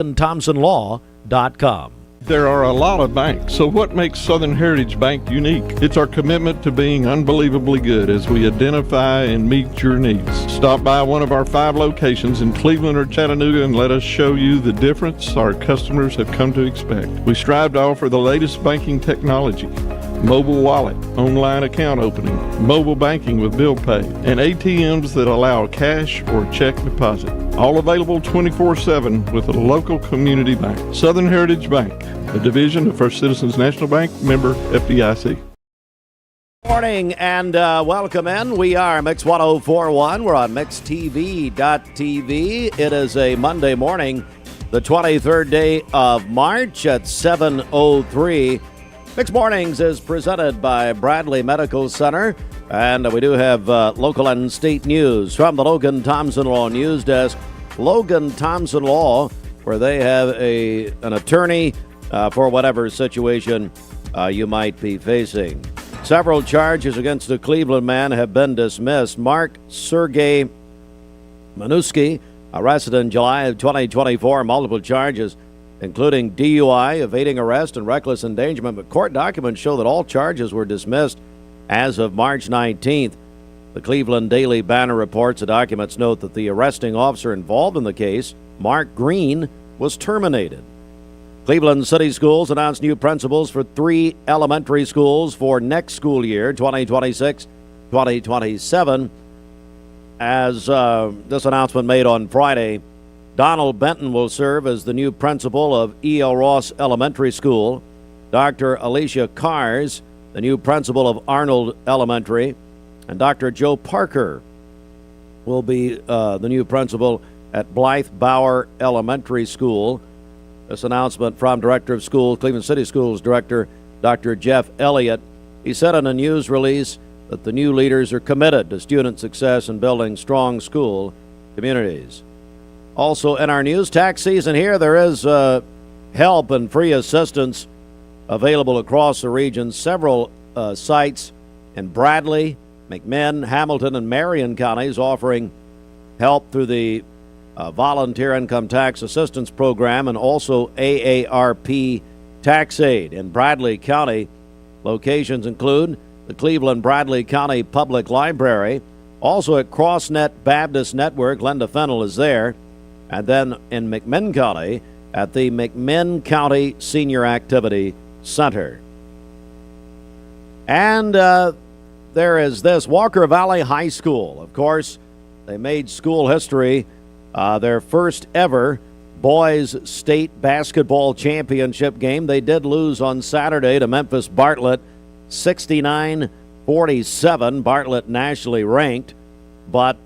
ThompsonLaw.com. There are a lot of banks, so what makes Southern Heritage Bank unique? It's our commitment to being unbelievably good as we identify and meet your needs. Stop by one of our 5 locations in Cleveland or Chattanooga and let us show you the difference our customers have come to expect. We strive to offer the latest banking technology, mobile wallet, online account opening, mobile banking with bill pay, and ATMs that allow cash or check deposit. All available 24/7 with a local community bank. Southern Heritage Bank, a division of First Citizens National Bank, member FDIC. Morning and welcome in. We are Mix 1041. We're on MixTV.tv. It is a Monday morning, the 23rd day of March at 7:03. Mix Mornings is presented by Bradley Medical Center, and we do have local and state news from the Logan Thompson Law News Desk. Logan Thompson Law, where they have an attorney for whatever situation you might be facing. Several charges against the Cleveland man have been dismissed. Mark Sergey Manuski, arrested in July of 2024, multiple charges, including DUI, evading arrest, and reckless endangerment. But court documents show that all charges were dismissed as of March 19th. The Cleveland Daily Banner reports the documents note that the arresting officer involved in the case, Mark Green, was terminated. Cleveland City Schools announced new principals for 3 elementary schools for next school year, 2026-2027. As this announcement made on Friday, Donald Benton will serve as the new principal of E.L. Ross Elementary School. Dr. Alicia Cars, the new principal of Arnold Elementary. And Dr. Joe Parker will be the new principal at Blythe Bauer Elementary School. This announcement from Director of Schools, Cleveland City Schools Director Dr. Jeff Elliott. He said in a news release that the new leaders are committed to student success and building strong school communities. Also in our news, tax season here, there is help and free assistance available across the region. Several sites in Bradley, McMinn, Hamilton, and Marion counties offering help through the Volunteer Income Tax Assistance Program and also AARP Tax Aid. In Bradley County, locations include the Cleveland Bradley County Public Library, also at CrossNet Baptist Network. Glenda Fennell is there. And then in McMinn County at the McMinn County Senior Activity Center. And there is this, Walker Valley High School. Of course, they made school history, their first ever boys state basketball championship game. They did lose on Saturday to Memphis Bartlett, 69-47. Bartlett nationally ranked. But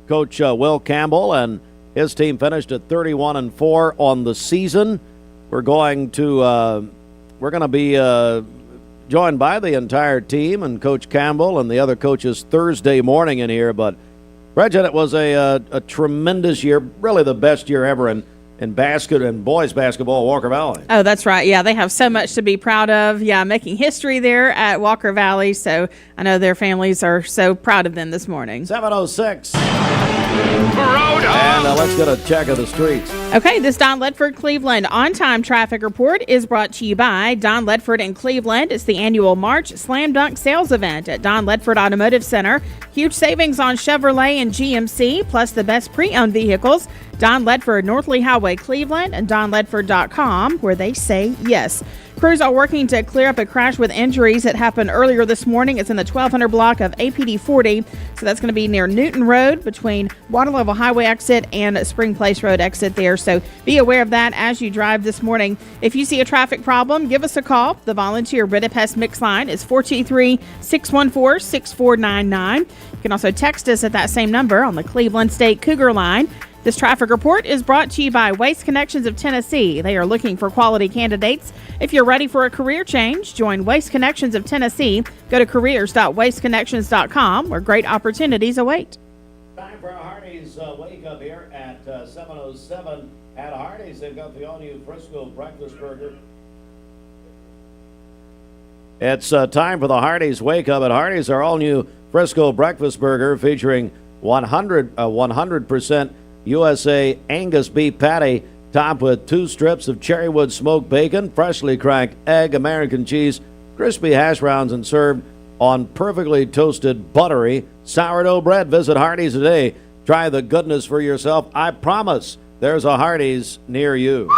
Coach Will Campbell and his team finished at 31-4 on the season. We're going to be joined by the entire team and Coach Campbell and the other coaches Thursday morning in here. But Bridget, it was a tremendous year, really the best year ever in basket and boys basketball at Walker Valley. Oh, that's right. Yeah, they have so much to be proud of. Yeah, making history there at Walker Valley. So I know their families are so proud of them this morning. 7:06. And let's get a check of the streets. Okay, this Don Ledford Cleveland on-time traffic report is brought to you by Don Ledford in Cleveland. It's the annual March Slam Dunk Sales Event at Don Ledford Automotive Center. Huge savings on Chevrolet and GMC, plus the best pre-owned vehicles. Don Ledford, North Lee Highway, Cleveland, and DonLedford.com, where they say yes. Crews are working to clear up a crash with injuries that happened earlier this morning. It's in the 1200 block of APD 40. So that's going to be near Newton Road between Water Level Highway exit and Spring Place Road exit there. So be aware of that as you drive this morning. If you see a traffic problem, give us a call. The volunteer Ridipest Mix line is 423-614-6499. You can also text us at that same number on the Cleveland State Cougar line. This traffic report is brought to you by Waste Connections of Tennessee. They are looking for quality candidates. If you're ready for a career change, join Waste Connections of Tennessee. Go to careers.wasteconnections.com where great opportunities await. Time for a Hardee's Wake Up here at 7:07 at Hardee's. They've got the all-new Frisco Breakfast Burger. It's time for the Hardee's Wake Up at Hardee's. Our all-new Frisco Breakfast Burger featuring 100% USA Angus beef patty topped with 2 strips of cherrywood smoked bacon, freshly cracked egg, American cheese, crispy hash browns, and served on perfectly toasted, buttery sourdough bread. Visit Hardee's today. Try the goodness for yourself. I promise there's a Hardee's near you.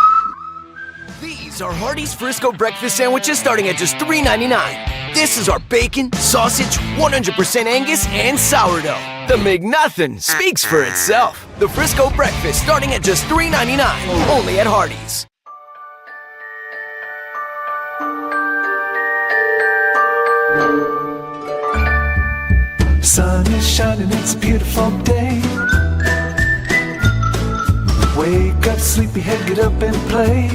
These are Hardee's Frisco breakfast sandwiches starting at just $3.99. This is our bacon, sausage, 100% Angus, and sourdough. The McNuthin speaks for itself. The Frisco breakfast starting at just $3.99, only at Hardee's. Sun is shining, it's a beautiful day. Wake up, sleepyhead, get up and play.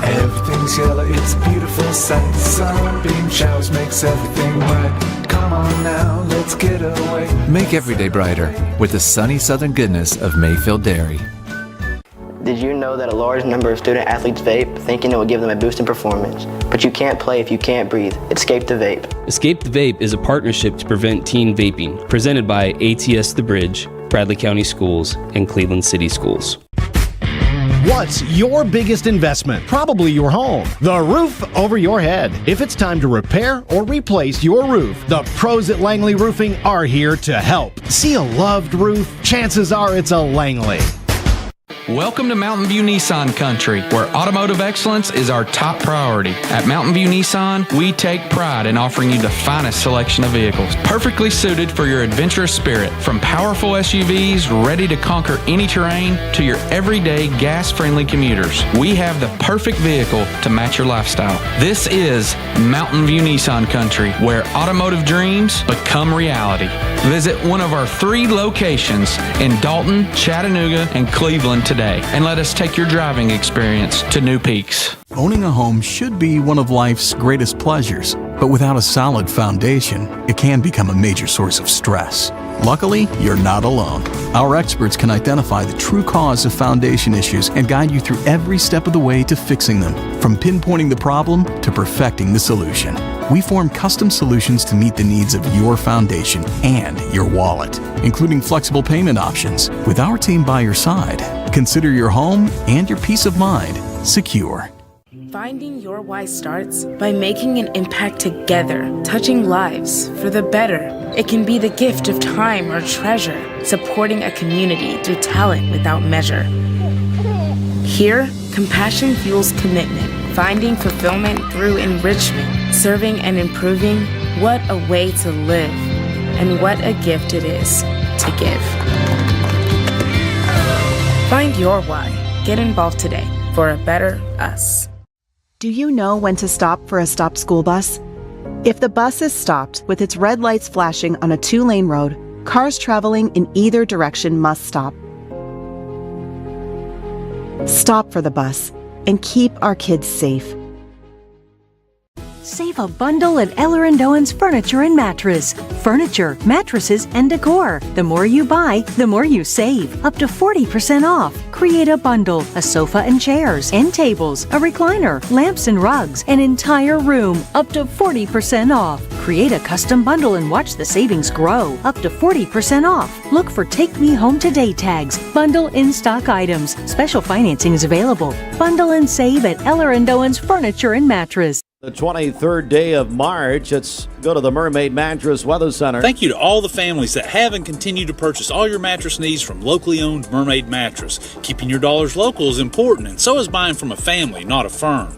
Everything's yellow, it's a beautiful sight. Sunbeam showers makes everything right. Come on now, let's get away. Make every day brighter with the sunny southern goodness of Mayfield Dairy. Did you know that a large number of student athletes vape, thinking it will give them a boost in performance? But you can't play if you can't breathe. Escape the Vape. Escape the Vape is a partnership to prevent teen vaping, presented by ATS The Bridge, Bradley County Schools, and Cleveland City Schools. What's your biggest investment? Probably your home. The roof over your head. If it's time to repair or replace your roof, the pros at Langley Roofing are here to help. See a loved roof? Chances are it's a Langley. Welcome to Mountain View Nissan Country, where automotive excellence is our top priority. At Mountain View Nissan, we take pride in offering you the finest selection of vehicles, perfectly suited for your adventurous spirit. From powerful SUVs ready to conquer any terrain to your everyday gas-friendly commuters, we have the perfect vehicle to match your lifestyle. This is Mountain View Nissan Country, where automotive dreams become reality. Visit one of our 3 locations in Dalton, Chattanooga, and Cleveland today, and let us take your driving experience to new peaks. Owning a home should be one of life's greatest pleasures, but without a solid foundation, it can become a major source of stress. Luckily, you're not alone. Our experts can identify the true cause of foundation issues and guide you through every step of the way to fixing them, from pinpointing the problem to perfecting the solution. We form custom solutions to meet the needs of your foundation and your wallet, including flexible payment options. With our team by your side, consider your home and your peace of mind secure. Finding your why starts by making an impact together, touching lives for the better. It can be the gift of time or treasure, supporting a community through talent without measure. Here, compassion fuels commitment, finding fulfillment through enrichment, serving and improving. What a way to live, and what a gift it is to give. Find your why. Get involved today for a better us. Do you know when to stop for a stopped school bus? If the bus is stopped with its red lights flashing on a 2-lane road, cars traveling in either direction must stop. Stop for the bus and keep our kids safe. Save a bundle at Eller & Owen's Furniture and Mattress. Furniture, mattresses, and decor. The more you buy, the more you save. Up to 40% off. Create a bundle, a sofa and chairs, end tables, a recliner, lamps and rugs, an entire room. Up to 40% off. Create a custom bundle and watch the savings grow. Up to 40% off. Look for Take Me Home Today tags. Bundle in-stock items. Special financing is available. Bundle and save at Eller & Owen's Furniture and Mattress. The 23rd day of March. Let's go to the Mermaid Mattress Weather Center. Thank you to all the families that have and continue to purchase all your mattress needs from locally owned Mermaid Mattress. Keeping your dollars local is important, and so is buying from a family, not a firm.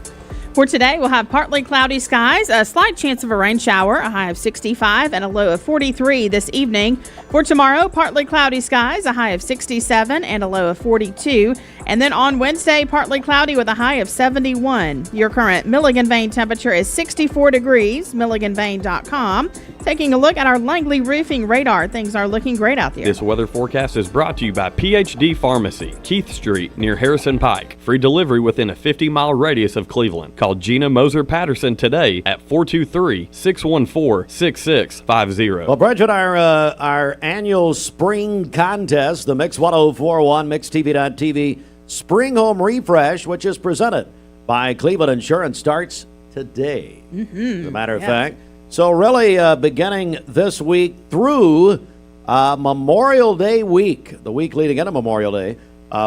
For today, we'll have partly cloudy skies, a slight chance of a rain shower, a high of 65 and a low of 43 this evening. For tomorrow, partly cloudy skies, a high of 67 and a low of 42. And then on Wednesday, partly cloudy with a high of 71. Your current Milligan Vane temperature is 64 degrees, milliganvane.com. Taking a look at our Langley Roofing radar, things are looking great out there. This weather forecast is brought to you by PhD Pharmacy, Keith Street near Harrison Pike. Free delivery within a 50-mile radius of Cleveland. Call Gina Moser Patterson today at 423-614-6650. Well, Bridget, our annual spring contest, the Mix 1041 MixTV.TV Spring Home Refresh, which is presented by Cleveland Insurance, starts today. As a matter of fact. So really beginning this week through Memorial Day week, the week leading into Memorial Day,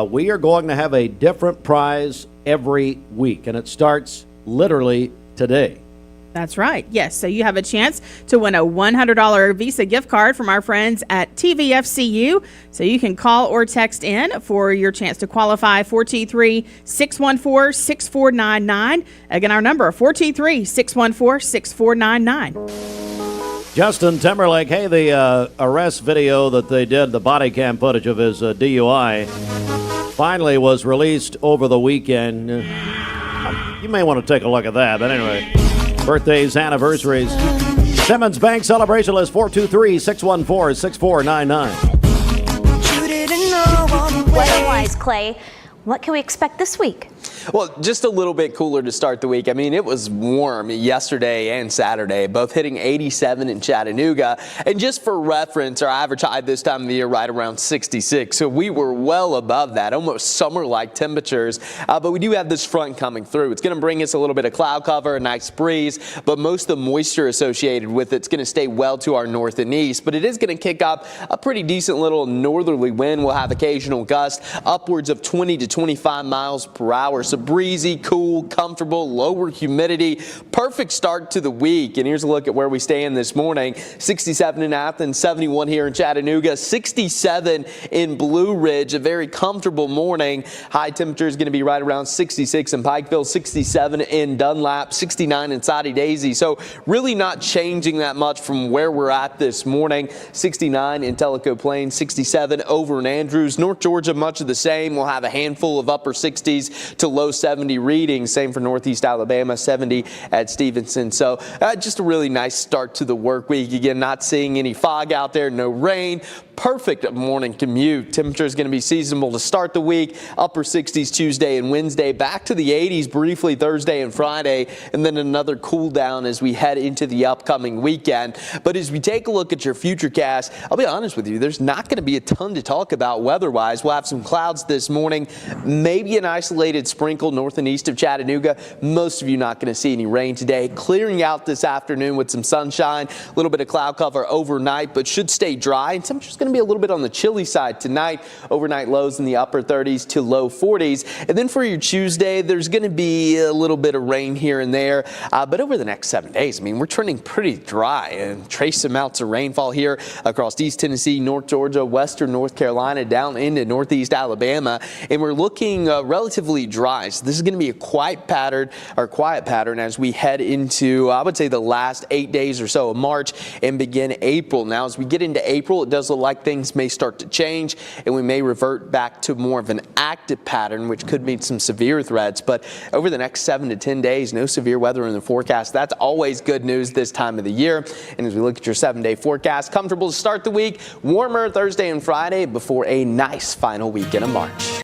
We are going to have a different prize every week, and it starts literally today. That's right. Yes. So you have a chance to win a $100 Visa gift card from our friends at TVFCU. So you can call or text in for your chance to qualify. 423-614-6499. Again, our number, 423-614-6499. Justin Timberlake, hey, the arrest video that they did, the body cam footage of his DUI, finally was released over the weekend. You may want to take a look at that, but anyway. Birthdays, anniversaries. Simmons Bank Celebration List 423-614-6499. Weather-wise, Clay, what can we expect this week? Well, just a little bit cooler to start the week. I mean, it was warm yesterday and Saturday, both hitting 87 in Chattanooga. And just for reference, our average high this time of the year right around 66. So we were well above that, almost summer-like temperatures. But we do have this front coming through. It's going to bring us a little bit of cloud cover, a nice breeze, but most of the moisture associated with it's going to stay well to our north and east. But it is going to kick up a pretty decent little northerly wind. We'll have occasional gusts upwards of 20 to 25 miles per hour. So breezy, cool, comfortable, lower humidity. Perfect start to the week. And here's a look at where we stand this morning. 67 in Athens, 71 here in Chattanooga, 67 in Blue Ridge. A very comfortable morning. High temperature is going to be right around 66 in Pikeville, 67 in Dunlap, 69 in Soddy Daisy. So really not changing that much from where we're at this morning. 69 in Tellico Plains, 67 over in Andrews. North Georgia, much of the same. We'll have a handful of upper 60s to low 70 readings. Same for Northeast Alabama, 70 at Stevenson. So just a really nice start to the work week. Again, not seeing any fog out there, no rain. Perfect morning commute. Temperature is going to be seasonable to start the week. Upper 60s Tuesday and Wednesday. Back to the 80s briefly Thursday and Friday. And then another cool down as we head into the upcoming weekend. But as we take a look at your futurecast, I'll be honest with you, there's not going to be a ton to talk about weather-wise. We'll have some clouds this morning. Maybe an isolated sprinkle north and east of Chattanooga. Most of you not going to see any rain today. Clearing out this afternoon with some sunshine. A little bit of cloud cover overnight, but should stay dry. And temperature's going to be a little bit on the chilly side tonight. Overnight lows in the upper 30s to low 40s. And then for your Tuesday, there's going to be a little bit of rain here and there. But over the next 7 days, I mean, we're trending pretty dry and trace amounts of rainfall here across East Tennessee, North Georgia, Western North Carolina, down into Northeast Alabama. And we're looking relatively dry. So this is going to be a quiet pattern as we head into, I would say, the last 8 days or so of March and begin April. Now, as we get into April, it does look like things may start to change and we may revert back to more of an active pattern, which could mean some severe threats. But over the next 7 to 10 days, no severe weather in the forecast. That's always good news this time of the year. And as we look at your 7-day forecast, comfortable to start the week, warmer Thursday and Friday before a nice final weekend of March.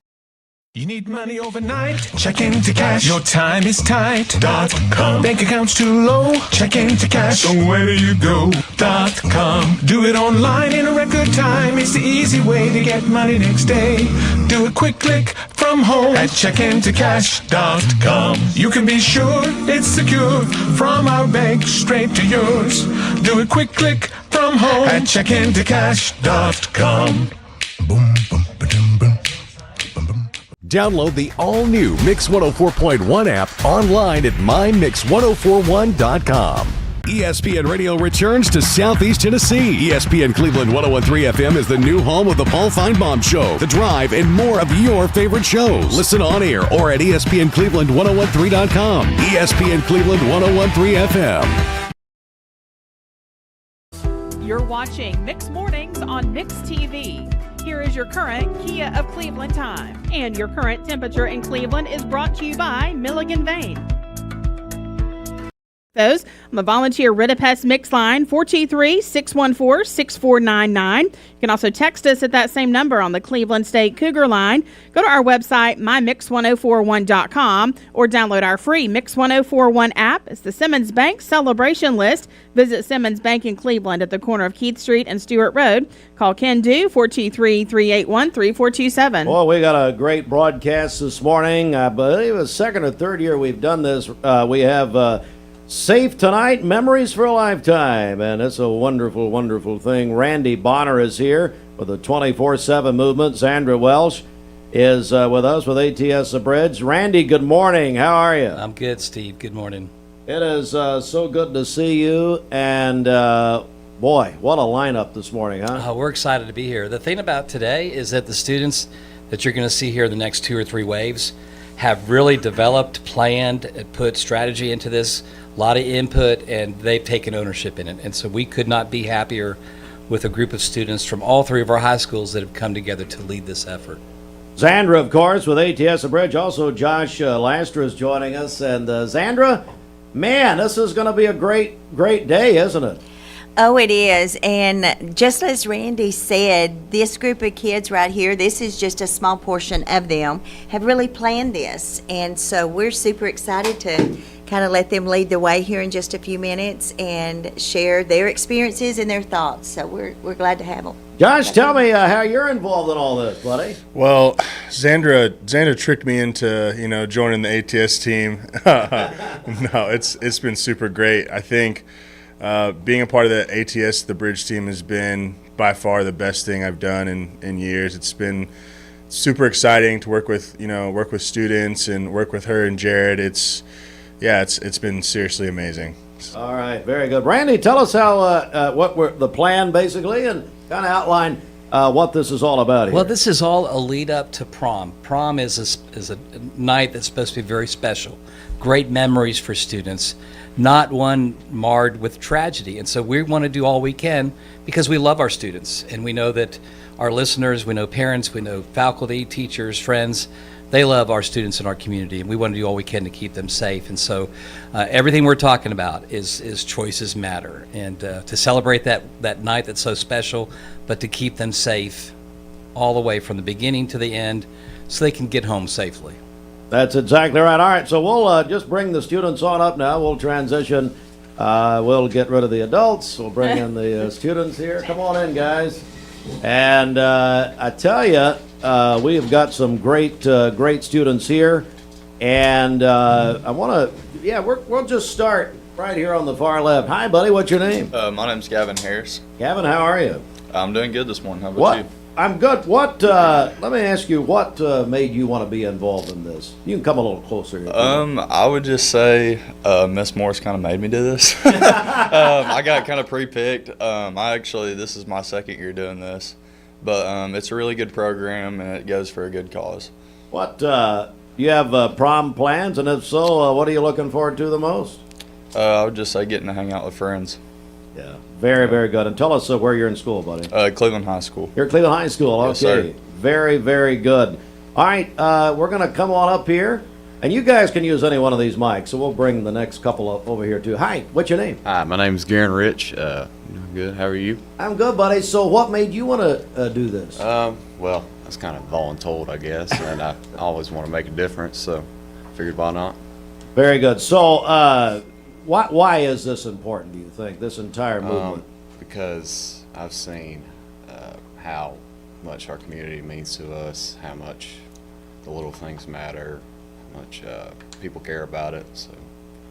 You need money overnight? Check into cash. Your time is tight.com. Bank accounts too low? Check into cash. So where do you go.com? Do it online in a record time. It's the easy way to get money next day. Do a quick click from home at checkintocash.com. You can be sure it's secure from our bank straight to yours. Do a quick click from home at checkintocash.com. Boom, boom, ba-dum, boom. Download the all-new Mix 104.1 app online at mymix1041.com. ESPN Radio returns to Southeast Tennessee. ESPN Cleveland 101.3 FM is the new home of the Paul Feinbaum Show, The Drive, and more of your favorite shows. Listen on air or at ESPNCleveland1013.com. ESPN Cleveland 101.3 FM. You're watching Mix Mornings on Mix TV. Here is your current Kia of Cleveland time. And your current temperature in Cleveland is brought to you by Milligan Vane. Those on the volunteer Ritapest Mix line, 423-614-6499. You can also text us at that same number on the Cleveland State Cougar line. Go to our website, mymix1041.com, or download our free Mix 1041 app. It's the Simmons Bank Celebration List. Visit Simmons Bank in Cleveland at the corner of Keith Street and Stewart Road. Call Ken Do, 423-381-3427. Well, we got a great broadcast this morning. I believe it's second or third year we've done this. We have Safe Tonight, Memories for a Lifetime, and it's a wonderful, wonderful thing. Randy Bonner is here with the 24/7 movement. Zandra Welsh is with us with ATS The Bridge. Randy, good morning. How are you? I'm good, Steve. Good morning. It is so good to see you, and boy, what a lineup this morning, huh? We're excited to be here. The thing about today is that the students that you're going to see here the next 2 or 3 waves have really developed, planned, and put strategy into this, a lot of input, and they've taken ownership in it. And so we could not be happier with a group of students from all 3 of our high schools that have come together to lead this effort. Zandra, of course, with ATS The Bridge. Also, Josh Lastra is joining us. And Zandra, man, this is going to be a great day, isn't it? Oh, it is. And just as Randy said, this group of kids right here, this is just a small portion of them, have really planned this. And so we're super excited to kind of let them lead the way here in just a few minutes and share their experiences and their thoughts. So we're glad to have them. Josh, tell me how you're involved in all this, buddy. Well, Zandra tricked me into, joining the ATS team. No, it's been super great. I think being a part of the ATS The Bridge team has been by far the best thing I've done in years. It's been super exciting to work with students and work with her and Jared. It's been seriously amazing. All right, very good. Randy, tell us how the plan basically, and kind of outline what this is all about here. Well, this is all a lead up to prom. Prom is a night that's supposed to be very special. Great memories for students, not one marred with tragedy. And so we want to do all we can because we love our students. And we know that our listeners, we know parents, we know faculty, teachers, friends, they love our students in our community, and we want to do all we can to keep them safe. And so everything we're talking about is choices matter, and to celebrate that night that's so special, but to keep them safe all the way from the beginning to the end so they can get home safely. That's exactly right. All right, so we'll just bring the students on up now. We'll transition. We'll get rid of the adults. We'll bring in the students here. Come on in, guys. And I tell you, we have got some great students here, and I want to, we'll just start right here on the far left. Hi, buddy. What's your name? My name's Gavin Harris. Gavin, how are you? I'm doing good this morning. How about you? I'm good. Let me ask you, what made you want to be involved in this? You can come a little closer here. I would just say Miss Morris kind of made me do this. I got kind of pre-picked. This is my second year doing this, but it's a really good program and it goes for a good cause. What you have prom plans, and if so, what are you looking forward to the most? I would just say getting to hang out with friends. Yeah, very, very good. And tell us where you're in school, buddy. Cleveland High School. You're at Cleveland High School, okay. Yes, sir. Very, very good. All right, we're going to come on up here, and you guys can use any one of these mics, so we'll bring the next couple up over here, too. Hi, what's your name? Hi, my name's Garen Rich. Good, how are you? I'm good, buddy. So what made you want to do this? Well, that's kind of voluntold, I guess, and I always want to make a difference, so figured why not. Very good. So, why is this important, do you think, this entire movement? Because I've seen how much our community means to us, how much the little things matter, how much people care about it. So,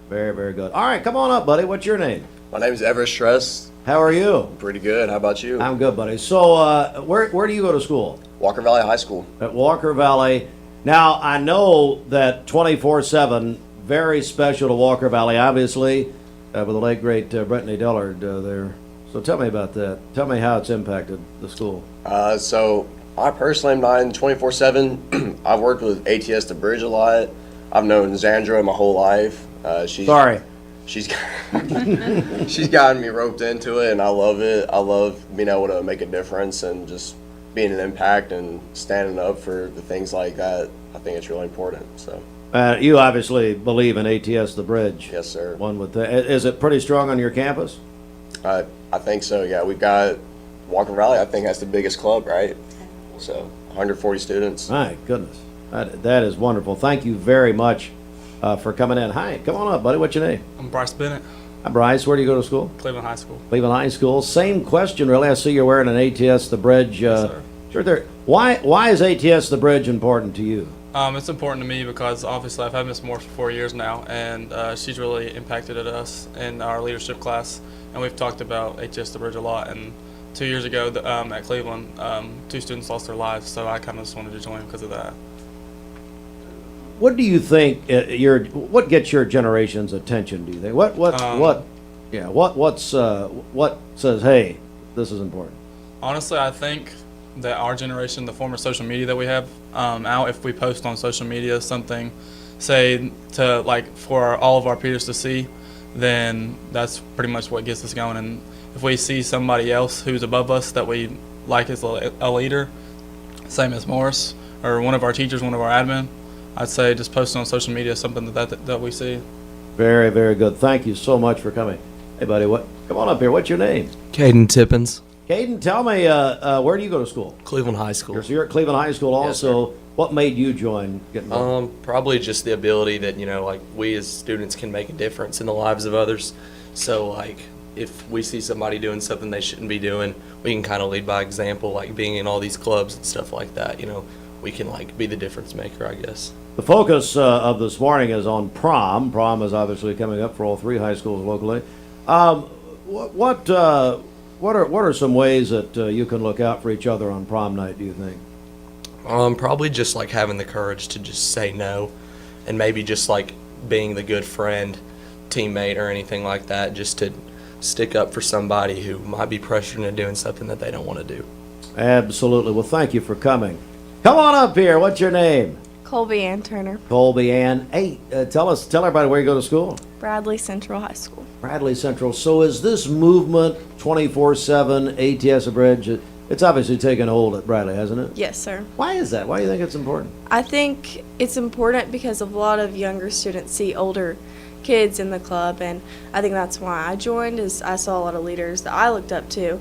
very, very good. All right, come on up, buddy. What's your name? My name is Everett Stress. How are you? Pretty good. How about you? I'm good, buddy. So, where do you go to school? Walker Valley High School. At Walker Valley. Now, I know that 24/7, very special to Walker Valley, obviously, with the late, great Brittany Dillard there. So tell me about that. Tell me how it's impacted the school. So I personally am not in 24/7. I've worked with ATS The Bridge a lot. I've known Zandra my whole life. She's gotten me roped into it, and I love it. I love being able to make a difference and just being an impact and standing up for the things like that. I think it's really important. So. You obviously believe in ATS The Bridge. Yes, sir. One would is it pretty strong on your campus? I think so, yeah. We've got Walker Valley, I think that's the biggest club, right? So 140 students. My goodness. That is wonderful. Thank you very much for coming in. Hi, come on up, buddy. What's your name? I'm Bryce Bennett. Hi, Bryce. Where do you go to school? Cleveland High School. Cleveland High School. Same question, really. I see you're wearing an ATS The Bridge. Yes, sir. Sure. Why is ATS The Bridge important to you? It's important to me because obviously I've had Miss Morse for 4 years now, and she's really impacted us in our leadership class, and we've talked about ATS The Bridge a lot, and 2 years ago at Cleveland, 2 students lost their lives, so I kind of just wanted to join because of that. What do you think what gets your generation's attention? Do you think what says, hey, this is important? Honestly, I think that our generation, the form of social media that we have out, if we post on social media something, say to like for all of our peers to see, then that's pretty much what gets us going. And if we see somebody else who's above us that we like as a leader, same as Morris or one of our teachers, one of our admin, I'd say just post on social media something that we see. Very, very good. Thank you so much for coming. Hey, buddy, come on up here. What's your name? Caden Tippins. Caden, tell me, where do you go to school? Cleveland High School. So you're at Cleveland High School also. Yes, what made you join? Probably just the ability that, like we as students can make a difference in the lives of others. So like if we see somebody doing something they shouldn't be doing, we can kind of lead by example, like being in all these clubs and stuff like that. We can like be the difference maker, I guess. The focus of this morning is on prom. Prom is obviously coming up for all 3 high schools locally. What are some ways that you can look out for each other on prom night, do you think? Probably just like having the courage to just say no, and maybe just like being the good friend, teammate, or anything like that, just to stick up for somebody who might be pressured into doing something that they don't want to do. Absolutely. Well, thank you for coming. Come on up here. What's your name? Colby Ann Turner. Colby Ann. Hey, tell everybody where you go to school. Bradley Central High School. Bradley Central. So is this movement 24/7 ATS Bridge? It's obviously taken hold at Bradley, hasn't it? Yes, sir. Why is that? Why do you think it's important? I think it's important because a lot of younger students see older kids in the club, and I think that's why I joined. Is I saw a lot of leaders that I looked up to,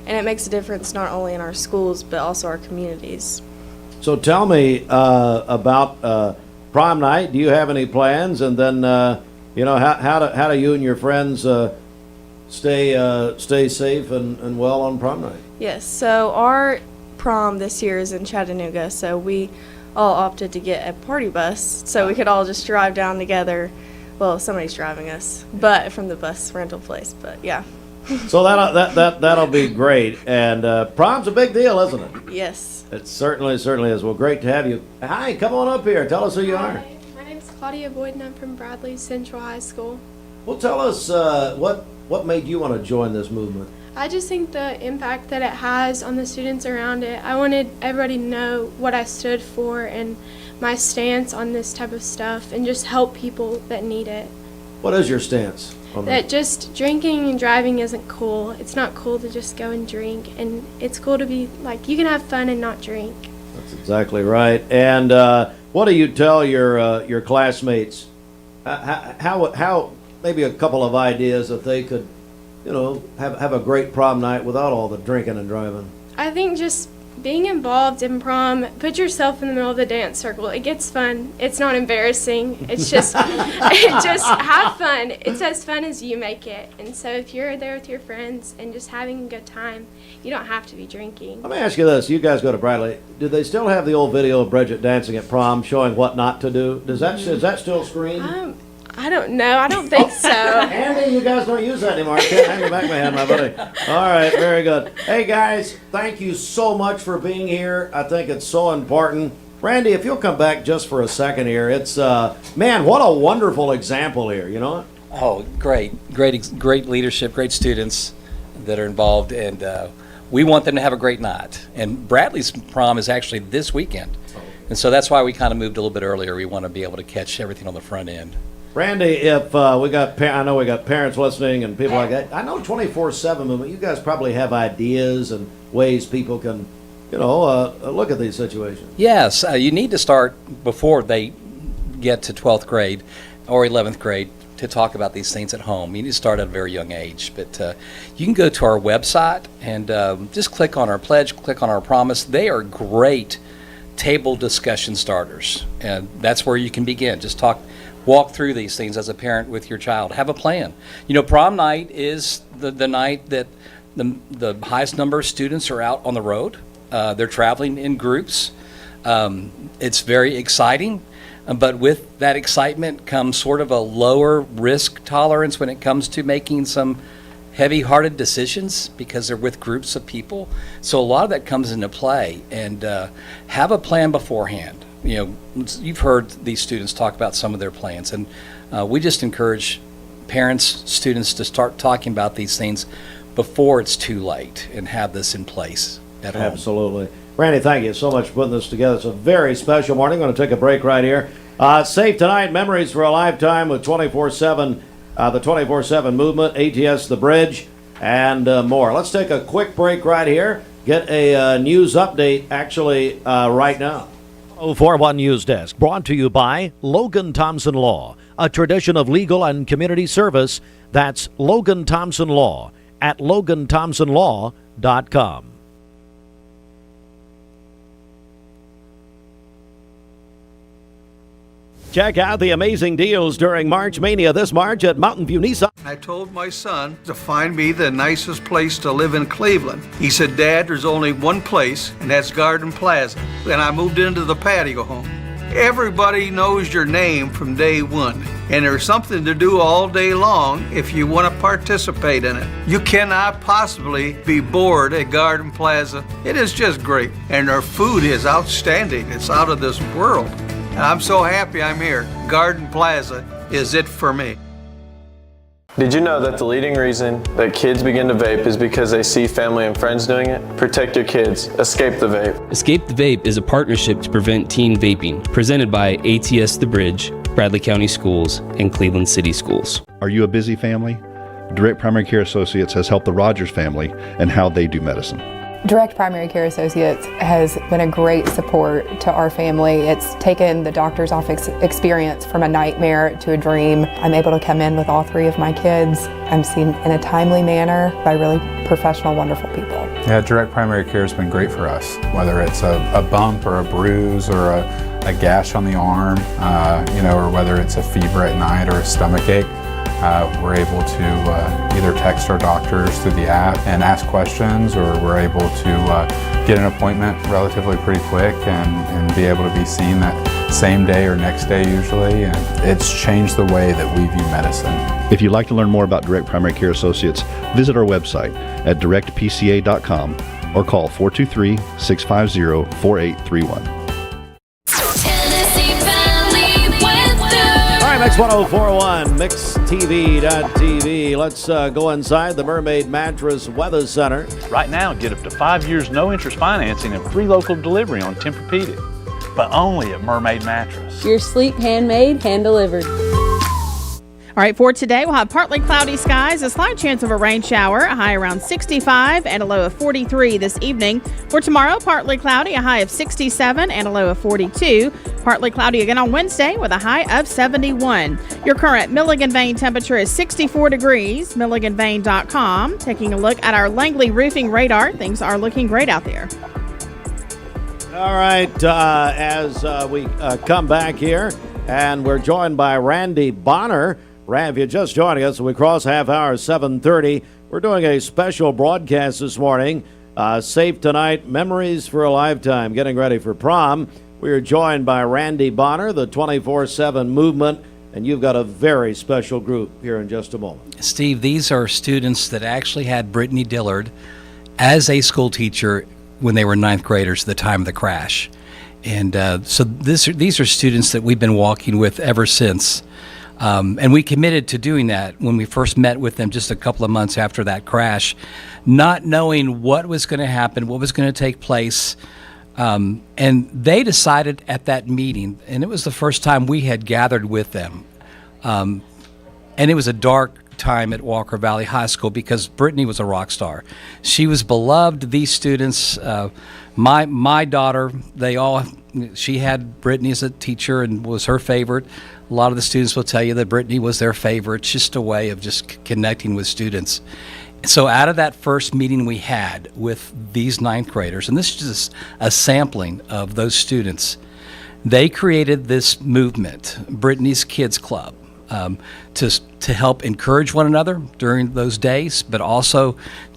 and it makes a difference not only in our schools but also our communities. So tell me about prom night. Do you have any plans? And then how do you and your friends stay safe and well on prom night? Yes. So our prom this year is in Chattanooga, so we all opted to get a party bus so we could all just drive down together. Well, somebody's driving us, but from the bus rental place. But yeah. So that'll be great. And prom's a big deal, isn't it? Yes. It certainly is. Well, great to have you. Hi, come on up here. Tell us who you are. Hi, my name's Claudia Boyd and I'm from Bradley Central High School. Well, tell us what made you want to join this movement? I just think the impact that it has on the students around it. I wanted everybody to know what I stood for and my stance on this type of stuff and just help people that need it. What is your stance on that? Just drinking and driving isn't cool. It's not cool to just go and drink, and it's cool to be like, you can have fun and not drink. That's exactly right. And what do you tell your classmates? How maybe a couple of ideas that they could, have a great prom night without all the drinking and driving? I think just being involved in prom, put yourself in the middle of the dance circle. It gets fun. It's not embarrassing. It's just, just have fun. It's as fun as you make it. And so if you're there with your friends and just having a good time, you don't have to be drinking. Let me ask you this. You guys go to Bradley. Do they still have the old video of Bridget dancing at prom showing what not to do? Is that still screened? I don't know. I don't think so. Andy, you guys don't use that anymore. I can't hand me back my hand, my buddy. All right, very good. Hey, guys, thank you so much for being here. I think it's so important. Randy, if you'll come back just for a second here. It's, man, what a wonderful example here, you know? Oh, great leadership, great students that are involved, and we want them to have a great night. And Bradley's prom is actually this weekend. And so that's why we kind of moved a little bit earlier. We want to be able to catch everything on the front end. Randy, if I know we got parents listening and people like that. I know 24/7 movement. You guys probably have ideas and ways people can, look at these situations. Yes, you need to start before they get to 12th grade or 11th grade to talk about these things at home. You need to start at a very young age. But you can go to our website and just click on our pledge, click on our promise. They are great table discussion starters, and that's where you can begin. Just walk through these things as a parent with your child. Have a plan. Prom night is the night that the highest number of students are out on the road. They're traveling in groups. It's very exciting, but with that excitement comes sort of a lower risk tolerance when it comes to making some heavy-hearted decisions because they're with groups of people. So a lot of that comes into play, and have a plan beforehand. You've heard these students talk about some of their plans, and we just encourage parents, students to start talking about these things before it's too late and have this in place at home. Absolutely. Randy, thank you so much for putting this together. It's a very special morning. I'm going to take a break right here. Save Tonight, Memories for a Lifetime with 24/7, the 24/7 movement, ATS The Bridge, and more. Let's take a quick break right here. Get a news update actually right now. 041 News Desk, brought to you by Logan Thompson Law, a tradition of legal and community service. That's Logan Thompson Law at LoganThompsonLaw.com. Check out the amazing deals during March Mania this March at Mountain View Nissan. I told my son to find me the nicest place to live in Cleveland. He said, Dad, there's only one place, and that's Garden Plaza. And I moved into the patio home. Everybody knows your name from day one, and there's something to do all day long if you want to participate in it. You cannot possibly be bored at Garden Plaza. It is just great, and their food is outstanding. It's out of this world. And I'm so happy I'm here. Garden Plaza is it for me. Did you know that the leading reason that kids begin to vape is because they see family and friends doing it? Protect your kids. Escape the Vape. Escape the Vape is a partnership to prevent teen vaping, presented by ATS The Bridge, Bradley County Schools, and Cleveland City Schools. Are you a busy family? Direct Primary Care Associates has helped the Rogers family and how they do medicine. Direct Primary Care Associates has been a great support to our family. It's taken the doctor's office experience from a nightmare to a dream. I'm able to come in with all three of my kids. I'm seen in a timely manner by really professional, wonderful people. Yeah, Direct Primary Care has been great for us, whether it's a bump or a bruise or a gash on the arm, or whether it's a fever at night or a stomach ache. We're able to either text our doctors through the app and ask questions, or we're able to get an appointment relatively pretty quick and be able to be seen that same day or next day usually. And it's changed the way that we view medicine. If you'd like to learn more about Direct Primary Care Associates, visit our website at directpca.com or call 423-650-4831. Mix 1041, MixTV.tv. Let's go inside the Mermaid Mattress Weather Center. Right now, get up to 5 years no-interest financing and free local delivery on Tempur-Pedic, but only at Mermaid Mattress. Your sleep handmade, hand-delivered. All right, for today, we'll have partly cloudy skies, a slight chance of a rain shower, a high around 65 and a low of 43 this evening. For tomorrow, partly cloudy, a high of 67 and a low of 42. Partly cloudy again on Wednesday with a high of 71. Your current Milligan Vane temperature is 64 degrees, MilliganVane.com. Taking a look at our Langley roofing radar, things are looking great out there. All right, as we come back here, and we're joined by Randy Bonner. If you're just joining us, we cross half hour 7:30. We're doing a special broadcast this morning. Safe Tonight, Memories for a Lifetime, getting ready for prom. We are joined by Randy Bonner, the 24/7 movement, and you've got a very special group here in just a moment. Steve, these are students that actually had Brittany Dillard as a school teacher when they were ninth graders at the time of the crash. And so these are students that we've been walking with ever since. And we committed to doing that when we first met with them just a couple of months after that crash, not knowing what was going to happen, what was going to take place. And they decided at that meeting, and it was the first time we had gathered with them. And it was a dark time at Walker Valley High School because Brittany was a rock star. She was beloved. These students, my daughter, she had Brittany as a teacher and was her favorite. A lot of the students will tell you that Brittany was their favorite. It's just a way of just connecting with students. So out of that first meeting we had with these ninth graders, and this is just a sampling of those students, they created this movement, Brittany's Kids Club, to help encourage one another during those days, but also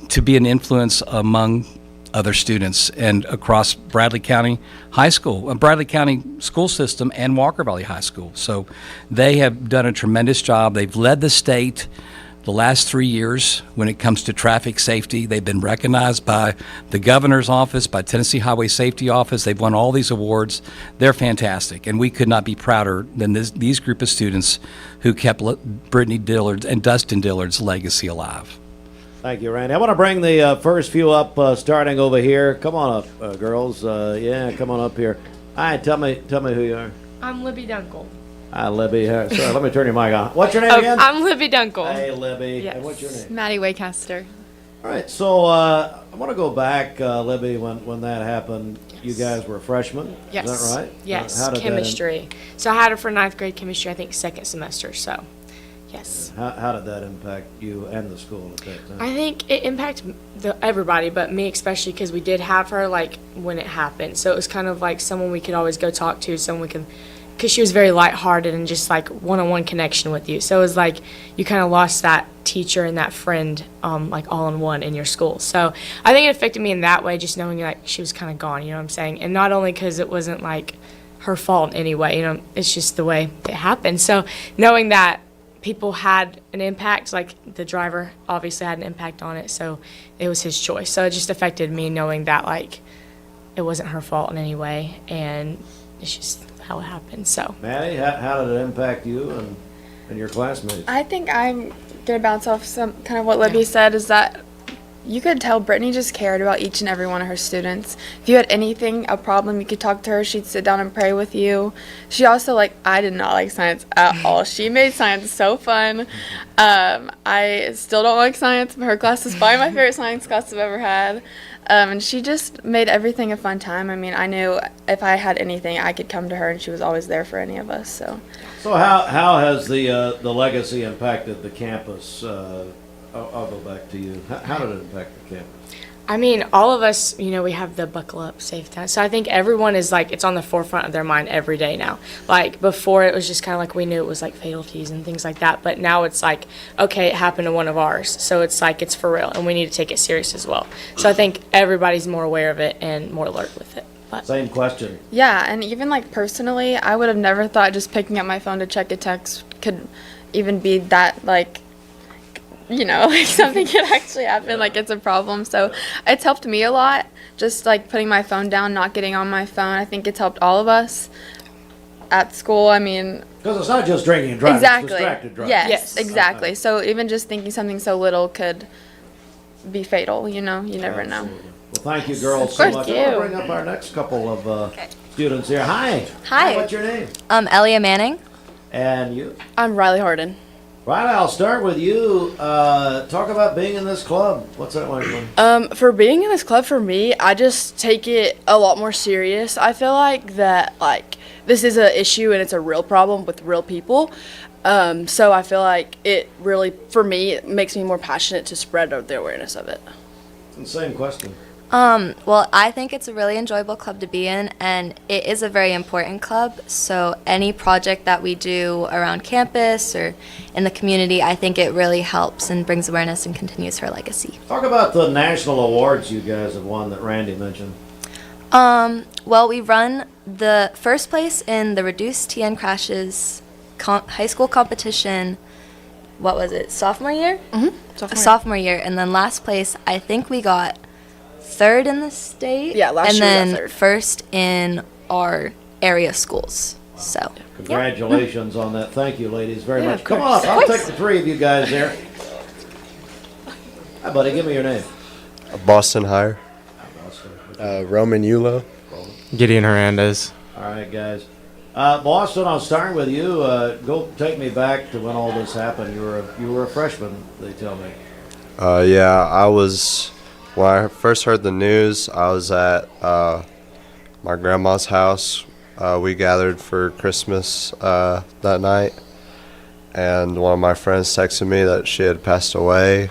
to be an influence among other students and across Bradley County High School, Bradley County school system, and Walker Valley High School. So they have done a tremendous job. They've led the state The last 3 years, when it comes to traffic safety, they've been recognized by the governor's office, by Tennessee Highway Safety Office. They've won all these awards. They're fantastic, and we could not be prouder than these group of students who kept Brittany Dillard's and Dustin Dillard's legacy alive. Thank you, Randy. I want to bring the first few up, starting over here. Come on up, girls. Yeah, come on up here. Hi, tell me who you are. I'm Libby Dunkel. Hi, Libby. Sorry, let me turn your mic on. What's your name again? I'm Libby Dunkel. Hey, Libby. Yes. And what's your name? Maddie Waycaster. All right, so I want to go back, Libby, when that happened. Yes. You guys were freshmen, Yes. Is that right? Yes, How did chemistry. So I had her for 9th grade chemistry, I think second semester, so yes. How did that impact you and the school at that time? I think it impacted everybody, but me especially, because we did have her like when it happened. So it was kind of like someone we could always go talk to, someone we can, because she was very lighthearted and just like one-on-one connection with you. So it was like you kind of lost that teacher and that friend like all in one in your school. So I think it affected me in that way, just knowing like she was kind of gone, you know what I'm saying? And not only because it wasn't like her fault anyway, you know, it's just the way it happened. So knowing that people had an impact, like the driver obviously had an impact on it, so it was his choice. So it just affected me knowing that like it wasn't her fault in any way, and it's just how it happened. So Maddie, how did it impact you and your classmates? I think I'm gonna bounce off some kind of what Libby said, is that you could tell Brittany just cared about each and every one of her students. If you had anything, a problem, you could talk to her. She'd sit down and pray with you. She also, I did not like science at all. She made science so fun. I still don't like science, but her class is probably my favorite science class I've ever had. And she just made everything a fun time. I mean, I knew if I had anything, I could come to her, and she was always there for any of us. So how has the legacy impacted the campus? I'll go back to you. How did it impact the campus? I mean, all of us, you know, we have the buckle up, safe time. So I think everyone is like, it's on the forefront of their mind every day now. Like before, it was just kind of like we knew it was like fatalities and things like that. But now it's like, okay, it happened to one of ours. So it's like, it's for real, and we need to take it serious as well. So I think everybody's more aware of it and more alert with it. But Same question. yeah, and even like personally, I would have never thought just picking up my phone to check a text could even be that like, you know, like something could actually happen, like it's a problem. So it's helped me a lot, just like putting my phone down, not getting on my phone. I think it's helped all of us at school. I mean, because it's not just drinking and driving, exactly. It's distracted driving. Yes, exactly. So even just thinking something so little could be fatal, you know, you never know. Well, thank you, girls, Of so course, much. you. I want to bring up our next couple of students here. Hi. Hi. What's your name? Elia Manning. And you? I'm Riley Harden. Right, I'll start with you. Talk about being in this club. What's that like? For being in this club, for me, I just take it a lot more serious. I feel like that, like, this is an issue and it's a real problem with real people. So I feel like it really, for me, it makes me more passionate to spread the awareness of it. Same question. Well, I think it's a really enjoyable club to be in, and it is a very important club. So any project that we do around campus or in the community, I think it really helps and brings awareness and continues her legacy. Talk about the national awards you guys have won that Randy mentioned. Well, we run the first place in the Reduced TN Crashes high school competition. What was it, sophomore year? Mm-hmm. Sophomore year. And then last place, I think we got third in the state. Yeah, last year we got And then third. first in our area schools. So Congratulations on that. Thank you, ladies, very Yeah, much. of Come course. on, I'll take the three of you guys there. Hi, buddy. Give me your name. Boston Hire. Roman Yulo. Gideon Hernandez. All right, guys. Boston, I'll start with you. Go take me back to when all this happened. You were a freshman, they tell me. Yeah, I was. When I first heard the news, I was at my grandma's house. We gathered for Christmas that night, and one of my friends texted me that she had passed away,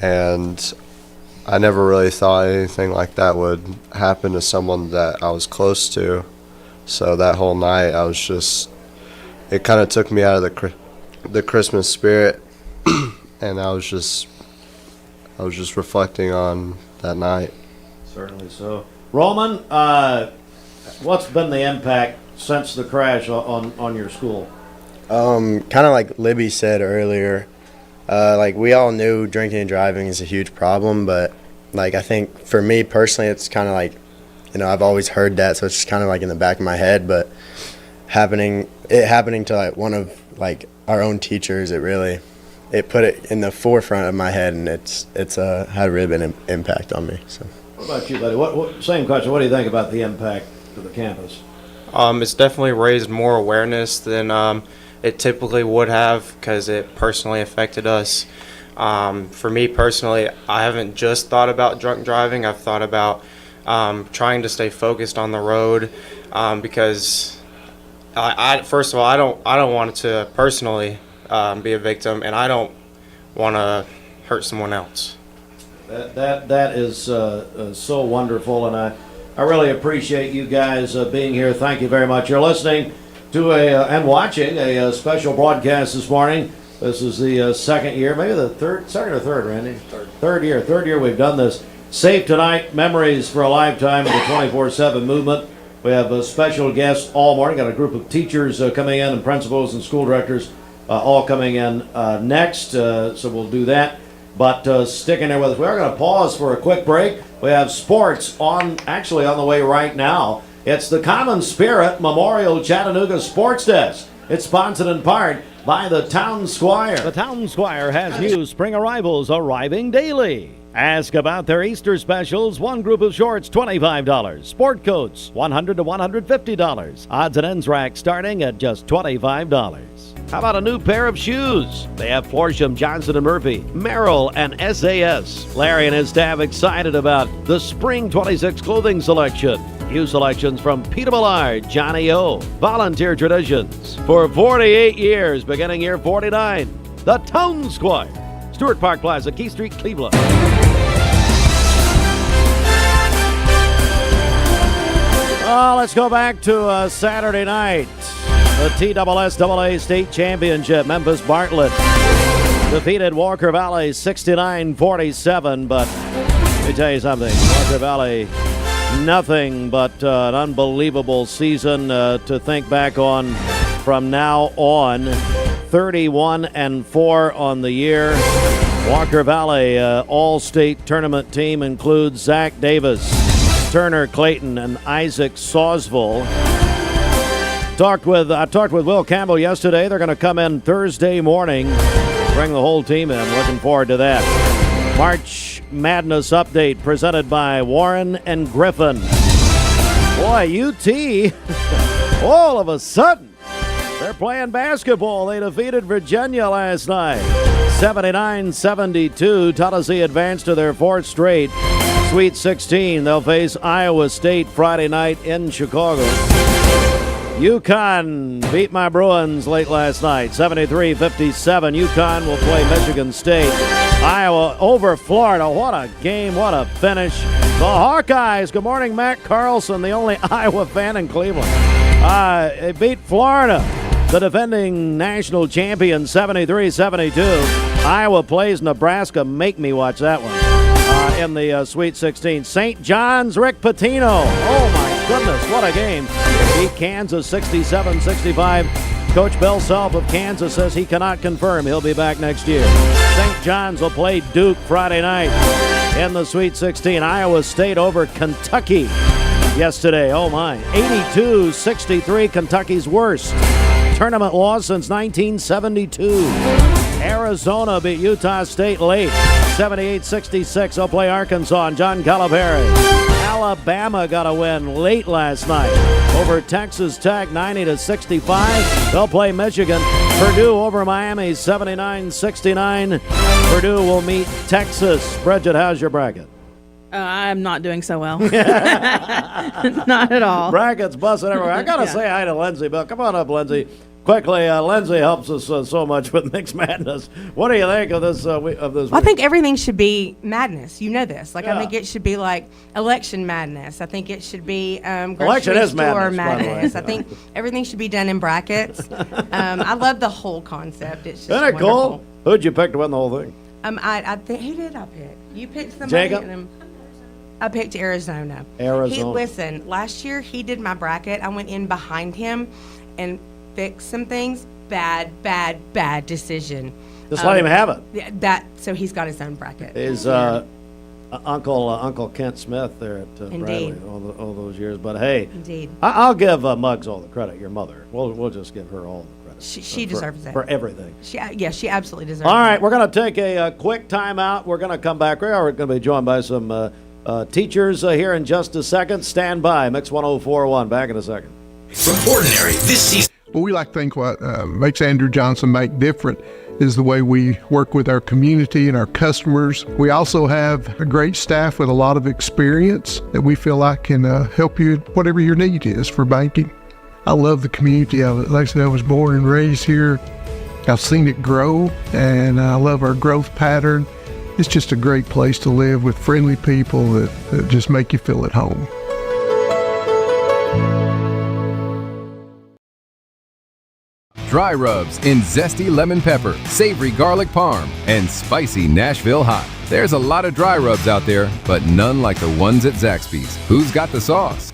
and I never really thought anything like that would happen to someone that I was close to. So that whole night, I was just, it kind of took me out of the Christmas spirit, and I was just reflecting on that night. Certainly so. Roman, what's been the impact since the crash on your school? Kind of like Libby said earlier, Like, we all knew drinking and driving is a huge problem, but, like, I think for me personally, it's kind of like, I've always heard that, so it's just kind of like in the back of my head, but happening to, like, one of, like, our own teachers, it put it in the forefront of my head, and it's had a really big impact on me. So. What about you, buddy? Same question. What do you think about the impact to the campus? It's definitely raised more awareness than it typically would have, because it personally affected us. For me personally, I haven't just thought about drunk driving. I've thought about trying to stay focused on the road, because first of all, I don't want to personally be a victim, and I don't want to hurt someone else. That is so wonderful, and I really appreciate you guys being here. Thank you very much. You're listening to and watching a special broadcast this morning. This is the second year, maybe the second or third, Randy? Third year we've done this. Save Tonight, Memories for a Lifetime of the 24/7 movement. We have special guests all morning. Got a group of teachers coming in, and principals and school directors all coming in next, so we'll do that. But stick in there with us. We are going to pause for a quick break. We have sports on the way right now. It's the Common Spirit Memorial Chattanooga Sports Desk. It's sponsored in part by the Town Squire. The Town Squire has new spring arrivals arriving daily. Ask about their Easter specials. One group of shorts, $25. Sport coats, $100 to $150. Odds and ends rack starting at just $25. How about a new pair of shoes? They have Florsham, Johnson & Murphy, Merrill, and SAS. Larry and his staff excited about the Spring 26 clothing selection. New selections from Peter Millard, Johnny O. Volunteer Traditions. For 48 years, beginning year 49, the Town Squire. Stewart Park Plaza, Key Street, Cleveland. Oh, let's go back to Saturday night. The TSSAA State Championship. Memphis Bartlett defeated Walker Valley 69-47, but let me tell you something. Walker Valley, nothing but an unbelievable season to think back on from now on. 31-4 on the year. Walker Valley all-state tournament team includes Zach Davis, Turner Clayton, and Isaac Sawsville. I talked with Will Campbell yesterday. They're going to come in Thursday morning, bring the whole team in. Looking forward to that. March Madness update presented by Warren and Griffin. Boy, UT, all of a sudden, they're playing basketball. They defeated Virginia last night, 79-72. Tennessee advanced to their fourth straight Sweet 16. They'll face Iowa State Friday night in Chicago. UConn beat my Bruins late last night, 73-57. UConn will play Michigan State. Iowa over Florida. What a game, what a finish. The Hawkeyes, good morning, Matt Carlson, the only Iowa fan in Cleveland. They beat Florida, the defending national champion, 73-72. Iowa plays Nebraska. Make me watch that one in the Sweet 16. St. John's, Rick Pitino. Oh, my goodness, what a game. Beat Kansas 67-65. Coach Bill Self of Kansas says he cannot confirm he'll be back next year. St. John's will play Duke Friday night in the Sweet 16. Iowa State over Kentucky yesterday. Oh, my. 82-63, Kentucky's worst tournament loss since 1972. Arizona beat Utah State late, 78-66. They'll play Arkansas and John Calipari. Alabama got a win late last night over Texas Tech, 90-65. They'll play Michigan. Purdue over Miami, 79-69. Purdue will meet Texas. Bridget, how's your bracket? I'm not doing so well. Not at all. Brackets busting everywhere. I got to say hi to Lindsay Bell. Come on up, Lindsay. Quickly, Lindsay helps us so much with Mixed Madness. What do you think of this? I think everything should be madness. You know this. I think it should be like election madness. I think it should be election is madness. I think everything should be done in brackets. I love the whole concept. It's just Isn't it wonderful. cool? Who'd you pick to win the whole thing? I think who did I pick? You picked somebody. Jacob? I picked Arizona. Arizona. Listen, last year he did my bracket. I went in behind him and fixed some things. Bad decision. Just let him have it. So he's got his own bracket. Is Uncle Kent Smith there at Bradley all those years. But hey, Indeed. I'll give Muggs all the credit. Your mother. We'll just give her all the credit. She deserves it for everything. She absolutely deserves it. All right, we're going to take a quick timeout. We're going to come back. We're going to be joined by some teachers here in just a second. Stand by. Mix 104.1. Back in a second. From Ordinary this season. Well, we like to think what makes Andrew Johnson make different is the way we work with our community and our customers. We also have a great staff with a lot of experience that we feel like can help you whatever your need is for banking. I love the community of it. Like I said, I was born and raised here. I've seen it grow, and I love our growth pattern. It's just a great place to live with friendly people that just make you feel at home. Dry rubs in zesty lemon pepper, savory garlic parm, and spicy Nashville hot. There's a lot of dry rubs out there, but none like the ones at Zaxby's. Who's got the sauce?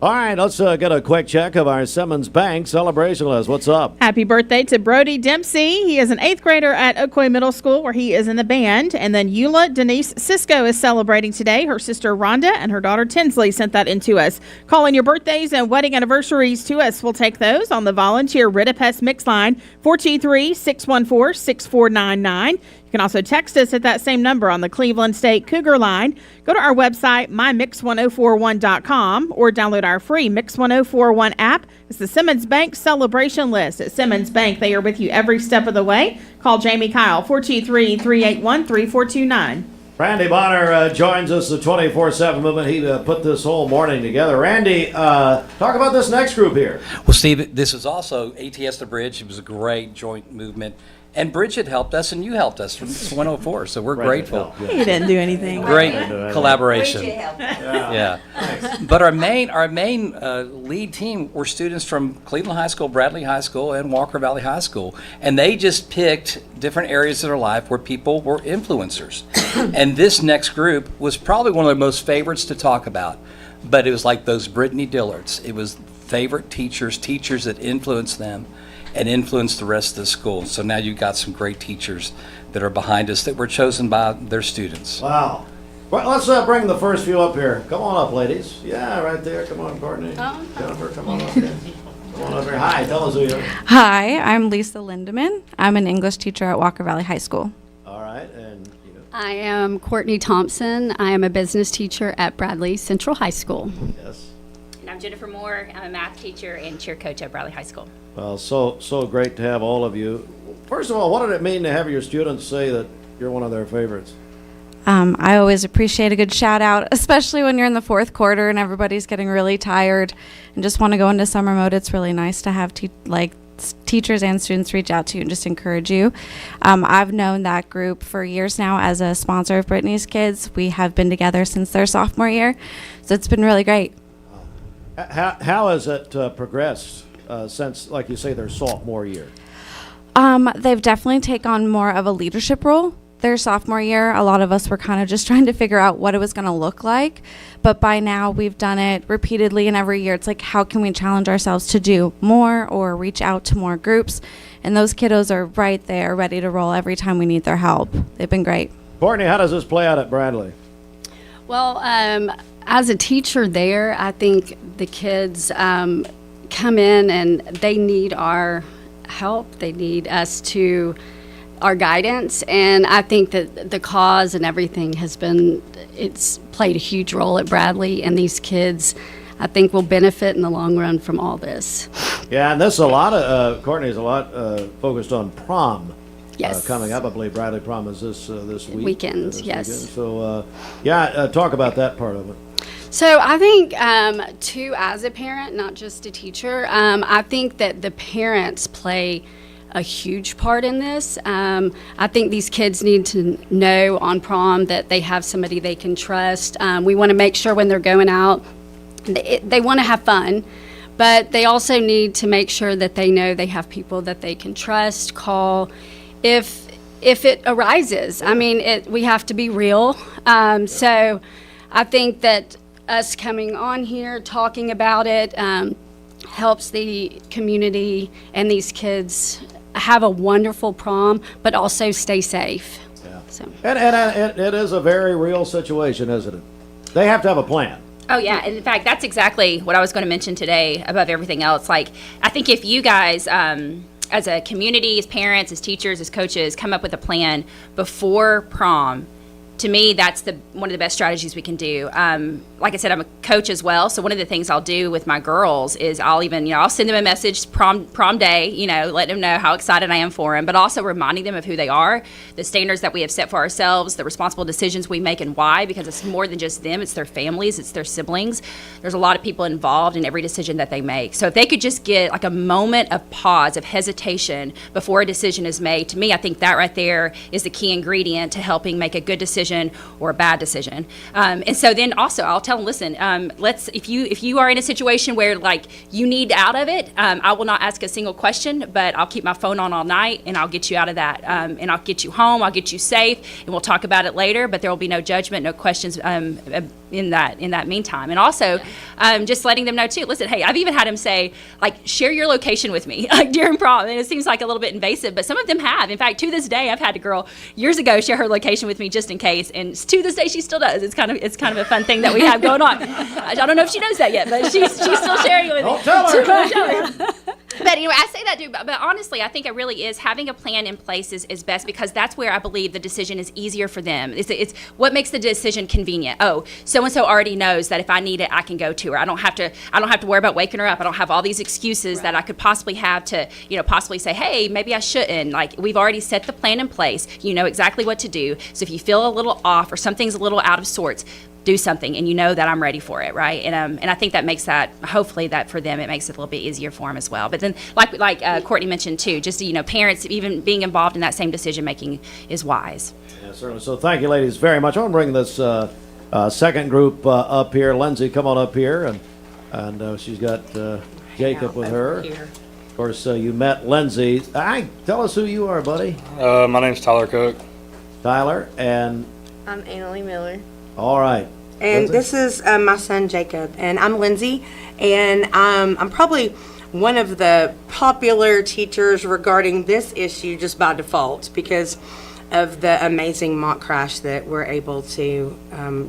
All right, let's get a quick check of our Simmons Bank celebration list. What's up? Happy birthday to Brody Dempsey. He is an 8th grader at Ocoee Middle School, where he is in the band. And then Eula Denise Cisco is celebrating today. Her sister Rhonda and her daughter Tinsley sent that in to us. Call in your birthdays and wedding anniversaries to us. We'll take those on the volunteer Ritapest Mix line, 423-614-6499. You can also text us at that same number on the Cleveland State Cougar line. Go to our website, mymix1041.com, or download our free Mix 1041 app. It's the Simmons Bank celebration list. At Simmons Bank, they are with you every step of the way. Call Jamie Kyle, 423-381-3429. Randy Bonner joins us, the 24/7 movement. He put this whole morning together. Randy, talk about this next group here. Well, Steve, this is also ATS The Bridge. It was a great joint movement. And Bridget helped us, and you helped us from 104, so we're grateful. He didn't do anything. Great collaboration. Yeah. But our main lead team were students from Cleveland High School, Bradley High School, and Walker Valley High School. And they just picked different areas of their life where people were influencers. And this next group was probably one of their most favorites to talk about. But it was like those Brittany Dillards. It was favorite teachers that influenced them and influence the rest of the school. So now you've got some great teachers that are behind us that were chosen by their students. Wow. Well, let's bring the first few up here. Come on up, ladies. Yeah, right there. Come on, Courtney. Jennifer, come on up here. Come on up here. Hi, tell us who you are. Hi, I'm Lisa Lindeman. I'm an English teacher at Walker Valley High School. All right, and you. I am Courtney Thompson. I am a business teacher at Bradley Central High School. Yes. And I'm Jennifer Moore. I'm a math teacher and cheer coach at Bradley High School. Well, so great to have all of you. First of all, what did it mean to have your students say that you're one of their favorites? I always appreciate a good shout out, especially when you're in the fourth quarter and everybody's getting really tired and just want to go into summer mode. It's really nice to have teachers and students reach out to you and just encourage you. I've known that group for years now as a sponsor of Brittany's Kids. We have been together since their sophomore year, so it's been really great. How has it progressed since, like you say, their sophomore year? They've definitely taken on more of a leadership role. Their sophomore year, a lot of us were kind of just trying to figure out what it was going to look like. But by now, we've done it repeatedly, and every year it's like, how can we challenge ourselves to do more or reach out to more groups? And those kiddos are right there, ready to roll every time we need their help. They've been great. Courtney, how does this play out at Bradley? Well, as a teacher there, I think the kids come in and they need our help. They need us to our guidance, and I think that the cause and everything it's played a huge role at Bradley, and these kids I think will benefit in the long run from all this. Yeah, and this is a lot of Courtney's a lot focused on prom. Yes. Coming up, I believe Bradley prom is this weekend. Yes. Weekend. So talk about that part of it. So I think too, as a parent, not just a teacher, I think that the parents play a huge part in this. I think these kids need to know on prom that they have somebody they can trust. We want to make sure when they're going out, they want to have fun, but they also need to make sure that they know they have people that they can trust, call if it arises. I mean, we have to be real. So I think that us coming on here, talking about it, helps the community and these kids have a wonderful prom, but also stay safe. Yeah. So. And it is a very real situation, isn't it? They have to have a plan. Oh, yeah. And in fact, that's exactly what I was going to mention today above everything else. Like, I think if you guys, as a community, as parents, as teachers, as coaches, come up with a plan before prom, to me, that's one of the best strategies we can do. Like I said, I'm a coach as well, so one of the things I'll do with my girls is I'll send them a message prom day, let them know how excited I am for them, but also reminding them of who they are, the standards that we have set for ourselves, the responsible decisions we make, and why, because it's more than just them, it's their families, it's their siblings. There's a lot of people involved in every decision that they make. So if they could just get like a moment of pause, of hesitation before a decision is made, to me, I think that right there is the key ingredient to helping make a good decision or a bad decision. And so then also I'll tell them, listen, if you are in a situation where like you need out of it, I will not ask a single question, but I'll keep my phone on all night and I'll get you out of that. And I'll get you home, I'll get you safe, and we'll talk about it later, but there will be no judgment, no questions in that meantime. And also just letting them know too, listen, hey, I've even had them say, like, share your location with me like during prom. And it seems like a little bit invasive, but some of them have. In fact, to this day, I've had a girl years ago share her location with me just in case, and to this day she still does. It's kind of a fun thing that we have going on. I don't know if she knows that yet, but she's still sharing it with me. Don't tell her. Don't tell her. But anyway, I say that, dude, but honestly, I think it really is having a plan in place is best, because that's where I believe the decision is easier for them. It's what makes the decision convenient. Oh, so-and-so already knows that if I need it, I can go to her. I don't have to worry about waking her up. I don't have all these excuses that I could possibly have to, possibly say, hey, maybe I shouldn't. Like, we've already set the plan in place. You know exactly what to do. So if you feel a little off or something's a little out of sorts, do something, and you know that I'm ready for it, right? And I think that makes that, hopefully that for them, it makes it a little bit easier for them as well. But then, like Courtney mentioned too, just parents even being involved in that same decision making is wise. Yeah, certainly. So thank you, ladies, very much. I want to bring this second group up here. Lindsay, come on up here, and she's got Jacob with her. Of course, you met Lindsay. Tell us who you are, buddy. My name's Tyler Cook. Tyler, and I'm Annalie Miller. All right. And this is my son Jacob, and I'm Lindsay, and I'm probably one of the popular teachers regarding this issue just by default because of the amazing mock crash that we're able to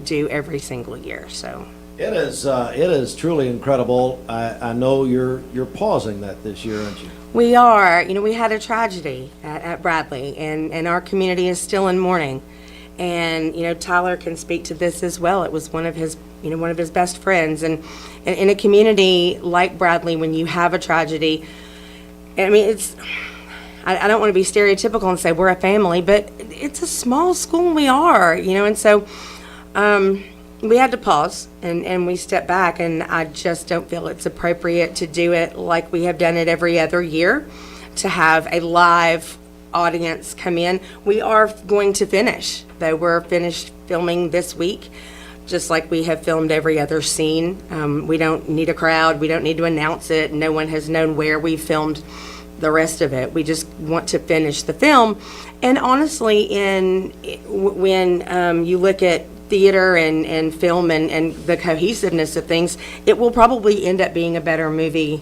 do every single year. So it is truly incredible. I know you're pausing that this year, aren't you? We are. We had a tragedy at Bradley, and our community is still in mourning. And Tyler can speak to this as well. It was one of his best friends, and in a community like Bradley, when you have a tragedy, I mean, I don't want to be stereotypical and say we're a family, but it's a small school, and we are, and so we had to pause and we stepped back, and I just don't feel it's appropriate to do it like we have done it every other year, to have a live audience come in. We are going to finish, though. We're finished filming this week, just like we have filmed every other scene. We don't need a crowd. We don't need to announce it. No one has known where we filmed the rest of it. We just want to finish the film. And honestly, when you look at theater and film and the cohesiveness of things, it will probably end up being a better movie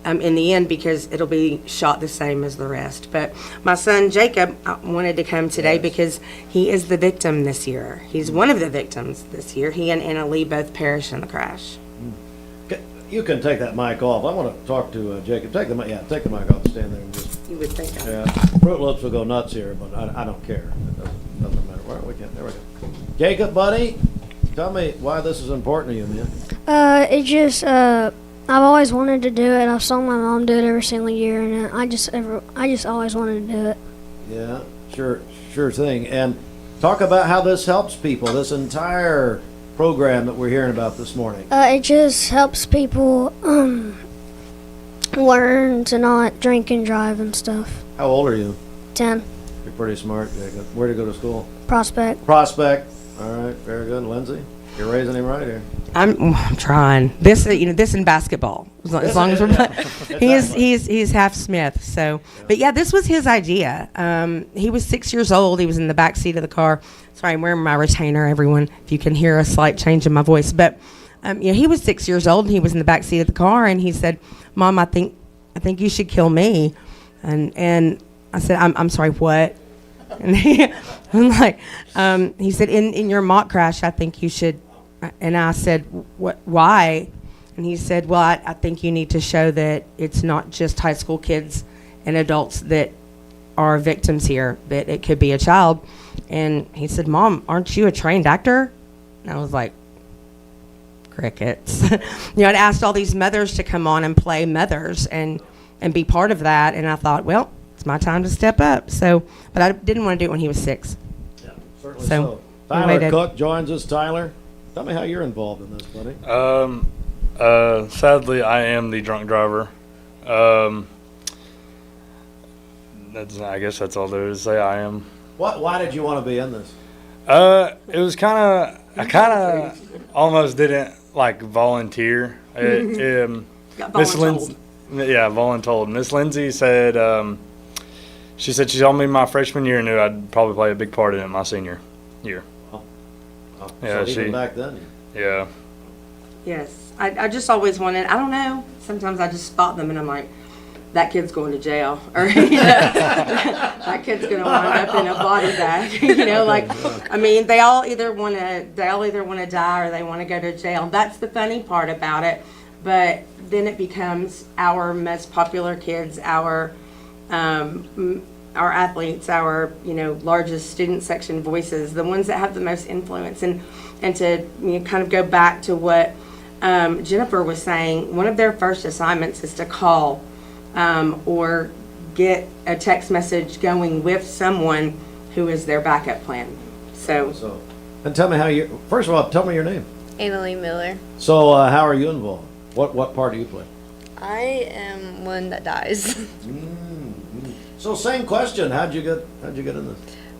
in the end, because it'll be shot the same as the rest. But my son Jacob wanted to come today because he is the victim this year. He's one of the victims this year. He and Anna Lee both perished in the crash. You can take that mic off. I want to talk to Jacob. Take the mic off. Stand there and just. You would think. Yeah, Fruit Loops will go nuts here, but I don't care. It doesn't matter. There we go. Jacob, buddy, tell me why this is important to you, man. It just I've always wanted to do it. I saw my mom do it every single year, and I just always wanted to do it. Yeah, sure thing. And talk about how this helps people. This entire program that we're hearing about this morning. It just helps people learn to not drink and drive and stuff. How old are you? 10. You're pretty smart, Jacob. Where do you go to school? Prospect. All right, very good. Lindsay, you're raising him right here. I'm trying this. This in basketball. As long as we're he's half Smith. So, but yeah, this was his idea. He was 6 years old. He was in the back seat of the car. Sorry, I'm wearing my retainer, everyone, if you can hear a slight change in my voice. But he was 6 years old, and he was in the back seat of the car, and he said, "Mom, I think you should kill me." And I said, I'm sorry, what? And I'm like, he said, in your mock crash, I think you should. And I said, what? Why? And he said, well, I think you need to show that it's not just high school kids and adults that are victims here, that it could be a child. And he said, Mom, aren't you a trained actor? And I was like, crickets. I'd asked all these mothers to come on and play mothers and be part of that. And I thought, well, it's my time to step up. So, but I didn't want to do it when he was 6. Yeah, certainly so. Tyler Cook joins us. Tyler, tell me how you're involved in this, buddy. Sadly, I am the drunk driver. I guess that's all there is to say. I am. Why did you want to be in this? It was I kind of almost didn't volunteer. Miss Lindsay, voluntold. Miss Lindsay said, she told me my freshman year knew I'd probably play a big part in it my senior year. Yeah, so even back then. Yeah. Yes. I just always wanted, I don't know, sometimes I just spot them and I'm like, that kid's going to jail. Or, that kid's going to wind up in a body bag. They all either want to die or they want to go to jail. That's the funny part about it. But then it becomes our most popular kids, our athletes, our largest student section voices, the ones that have the most influence. And to kind of go back to what Jennifer was saying, one of their first assignments is to call or get a text message going with someone who is their backup plan. So and tell me first of all, tell me your name. Annalie Miller. So how are you involved? What part do you play? I am one that dies. So same question. How'd you get in this?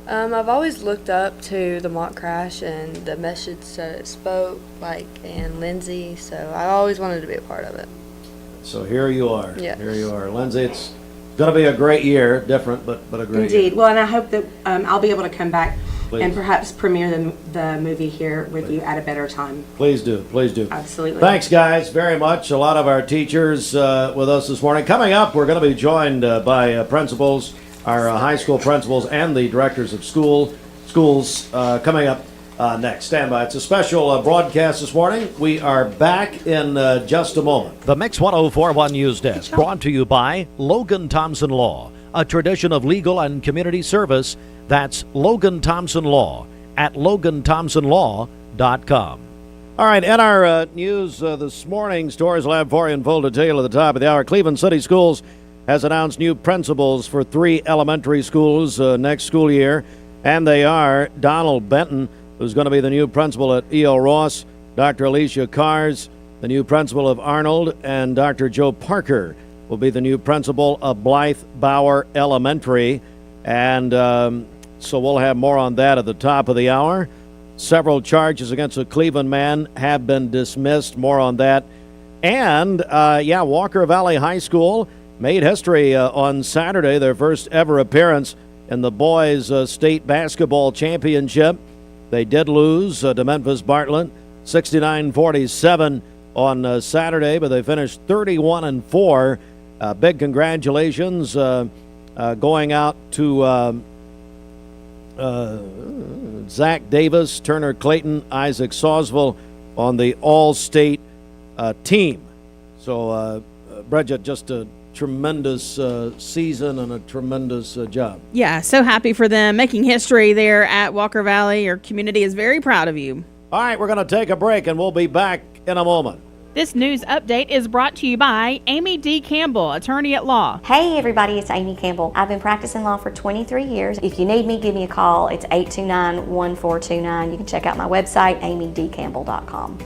I've always looked up to the mock crash and the message that it spoke, and Lindsay, so I always wanted to be a part of it. So here you are. Yes. Here you are. Lindsay, it's going to be a great year. Different, but a great Indeed. year. Well, and I hope that I'll be able to come back Please. and perhaps premiere the movie here with you at a better time. Please do. Please do. Absolutely. Thanks, guys, very much. A lot of our teachers with us this morning. Coming up, we're going to be joined by principals, our high school principals, and the directors of schools coming up next. Stand by. It's a special broadcast this morning. We are back in just a moment. The Mix 104.1 News Desk brought to you by Logan Thompson Law, a tradition of legal and community service. That's Logan Thompson Law at LoganThompsonLaw.com. All right, in our news this morning, stories we'll have for you in full detail at the top of the hour. Cleveland City Schools has announced new principals for 3 elementary schools next school year, and they are Donald Benton, who's going to be the new principal at E.L. Ross, Dr. Alicia Cars, the new principal of Arnold, and Dr. Joe Parker will be the new principal of Blythe Bauer Elementary. And so we'll have more on that at the top of the hour. Several charges against a Cleveland man have been dismissed. More on that. And, Walker Valley High School made history on Saturday, their first ever appearance in the boys' state basketball championship. They did lose to Memphis Bartlett 69-47 on Saturday, but they finished 31-4. Big congratulations going out to Zach Davis, Turner Clayton, Isaac Sawsville on the all-state team. So, Bridget, just a tremendous season and a tremendous job. Yeah, so happy for them making history there at Walker Valley. Your community is very proud of you. All right, we're going to take a break and we'll be back in a moment. This news update is brought to you by Amy D. Campbell, attorney at law. Hey everybody, it's Amy Campbell. I've been practicing law for 23 years. If you need me, give me a call. It's 829-1429. You can check out my website, amydcampbell.com.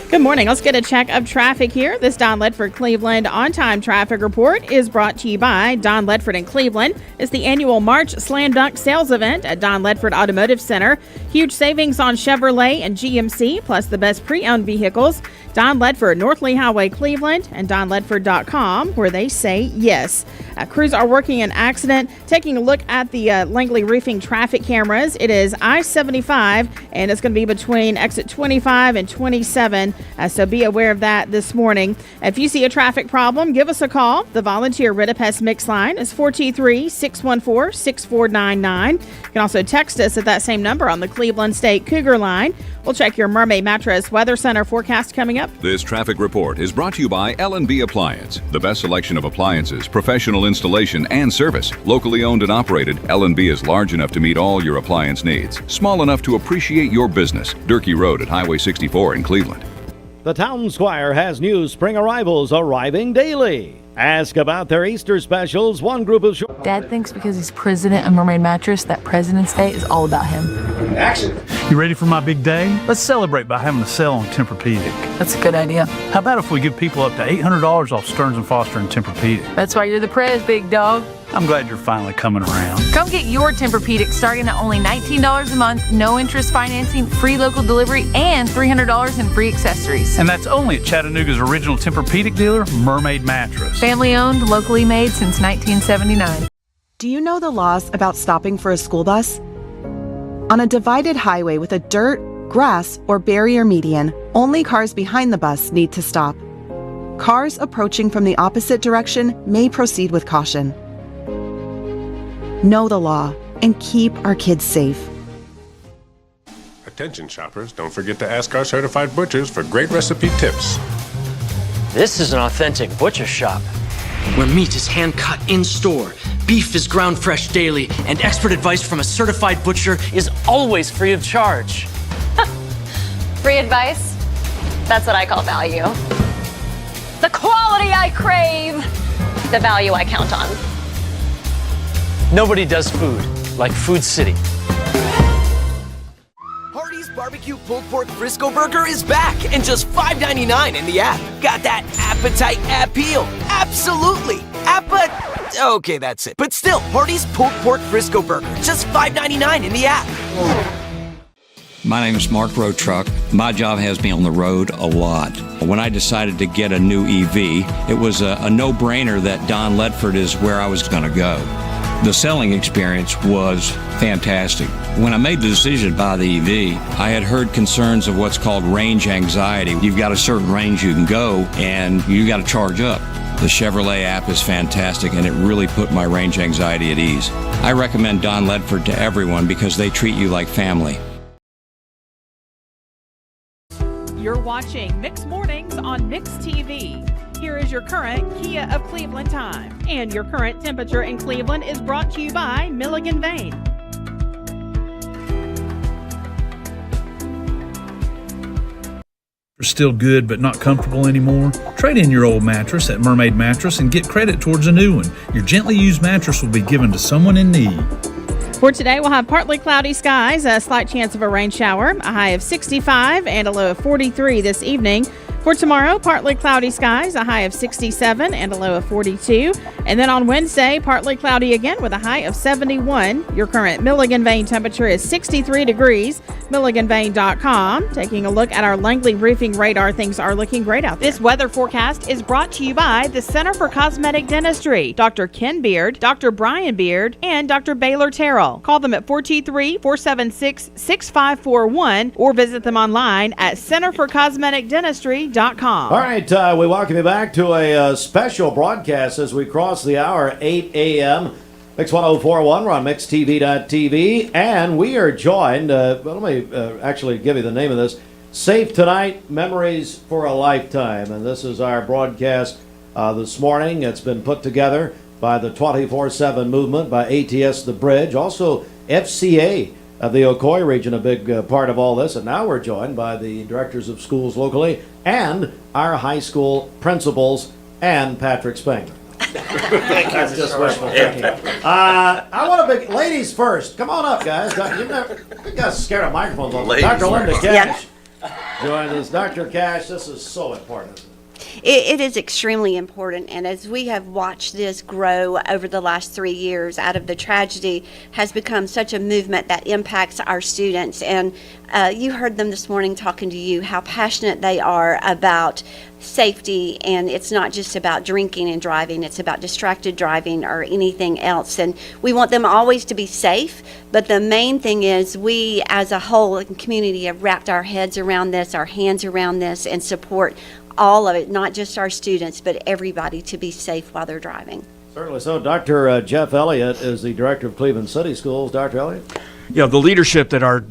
Good morning. Let's get a check of traffic here. This Don Ledford Cleveland on-time traffic report is brought to you by Don Ledford in Cleveland. It's the annual March Slam Dunk Sales Event at Don Ledford Automotive Center. Huge savings on Chevrolet and GMC, plus the best pre-owned vehicles. Don Ledford, North Lee Highway, Cleveland, and donledford.com, where they say yes. Crews are working an accident. Taking a look at the Langley Roofing traffic cameras, it is I-75, and it's going to be between exit 25 and 27, so be aware of that this morning. If you see a traffic problem, give us a call. The volunteer Ridipest Mix line is 423-614-6499. You can also text us at that same number on the Cleveland State Cougar line. We'll check your Mermaid Mattress Weather Center forecast coming up. This traffic report is brought to you by L&B Appliance. The best selection of appliances, professional installation, and service. Locally owned and operated, L&B is large enough to meet all your appliance needs. Small enough to appreciate your business. Durkee Road at Highway 64 in Cleveland. The Town Squire has new spring arrivals arriving daily. Ask about their Easter specials. One group of... Dad thinks because he's president of Mermaid Mattress that President's Day is all about him. Action! You ready for my big day? Let's celebrate by having a sale on Tempur-Pedic. That's a good idea. How about if we give people up to $800 off Stearns & Foster and Tempur-Pedic? That's why you're the prez, big dog. I'm glad you're finally coming around. Come get your Tempur-Pedic starting at only $19 a month, no interest financing, free local delivery, and $300 in free accessories. And that's only at Chattanooga's original Tempur-Pedic dealer, Mermaid Mattress. Family owned, locally made since 1979. Do you know the laws about stopping for a school bus? On a divided highway with a dirt, grass, or barrier median, only cars behind the bus need to stop. Cars approaching from the opposite direction may proceed with caution. Know the law and keep our kids safe. Attention shoppers, don't forget to ask our certified butchers for great recipe tips. This is an authentic butcher shop, where meat is hand-cut in-store, beef is ground fresh daily, and expert advice from a certified butcher is always free of charge. Free advice? That's what I call value. The quality I crave, the value I count on. Nobody does food like Food City. Hardee's Barbecue Pulled Pork Frisco Burger is back and just $5.99 in the app. Got that appetite appeal? Absolutely. Okay, that's it. But still, Hardee's Pulled Pork Frisco Burger, just $5.99 in the app. My name is Mark Roadtruck. My job has me on the road a lot. When I decided to get a new EV, it was a no-brainer that Don Ledford is where I was going to go. The selling experience was fantastic. When I made the decision to buy the EV, I had heard concerns of what's called range anxiety. You've got a certain range you can go, and you got to charge up. The Chevrolet app is fantastic, and it really put my range anxiety at ease. I recommend Don Ledford to everyone because they treat you like family. You're watching Mix Mornings on Mix TV. Here is your current Kia of Cleveland time. And your current temperature in Cleveland is brought to you by Milligan Vane. Are still good but not comfortable anymore? Trade in your old mattress at Mermaid Mattress and get credit towards a new one. Your gently used mattress will be given to someone in need. For today, we'll have partly cloudy skies, a slight chance of a rain shower, a high of 65 and a low of 43 this evening. For tomorrow, partly cloudy skies, a high of 67 and a low of 42. And then on Wednesday, partly cloudy again with a high of 71. Your current Milligan Vane temperature is 63 degrees. MilliganVane.com. Taking a look at our Langley Roofing radar, things are looking great out there. This weather forecast is brought to you by the Center for Cosmetic Dentistry, Dr. Ken Beard, Dr. Brian Beard, and Dr. Baylor Terrell. Call them at 423-476-6541 or visit them online at centerforcosmeticdentistry.com. All right, we welcome you back to a special broadcast as we cross the hour, 8 a.m. Mix 1041, we're on mixtv.tv, and we are joined, let me actually give you the name of this, Safe Tonight, Memories for a Lifetime. And this is our broadcast this morning. It's been put together by the 24/7 movement, by ATS The Bridge, also FCA of the Ocoee region, a big part of all this. And now we're joined by the directors of schools locally and our high school principals and Patrick Spangler. That's just wishful thinking. I want to be ladies first. Come on up, guys. You guys are scared of microphones. Dr. Linda Cash joined us. Dr. Cash, this is so important, isn't it? it is extremely important. And as we have watched this grow over the last 3 years, out of the tragedy has become such a movement that impacts our students. And you heard them this morning talking to you, how passionate they are about safety, and it's not just about drinking and driving, it's about distracted driving or anything else. And we want them always to be safe, but the main thing is we as a whole community have wrapped our heads around this, our hands around this, and support all of it, not just our students, but everybody to be safe while they're driving. Certainly so. Dr. Jeff Elliott is the director of Cleveland City Schools. Dr. Elliott? Yeah, the leadership that our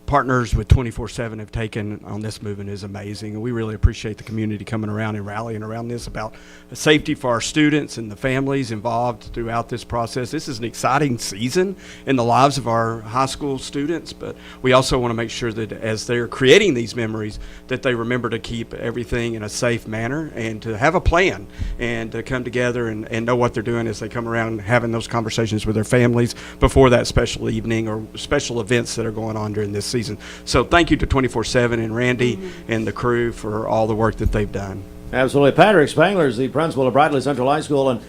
partners with 24/7 have taken on this movement is amazing, and we really appreciate the community coming around and rallying around this about safety for our students and the families involved throughout this process. This is an exciting season in the lives of our high school students, but we also want to make sure that as they're creating these memories that they remember to keep everything in a safe manner and to have a plan and to come together and know what they're doing as they come around and having those conversations with their families before that special evening or special events that are going on during this season. So thank you to 24/7 and Randy and the crew for all the work that they've done. Absolutely. Patrick Spangler is the principal of Bradley Central High School. And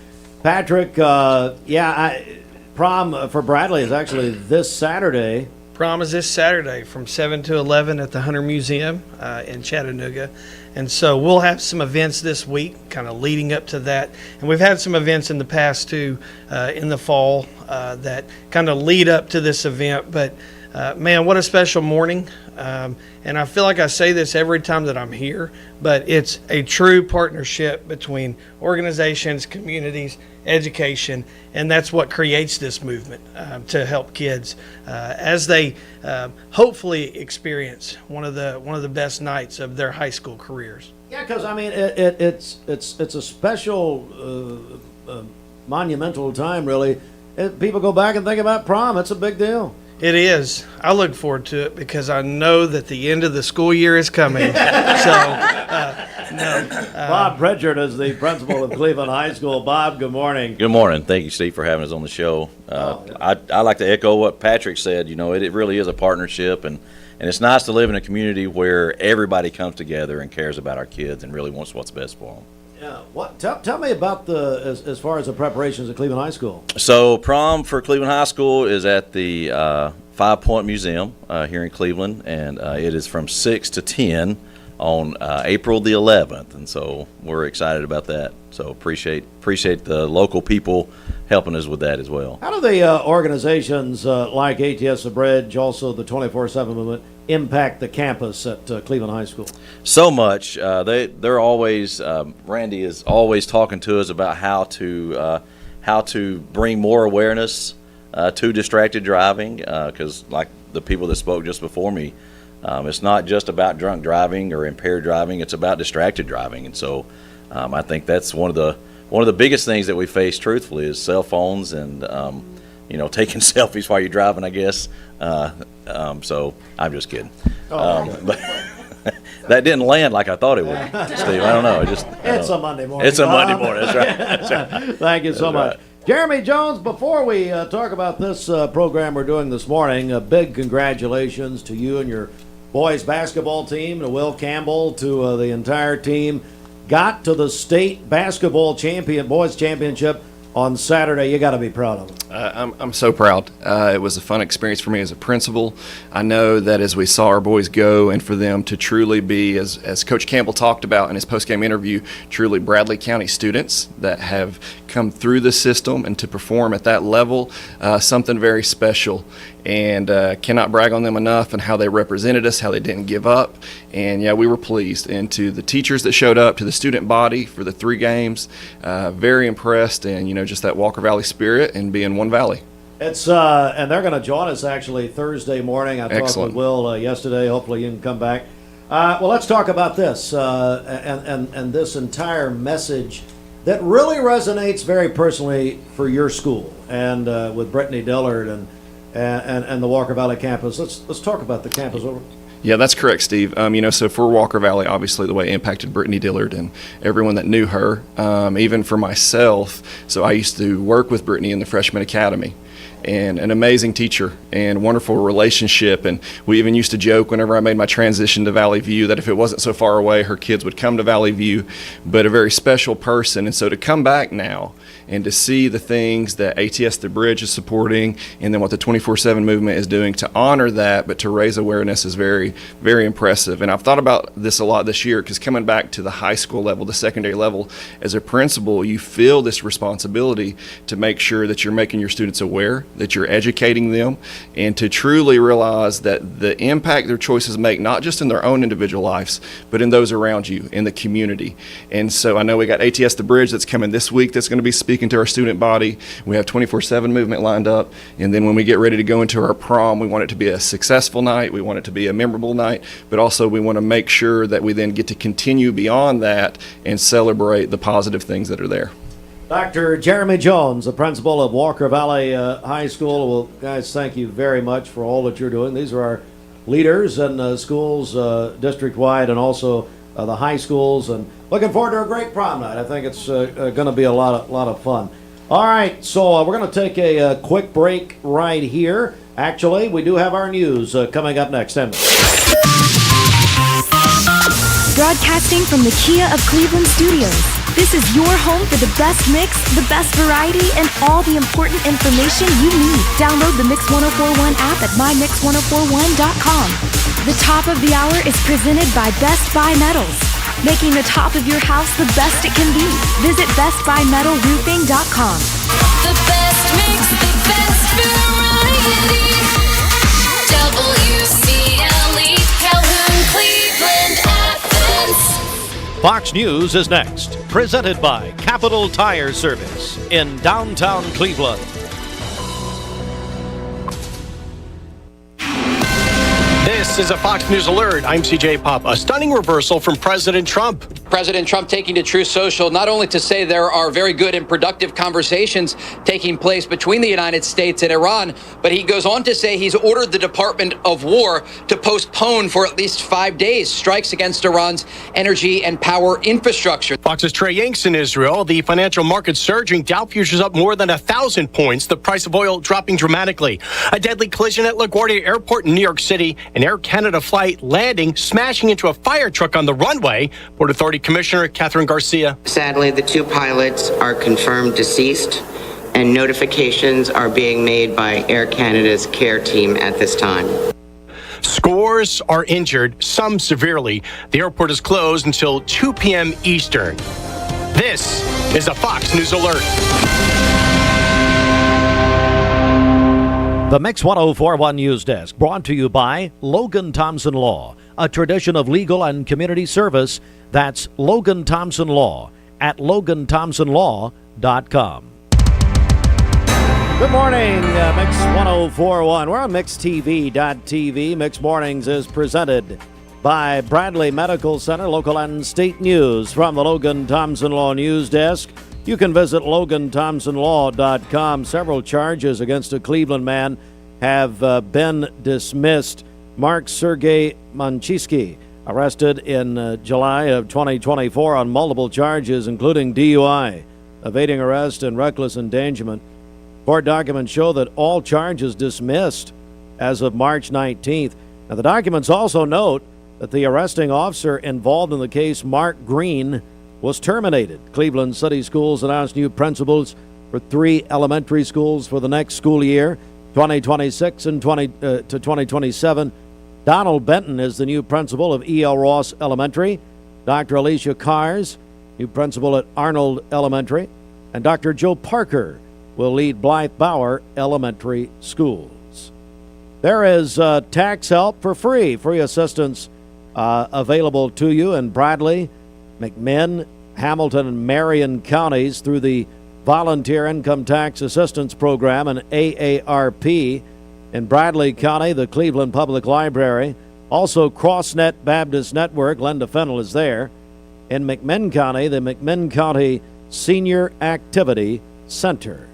Patrick, prom for Bradley is actually this Saturday. Prom is this Saturday from 7 to 11 at the Hunter Museum in Chattanooga. And so we'll have some events this week kind of leading up to that. And we've had some events in the past too in the fall that kind of lead up to this event. But man, what a special morning. And I feel like I say this every time that I'm here, but it's a true partnership between organizations, communities, education, and that's what creates this movement to help kids as they hopefully experience one of the best nights of their high school careers. Yeah, because I mean it's a special monumental time, really. People go back and think about prom. It's a big deal. It is. I look forward to it because I know that the end of the school year is coming. Bob Pritchard is the principal of Cleveland High School. Bob, good morning. Good morning. Thank you, Steve, for having us on the show. I like to echo what Patrick said. You know, it really is a partnership, and it's nice to live in a community where everybody comes together and cares about our kids and really wants what's best for them. Yeah. Tell me about as far as the preparations at Cleveland High School. So prom for Cleveland High School is at the 5 Point Museum here in Cleveland, and it is from 6 to 10 on April the 11th, and so we're excited about that. So appreciate the local people helping us with that as well. How do the organizations like ATS The Bridge, also the 24/7 movement, impact the campus at Cleveland High School? So much. They're always Randy is always talking to us about how to bring more awareness to distracted driving, because like the people that spoke just before me, it's not just about drunk driving or impaired driving. It's about distracted driving, and so I think that's one of the biggest things that we face, truthfully, is cell phones and taking selfies while you're driving, I guess. So I'm just kidding. But that didn't land like I thought it would, Steve. I don't know. It's a Monday morning. It's a Monday morning. That's right. That's right. Thank you so much. Jeremy Jones, before we talk about this program we're doing this morning, a big congratulations to you and your boys basketball team, to Will Campbell, to the entire team. Got to the state basketball boys championship on Saturday. You got to be proud of them. I'm so proud. It was a fun experience for me as a principal. I know that as we saw our boys go, and for them to truly be, as Coach Campbell talked about in his postgame interview, truly Bradley County students that have come through the system and to perform at that level, something very special. And cannot brag on them enough and how they represented us, how they didn't give up. And yeah, we were pleased. And to the teachers that showed up, to the student body for the 3 games, very impressed, and just that Walker Valley spirit and being one Valley. It's and they're going to join us actually Thursday morning. I talked with Will yesterday. Hopefully you can come back. Well, let's talk about this and this entire message that really resonates very personally for your school and with Brittany Dillard and the Walker Valley campus. Let's talk about the campus. Yeah, that's correct, Steve. So for Walker Valley, obviously the way it impacted Brittany Dillard and everyone that knew her, even for myself. So I used to work with Brittany in the freshman academy. and an amazing teacher and wonderful relationship. And we even used to joke whenever I made my transition to Valley View that if it wasn't so far away, her kids would come to Valley View, but a very special person. And so to come back now and to see the things that ATS The Bridge is supporting and then what the 24/7 movement is doing to honor that, but to raise awareness is very, very impressive. And I've thought about this a lot this year because coming back to the high school level, the secondary level, as a principal, you feel this responsibility to make sure that you're making your students aware, that you're educating them, and to truly realize that the impact their choices make, not just in their own individual lives, but in those around you, in the community. And so I know we got ATS The Bridge that's coming this week that's going to be speaking to our student body. We have 24/7 movement lined up. And then when we get ready to go into our prom, we want it to be a successful night. We want it to be a memorable night, but also we want to make sure that we then get to continue beyond that and celebrate the positive things that are there. Dr. Jeremy Jones, the principal of Walker Valley High School. Well, guys, thank you very much for all that you're doing. These are our leaders in schools district-wide and also the high schools. And looking forward to a great prom night. I think it's going to be a lot of fun. All right, so we're going to take a quick break right here. Actually, we do have our news coming up next. Broadcasting from the Kia of Cleveland studios. This is your home for the best mix, the best variety, and all the important information you need. Download the Mix 1041 app at mymix1041.com. The top of the hour is presented by Best Buy Metals, making the top of your house the best it can be. Visit bestbuymetalroofing.com. The best mix, the best variety. WCLE, Calhoun, Cleveland, Athens. Fox News is next, presented by Capital Tire Service in downtown Cleveland. This is a Fox News alert. I'm CJ Pop. A stunning reversal from President Trump. President Trump taking to Truth Social not only to say there are very good and productive conversations taking place between the United States and Iran, but he goes on to say he's ordered the Department of War to postpone for at least 5 days strikes against Iran's energy and power infrastructure. Fox's Trey Yanks in Israel. The financial market surging. Dow futures up more than 1,000 points. The price of oil dropping dramatically. A deadly collision at LaGuardia Airport in New York City. An Air Canada flight landing, smashing into a fire truck on the runway. Port Authority Commissioner Catherine Garcia. Sadly, the two pilots are confirmed deceased, and notifications are being made by Air Canada's care team at this time. Scores are injured, some severely. The airport is closed until 2 p.m. Eastern. This is a Fox News alert. The Mix 1041 News Desk, brought to you by Logan Thompson Law, a tradition of legal and community service. That's Logan Thompson Law at loganthompsonlaw.com. Good morning, Mix 1041. We're on MixTV.tv. Mix Mornings is presented by Bradley Medical Center, local and state news from the Logan Thompson Law News Desk. You can visit loganthompsonlaw.com. Several charges against a Cleveland man have been dismissed. Mark Sergey Manchiski, arrested in July of 2024 on multiple charges, including DUI, evading arrest, and reckless endangerment. Court documents show that all charges dismissed as of March 19th. Now, the documents also note that the arresting officer involved in the case, Mark Green, was terminated. Cleveland City Schools announced new principals for 3 elementary schools for the next school year, 2026 and 2027. Donald Benton is the new principal of E.L. Ross Elementary. Dr. Alicia Cars, new principal at Arnold Elementary. And Dr. Joe Parker will lead Blythe Bauer Elementary Schools. There is tax help for free assistance available to you in Bradley, McMinn, Hamilton, and Marion counties through the Volunteer Income Tax Assistance Program and AARP. In Bradley County, the Cleveland Public Library. Also, CrossNet Baptist Network, Linda Fennell is there. In McMinn County, the McMinn County Senior Activity Center.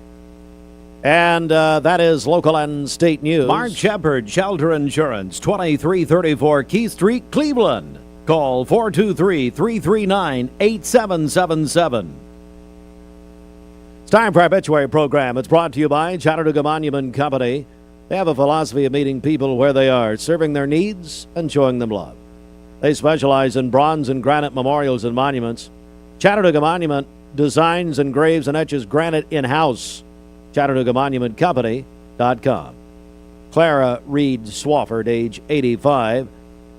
And that is local and state news. Mark Shepard, Shelter Insurance, 2334 Keith Street, Cleveland. Call 423-339-8777. It's time for our obituary program. It's brought to you by Chattanooga Monument Company. They have a philosophy of meeting people where they are, serving their needs and showing them love. They specialize in bronze and granite memorials and monuments. Chattanooga Monument designs, engraves, and etches granite in-house. ChattanoogaMonumentCompany.com. Clara Reed Swafford, age 85,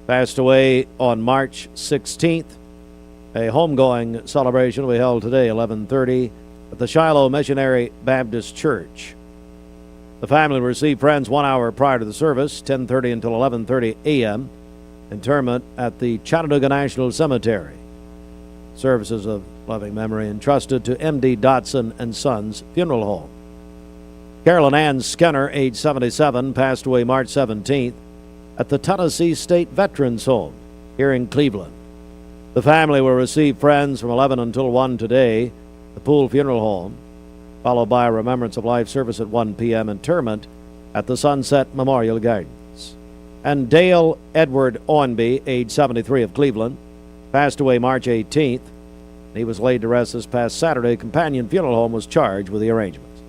passed away on March 16th. A homegoing celebration will be held today, 11:30, at the Shiloh Missionary Baptist Church. The family will receive friends 1 hour prior to the service, 10:30 until 11:30 a.m. Interment at the Chattanooga National Cemetery. Services of loving memory entrusted to M.D. Dotson and Sons Funeral Home. Carolyn Ann Skinner, age 77, passed away March 17th at the Tennessee State Veterans Home here in Cleveland. The family will receive friends from 11 until 1 today at the Poole Funeral Home, followed by a Remembrance of Life service at 1 p.m. Interment at the Sunset Memorial Gardens. And Dale Edward Ownby, age 73, of Cleveland, passed away March 18th. He was laid to rest this past Saturday. Companion Funeral Home was charged with the arrangements.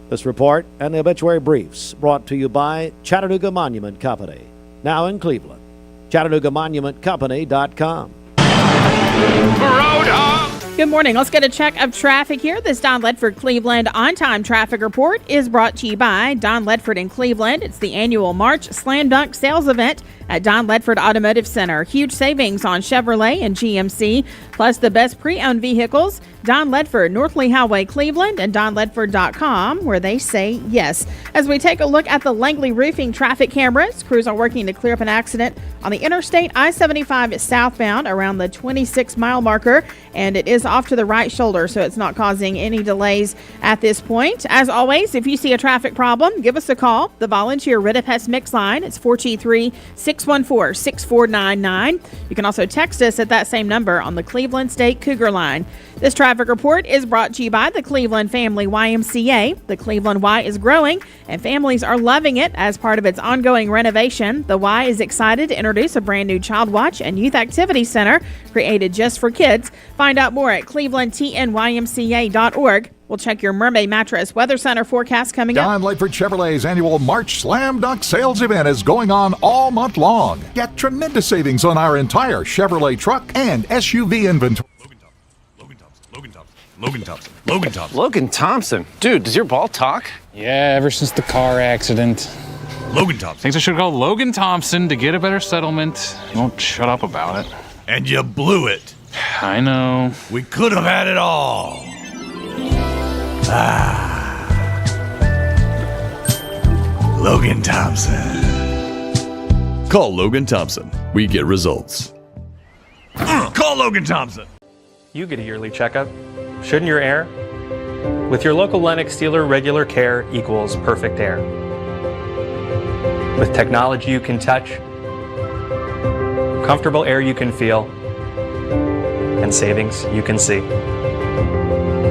This report and the obituary briefs brought to you by Chattanooga Monument Company, now in Cleveland. ChattanoogaMonumentCompany.com. Good morning. Let's get a check of traffic here. This Don Ledford Cleveland on-time traffic report is brought to you by Don Ledford in Cleveland. It's the annual March Slam Dunk Sales Event at Don Ledford Automotive Center. Huge savings on Chevrolet and GMC, plus the best pre-owned vehicles. Don Ledford, North Lee Highway, Cleveland, and DonLedford.com, where they say yes. As we take a look at the Langley Roofing traffic cameras, crews are working to clear up an accident on the Interstate I-75 southbound around the 26-mile marker, and it is off to the right shoulder, so it's not causing any delays at this point. As always, if you see a traffic problem, give us a call. The volunteer Rid of Pest Mix line, it's 423-614-6499. You can also text us at that same number on the Cleveland State Cougar line. This traffic report is brought to you by the Cleveland Family YMCA. The Cleveland Y is growing, and families are loving it. As part of its ongoing renovation, the Y is excited to introduce a brand new Child Watch and Youth Activity Center created just for kids. Find out more at clevelandtnymca.org. We'll check your Mermaid Mattress Weather Center forecast coming up. Don Ledford Chevrolet's annual March Slam Dunk Sales event is going on all month long. Get tremendous savings on our entire Chevrolet truck and SUV inventory. Logan Thompson. Dude, does your ball talk? Yeah, ever since the car accident. Logan Thompson. Thinks I should call Logan Thompson to get a better settlement. He won't shut up about it. And you blew it. I know. We could have had it all. Logan Thompson. Call Logan Thompson. We get results. Call Logan Thompson. You get a yearly checkup. Shouldn't your air? With your local Lennox dealer, regular care equals perfect air. With technology you can touch, comfortable air you can feel, and savings you can see.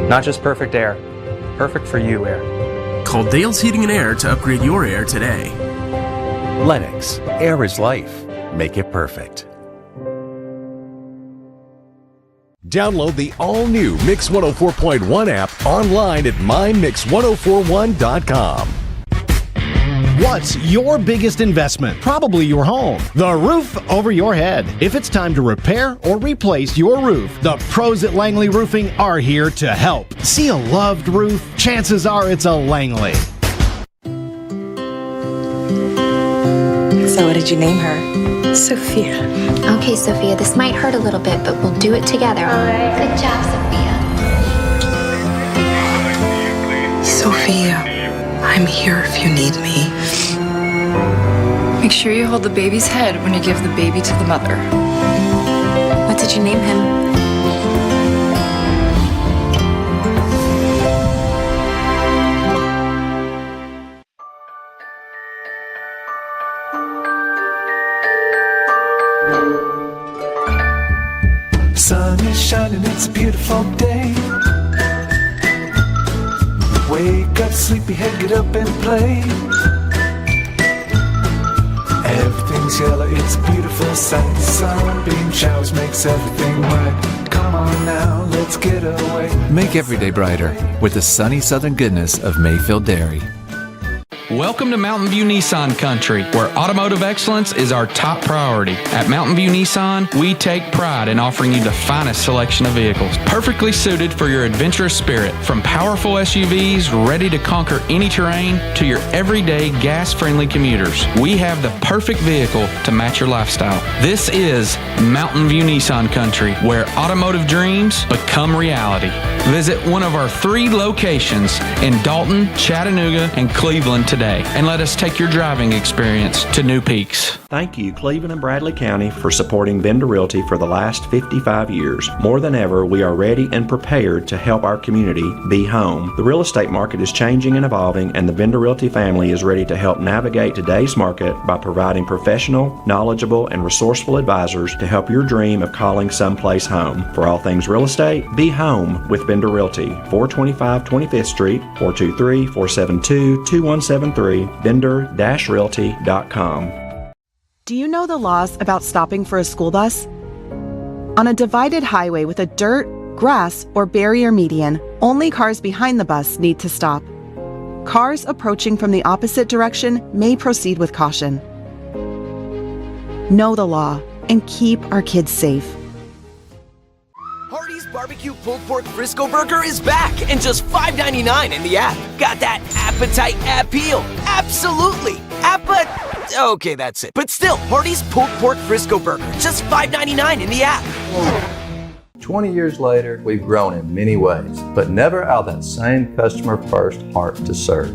Not just perfect air, perfect for you air. Call Dale's Heating and Air to upgrade your air today. Lennox, air is life. Make it perfect. Download the all-new Mix 104.1 app online at mymix1041.com. What's your biggest investment? Probably your home. The roof over your head. If it's time to repair or replace your roof, the pros at Langley Roofing are here to help. See a loved roof? Chances are it's a Langley. So what did you name her? Sophia. Okay, Sophia, this might hurt a little bit, but we'll do it together, all right? Good job, Sophia, I'm here if you need me. Make sure you hold the baby's head when you give the baby to the mother. What did you name him? Sun is shining, it's a beautiful day. Wake up, sleepyhead, get up and play. Everything's yellow, it's a beautiful sight. Sunbeam showers makes everything right. Come on now, let's get away. Make every day brighter with the sunny southern goodness of Mayfield Dairy. Welcome to Mountain View Nissan Country, where automotive excellence is our top priority. At Mountain View Nissan, we take pride in offering you the finest selection of vehicles, perfectly suited for your adventurous spirit. From powerful SUVs ready to conquer any terrain to your everyday gas-friendly commuters, we have the perfect vehicle to match your lifestyle. This is Mountain View Nissan Country, where automotive dreams become reality. Visit one of our 3 locations in Dalton, Chattanooga, and Cleveland today, and let us take your driving experience to new peaks. Thank you, Cleveland and Bradley County, for supporting Vendor Realty for the last 55 years. More than ever, we are ready and prepared to help our community be home. The real estate market is changing and evolving, and the Vendor Realty family is ready to help navigate today's market by providing professional, knowledgeable, and resourceful advisors to help your dream of calling someplace home. For all things real estate, be home with Vendor Realty, 425 25th Street, 423-472-2173, vendor-realty.com. Do you know the laws about stopping for a school bus? On a divided highway with a dirt, grass, or barrier median, only cars behind the bus need to stop. Cars approaching from the opposite direction may proceed with caution. Know the law and keep our kids safe. Hardee's Barbecue Pulled Pork Frisco Burger is back and just $5.99 in the app. Got that appetite appeal? Absolutely. Okay, that's it. But still, Hardee's Pulled Pork Frisco Burger, just $5.99 in the app. 20 years later, we've grown in many ways, but never out of that same customer-first heart to serve.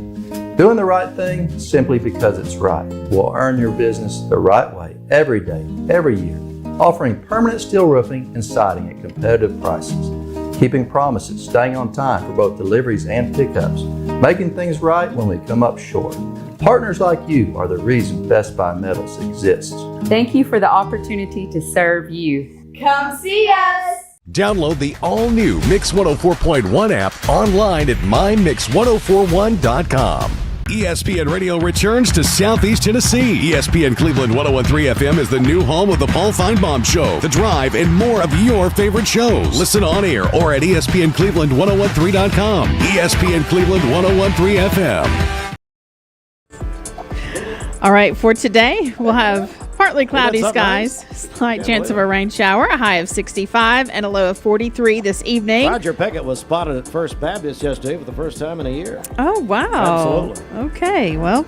Doing the right thing simply because it's right will earn your business the right way every day, every year. Offering permanent steel roofing and siding at competitive prices. Keeping promises, staying on time for both deliveries and pickups. Making things right when we come up short. Partners like you are the reason Best Buy Metals exists. Thank you for the opportunity to serve you. Come see us. Download the all-new Mix 104.1 app online at mymix1041.com. ESPN Radio returns to Southeast Tennessee. ESPN Cleveland 101.3 FM is the new home of the Paul Feinbaum Show, The Drive, and more of your favorite shows. Listen on air or at ESPNCleveland1013.com. ESPN Cleveland 101.3 FM. All right, for today, we'll have partly cloudy skies, slight chance of a rain shower, a high of 65 and a low of 43 this evening. Roger Pickett was spotted at First Baptist yesterday for the first time in a year. Oh, wow. Absolutely. Okay, well,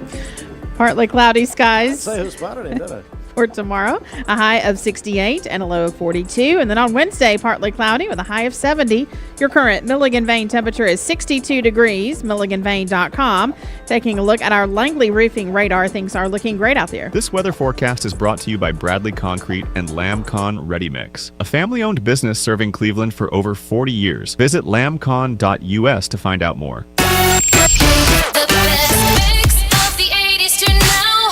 partly cloudy skies. I didn't say who spotted him, did I? For tomorrow, a high of 68 and a low of 42. And then on Wednesday, partly cloudy with a high of 70. Your current Milligan Vane temperature is 62 degrees, milliganvane.com. Taking a look at our Langley roofing radar, things are looking great out there. This weather forecast is brought to you by Bradley Concrete and LamCon Ready Mix, a family-owned business serving Cleveland for over 40 years. Visit lamcon.us to find out more. The best mix of the 80s to now.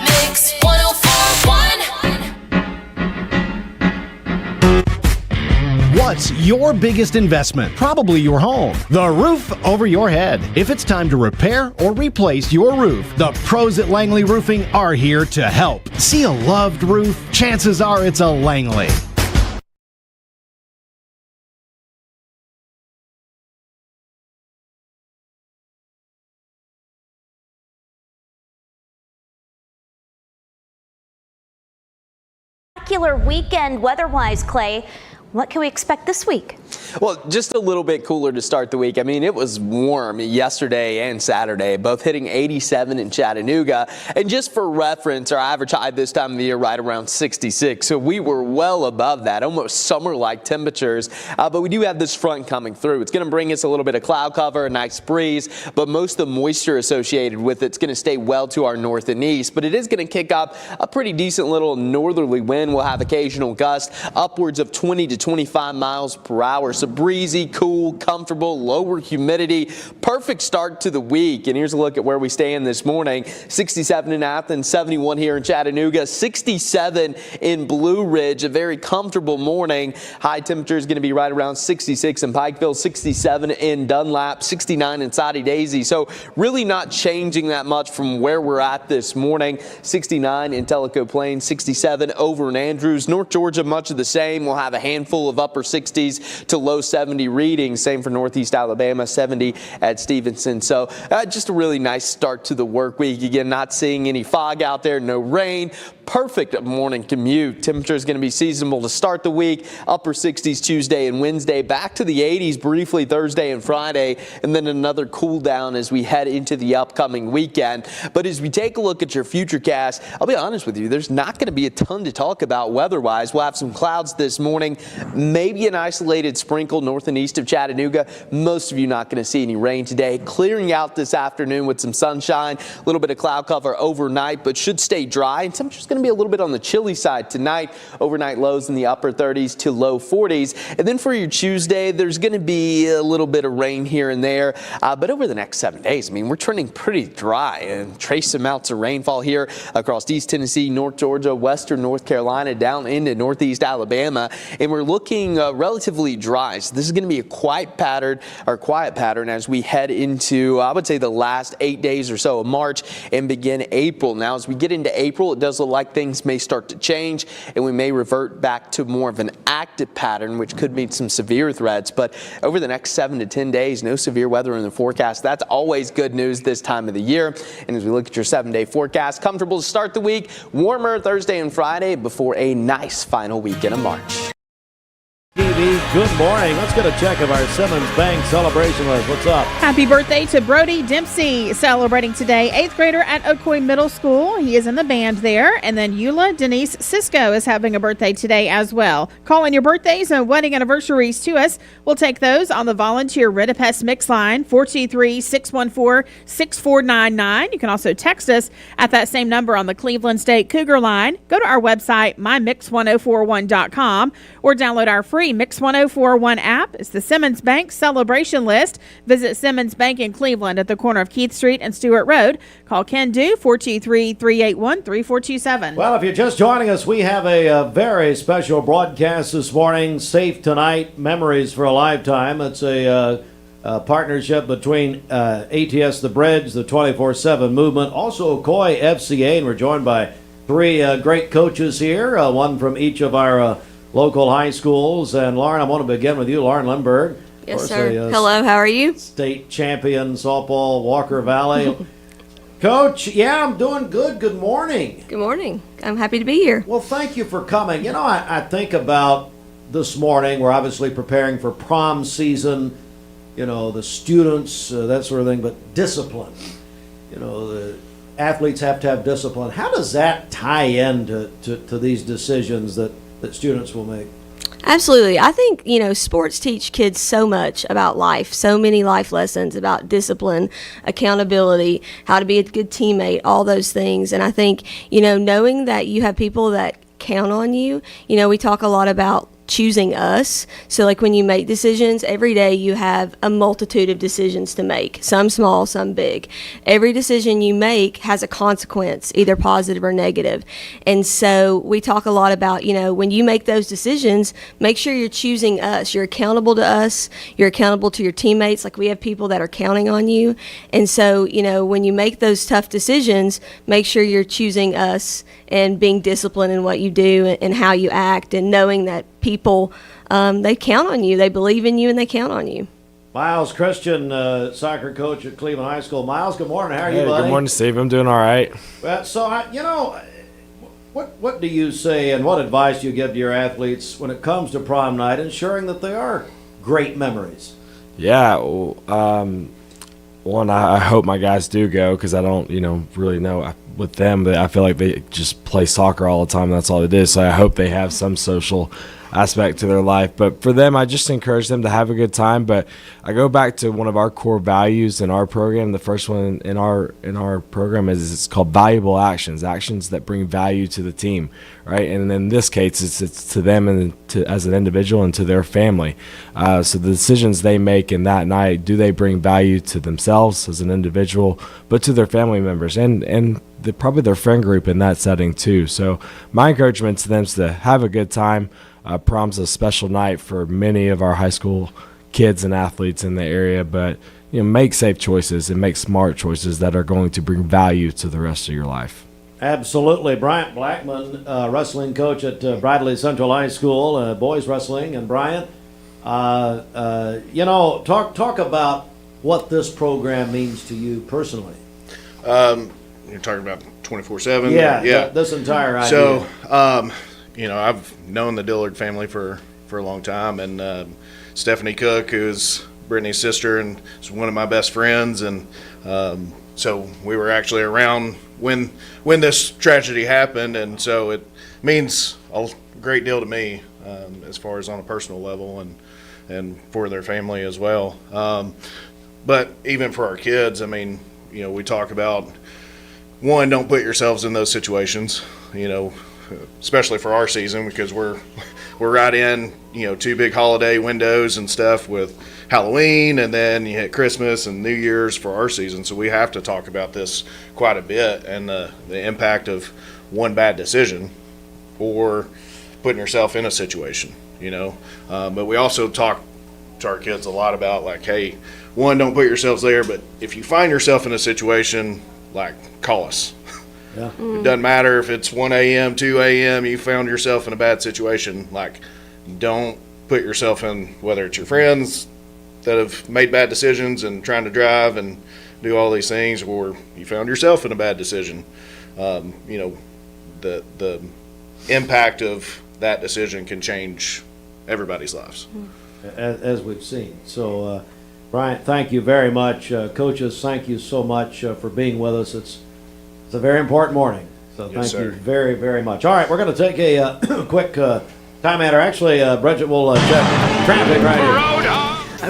Mix 104.1. What's your biggest investment? Probably your home. The roof over your head. If it's time to repair or replace your roof, the pros at Langley Roofing are here to help. See a loved roof? Chances are it's a Langley. Spectacular weekend weather-wise, Clay. What can we expect this week? Well, just a little bit cooler to start the week. I mean, it was warm yesterday and Saturday, both hitting 87 in Chattanooga. And just for reference, our average high this time of the year right around 66. So we were well above that, almost summer-like temperatures. But we do have this front coming through. It's going to bring us a little bit of cloud cover, a nice breeze, but most of the moisture associated with it's going to stay well to our north and east. But it is going to kick up a pretty decent little northerly wind. We'll have occasional gusts upwards of 20 to 25 miles per hour. So breezy, cool, comfortable, lower humidity. Perfect start to the week. And here's a look at where we stand this morning. 67 in Athens, 71 here in Chattanooga, 67 in Blue Ridge. A very comfortable morning. High temperature is going to be right around 66 in Pikeville, 67 in Dunlap, 69 in Soddy Daisy. So really not changing that much from where we're at this morning. 69 in Tellico Plains, 67 over in Andrews. North Georgia, much of the same. We'll have a handful handful of upper 60s to low 70 readings. Same for Northeast Alabama, 70 at Stevenson. So just a really nice start to the work week. Again, not seeing any fog out there, no rain. Perfect morning commute. Temperature is going to be seasonable to start the week. Upper 60s Tuesday and Wednesday. Back to the 80s briefly Thursday and Friday. And then another cool down as we head into the upcoming weekend. But as we take a look at your futurecast, I'll be honest with you, there's not going to be a ton to talk about weather-wise. We'll have some clouds this morning. Maybe an isolated sprinkle north and east of Chattanooga. Most of you not going to see any rain today. Clearing out this afternoon with some sunshine. A little bit of cloud cover overnight, but should stay dry. And temperature's going to be a little bit on the chilly side tonight. Overnight lows in the upper 30s to low 40s. And then for your Tuesday, there's going to be a little bit of rain here and there. But over the next 7 days, I mean, we're trending pretty dry and trace amounts of rainfall here across East Tennessee, North Georgia, Western North Carolina, down into Northeast Alabama. And we're looking relatively dry. So this is going to be a quiet pattern as we head into, I would say, the last 8 days or so of March and begin April. Now, as we get into April, it does look like things may start to change and we may revert back to more of an active pattern, which could mean some severe threats. But over the next 7 to 10 days, no severe weather in the forecast. That's always good news this time of the year. And as we look at your 7-day forecast, comfortable to start the week, warmer Thursday and Friday before a nice final weekend of March. Good morning. Let's get a check of our Simmons Bank celebration list. What's up? Happy birthday to Brody Dempsey, celebrating today, 8th grader at Ocoee Middle School. He is in the band there. And then Eula Denise Cisco is having a birthday today as well. Call in your birthdays and wedding anniversaries to us. We'll take those on the volunteer Ridipest Mix line, 423-614-6499. You can also text us at that same number on the Cleveland State Cougar line. Go to our website, mymix1041.com, or download our free Mix 1041 app. It's the Simmons Bank celebration list. Visit Simmons Bank in Cleveland at the corner of Keith Street and Stewart Road. Call Ken Do, 423-381-3427. Well, if you're just joining us, we have a very special broadcast this morning. Safe Tonight, Memories for a Lifetime. It's a partnership between ATS The Bridge, the 24/7 movement, also Ocoee FCA, and we're joined by three great coaches here, one from each of our local high schools. And Lauren, I want to begin with you, Lauren Lindberg. Yes, sir. Hello, how are you? State champion softball, Walker Valley. Coach, yeah, I'm doing good. Good morning. Good morning. I'm happy to be here. Well, thank you for coming. You know, I think about this morning, we're obviously preparing for prom season, you know, the students, that sort of thing, but discipline. You know, the athletes have to have discipline. How does that tie into to these decisions that students will make? Absolutely. I think, you know, sports teach kids so much about life, so many life lessons about discipline, accountability, how to be a good teammate, all those things. And I think, you know, knowing that you have people that count on you, you know, we talk a lot about choosing us. So like when you make decisions every day, you have a multitude of decisions to make, some small, some big. Every decision you make has a consequence, either positive or negative. And so we talk a lot about, you know, when you make those decisions, make sure you're choosing us. You're accountable to us. You're accountable to your teammates. Like we have people that are counting on you. And so, you know, when you make those tough decisions, make sure you're choosing us and being disciplined in what you do and how you act, and knowing that people, they count on you, they believe in you, and they count on you. Miles Christian, soccer coach at Cleveland High School. Miles, good morning. How are you, buddy? Good morning, Steve. I'm doing all right. Well, so, you know, what do you say and what advice do you give to your athletes when it comes to prom night, ensuring that they are great memories? Yeah, one, I hope my guys do go, because I don't, you know, really know with them, but I feel like they just play soccer all the time. That's all it is. So I hope they have some social aspect to their life. But for them, I just encourage them to have a good time. But I go back to one of our core values in our program. The first one in our program is it's called valuable actions that bring value to the team, right? And in this case, it's to them and to as an individual and to their family. So the decisions they make in that night, do they bring value to themselves as an individual, but to their family members and probably their friend group in that setting too. So my encouragement to them is to have a good time. Prom's a special night for many of our high school kids and athletes in the area, but you know, make safe choices and make smart choices that are going to bring value to the rest of your life. Absolutely. Bryant Blackman, wrestling coach at Bradley Central High School, boys wrestling. And Bryant, talk about what this program means to you personally. You're talking about 24/7? Yeah. This entire idea. So, I've known the Dillard family for a long time, and Stephanie Cook, who's Brittany's sister and is one of my best friends, and so we were actually around when this tragedy happened, and so it means a great deal to me as far as on a personal level and for their family as well. But even for our kids, I mean, we talk about, one, don't put yourselves in those situations, especially for our season, because we're right in, 2 big holiday windows and stuff with Halloween, and then you hit Christmas and New Year's for our season. So we have to talk about this quite a bit, and the impact of one bad decision or putting yourself in a situation, But we also talk to our kids a lot about, like, hey, one, don't put yourselves there, but if you find yourself in a situation, like, call us. Yeah. It doesn't matter if it's 1 a.m., 2 a.m., you found yourself in a bad situation. Like, don't put yourself in, whether it's your friends that have made bad decisions and trying to drive and do all these things, or you found yourself in a bad decision. The impact of that decision can change everybody's lives. As we've seen. So, Bryant, thank you very much. Coaches, thank you so much for being with us. It's a very important morning. So thank you very, very much. All right, we're going to take a quick time out. Actually, Bridget will check traffic right here.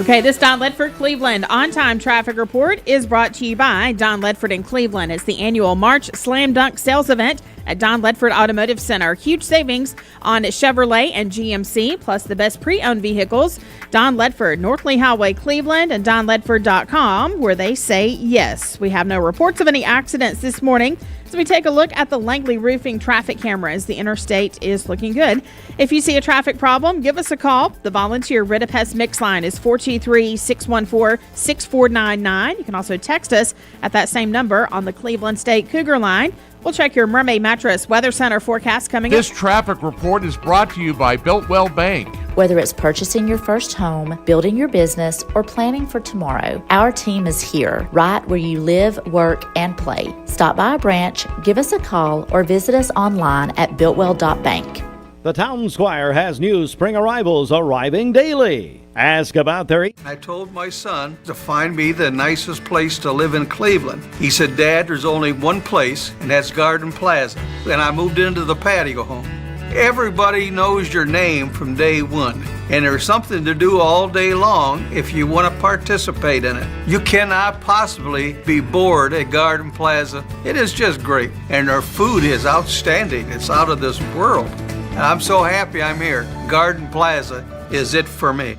Okay, this Don Ledford Cleveland on-time traffic report is brought to you by Don Ledford in Cleveland. It's the annual March Slam Dunk Sales Event at Don Ledford Automotive Center. Huge savings on Chevrolet and GMC, plus the best pre-owned vehicles. Don Ledford, North Lee Highway, Cleveland, and donledford.com, where they say yes. We have no reports of any accidents this morning. So we take a look at the Langley Roofing traffic cameras. The interstate is looking good. If you see a traffic problem, give us a call. The volunteer Rid-A-Pest mix line is 423-614-6499. You can also text us at that same number on the Cleveland State Cougar line. We'll check your Mermaid Mattress Weather Center forecast coming up. This traffic report is brought to you by Builtwell Bank. Whether it's purchasing your first home, building your business, or planning for tomorrow, our team is here, right where you live, work, and play. Stop by a branch, give us a call, or visit us online at builtwell.bank. The Town Squire has new spring arrivals arriving daily. Ask about their... I told my son to find me the nicest place to live in Cleveland. He said, Dad, there's only one place, and that's Garden Plaza. And I moved into the patio home. Everybody knows your name from day one, and there's something to do all day long if you want to participate in it. You cannot possibly be bored at Garden Plaza. It is just great, and their food is outstanding. It's out of this world. And I'm so happy I'm here. Garden Plaza is it for me.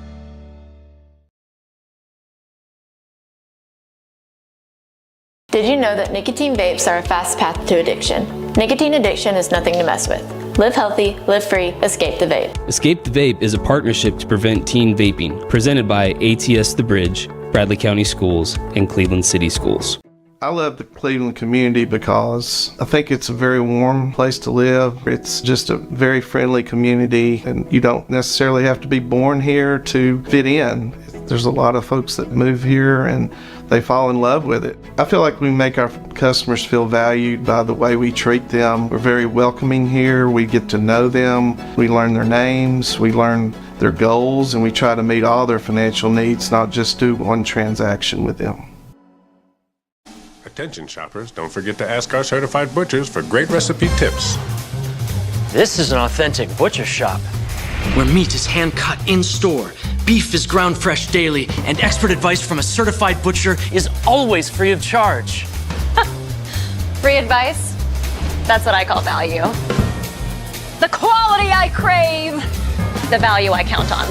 Did you know that nicotine vapes are a fast path to addiction? Nicotine addiction is nothing to mess with. Live healthy, live free, escape the vape. Escape the Vape is a partnership to prevent teen vaping, presented by ATS The Bridge, Bradley County Schools, and Cleveland City Schools. I love the Cleveland community because I think it's a very warm place to live. It's just a very friendly community, and you don't necessarily have to be born here to fit in. There's a lot of folks that move here and they fall in love with it. I feel like we make our customers feel valued by the way we treat them. We're very welcoming here. We get to know them. We learn their names. We learn their goals, and we try to meet all their financial needs, not just do one transaction with them. Attention shoppers, don't forget to ask our certified butchers for great recipe tips. This is an authentic butcher shop, where meat is hand-cut in-store, beef is ground fresh daily, and expert advice from a certified butcher is always free of charge. Free advice? That's what I call value. The quality I crave, the value I count on.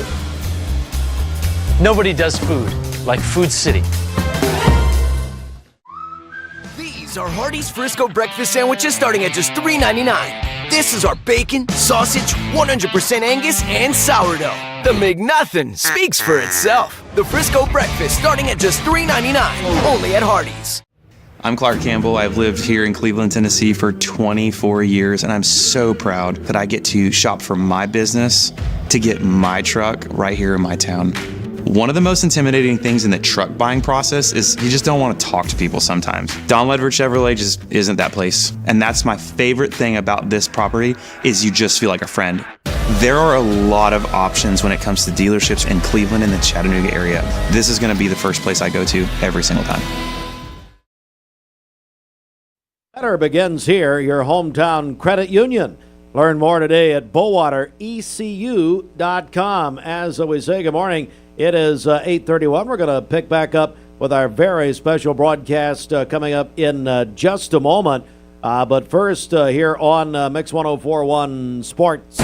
Nobody does food like Food City. These are Hardee's Frisco breakfast sandwiches starting at just $3.99. This is our bacon, sausage, 100% Angus, and sourdough. The McNuthin speaks for itself. The Frisco breakfast starting at just $3.99, only at Hardee's. I'm Clark Campbell. I've lived here in Cleveland, Tennessee for 24 years, and I'm so proud that I get to shop for my business to get my truck right here in my town. One of the most intimidating things in the truck buying process is you just don't want to talk to people sometimes. Don Ledford Chevrolet just isn't that place. And that's my favorite thing about this property is you just feel like a friend. There are a lot of options when it comes to dealerships in Cleveland and the Chattanooga area. This is going to be the first place I go to every single time. Better begins here, your hometown credit union. Learn more today at BowaterECU.com. As we say good morning, it is 8:31. We're going to pick back up with our very special broadcast coming up in just a moment. But first, here on Mix 104.1 Sports.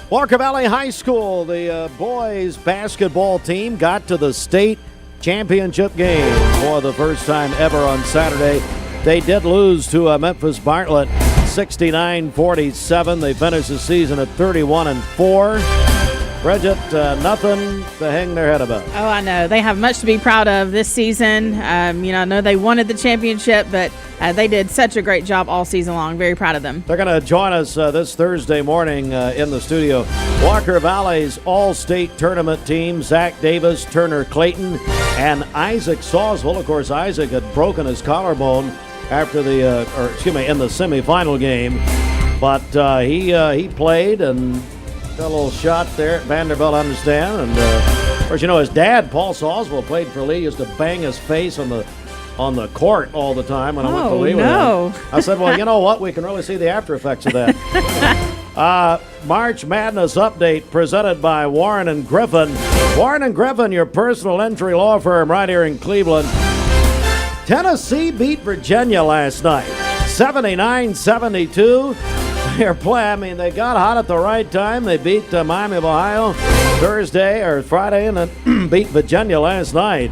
Walker Valley High School, the boys basketball team got to the state championship game for the first time ever on Saturday. They did lose to Memphis Bartlett 69-47. They finished the season at 31-4. Bridget, nothing to hang their head about. Oh, I know. They have much to be proud of this season. I know they wanted the championship, but they did such a great job all season long. Very proud of them. They're going to join us this Thursday morning in the studio. Walker Valley's All-State Tournament team, Zach Davis, Turner Clayton, and Isaac Sawsville. Of course, Isaac had broken his collarbone after in the semifinal game, but he played and got a little shot there at Vanderbilt, I understand. And of course, his dad, Paul Sawsville, played for Lee. Used to bang his face on the court all the time when I went to Lee with him. I said, well, you know what? We can really see the after effects of that. March Madness update presented by Warren and Griffin. Warren and Griffin, your personal injury law firm right here in Cleveland. Tennessee beat Virginia last night, 79-72. They got hot at the right time. They beat Miami of Ohio Friday, and then beat Virginia last night.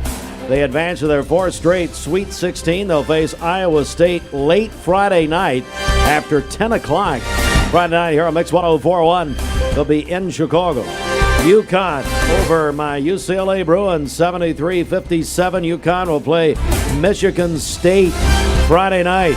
They advance to their fourth straight Sweet 16. They'll face Iowa State late Friday night after 10 o'clock. Friday night here on Mix 104.1. They'll be in Chicago. UConn over my UCLA Bruins, 73-57. UConn will play Michigan State Friday night.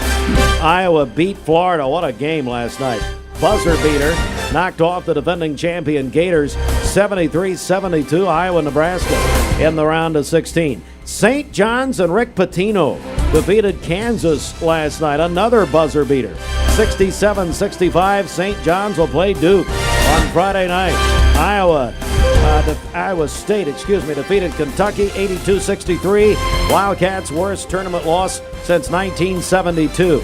Iowa beat Florida. What a game last night. Buzzer beater. Knocked off the defending champion Gators, 73-72. Iowa, Nebraska in the round of 16. St. John's and Rick Pitino defeated Kansas last night. Another buzzer beater. 67-65. St. John's will play Duke on Friday night. Iowa State, defeated Kentucky 82-63. Wildcats' worst tournament loss since 1972.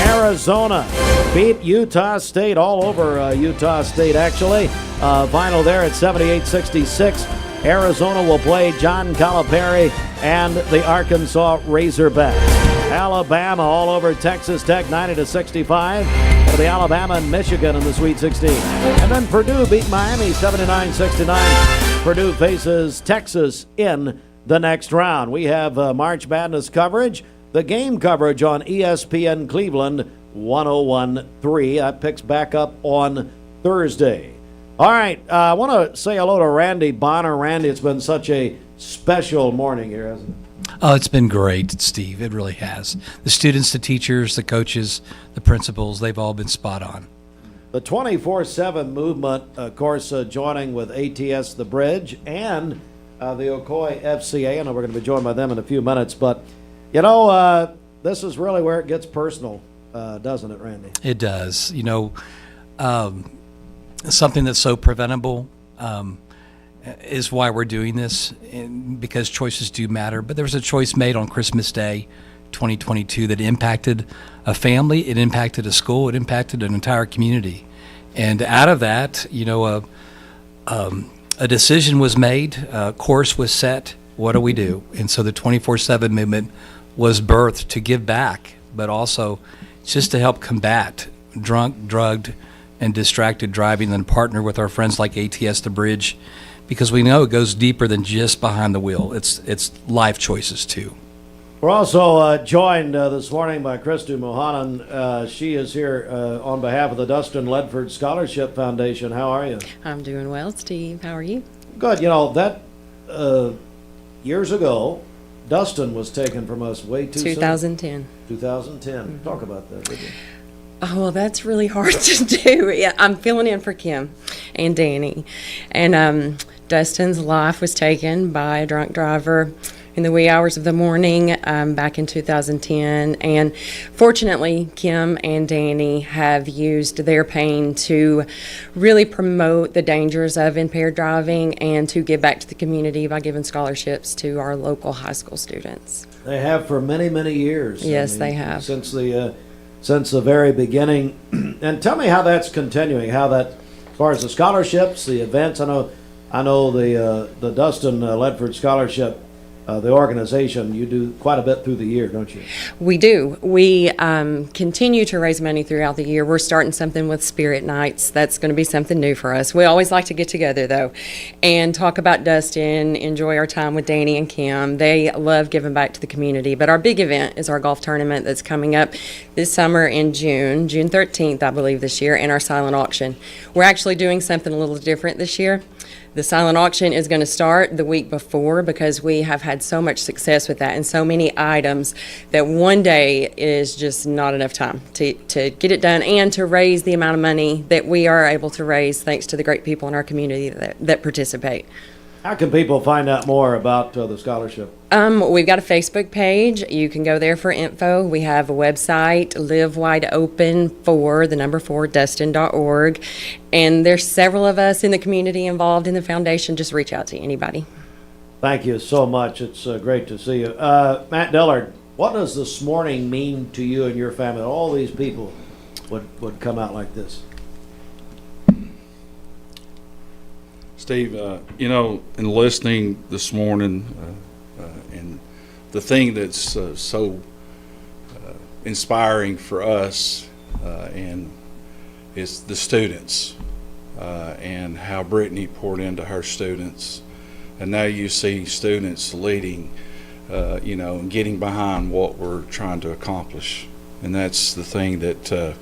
Arizona beat Utah State all over Utah State, actually. Final there at 78-66. Arizona will play John Calipari and the Arkansas Razorbacks. Alabama all over Texas Tech 90-65 for the Alabama and Michigan in the Sweet 16. And then Purdue beat Miami 79-69. Purdue faces Texas in the next round. We have March Madness coverage, the game coverage on ESPN Cleveland 101.3. That picks back up on Thursday. All right, I want to say hello to Randy Bonner. Randy, it's been such a special morning here, hasn't it? Oh, it's been great, Steve. It really has. The students, the teachers, the coaches, the principals, they've all been spot on. The 24/7 movement, of course, joining with ATS The Bridge and the Ocoee FCA. I know we're going to be joined by them in a few minutes, but, this is really where it gets personal, doesn't it, Randy? It does. Something that's so preventable is why we're doing this, because choices do matter. But there was a choice made on Christmas Day 2022 that impacted a family, it impacted a school, it impacted an entire community. And out of that, a decision was made, a course was set. What do we do? And so the 24/7 movement was birthed to give back, but also just to help combat drunk, drugged, and distracted driving, and partner with our friends like ATS The Bridge, because we know it goes deeper than just behind the wheel. It's life choices too. We're also joined this morning by Christy Mohanan. She is here on behalf of the Dustin Ledford Scholarship Foundation. How are you? I'm doing well, Steve. How are you? Good. That years ago, Dustin was taken from us way too soon. 2010. 2010. Talk about that, would you? Oh, well, that's really hard to do. Yeah, I'm filling in for Kim and Danny. And Dustin's life was taken by a drunk driver in the wee hours of the morning back in 2010. And fortunately, Kim and Danny have used their pain to really promote the dangers of impaired driving and to give back to the community by giving scholarships to our local high school students. They have for many, many years. Yes, they have. Since the very beginning. And tell me how that's continuing, how that, as far as the scholarships, the events, I know the Dustin Ledford Scholarship, the organization, you do quite a bit through the year, don't you? We do. We continue to raise money throughout the year. We're starting something with Spirit Nights. That's going to be something new for us. We always like to get together, though, and talk about Dustin, enjoy our time with Danny and Kim. They love giving back to the community. But our big event is our golf tournament that's coming up this summer in June 13th, I believe, this year, and our silent auction. We're actually doing something a little different this year. The silent auction is going to start the week before because we have had so much success with that and so many items that one day is just not enough time to get it done and to raise the amount of money that we are able to raise thanks to the great people in our community that participate. How can people find out more about the scholarship? We've got a Facebook page. You can go there for info. We have a website, livewideopen4Dustin.org. And there's several of us in the community involved in the foundation. Just reach out to anybody. Thank you so much. It's great to see you. Matt Dillard, what does this morning mean to you and your family? All these people would come out like this. Steve, in listening this morning, and the thing that's so inspiring for us and is the students and how Brittany poured into her students. And now you see students leading, and getting behind what we're trying to accomplish. And that's the thing that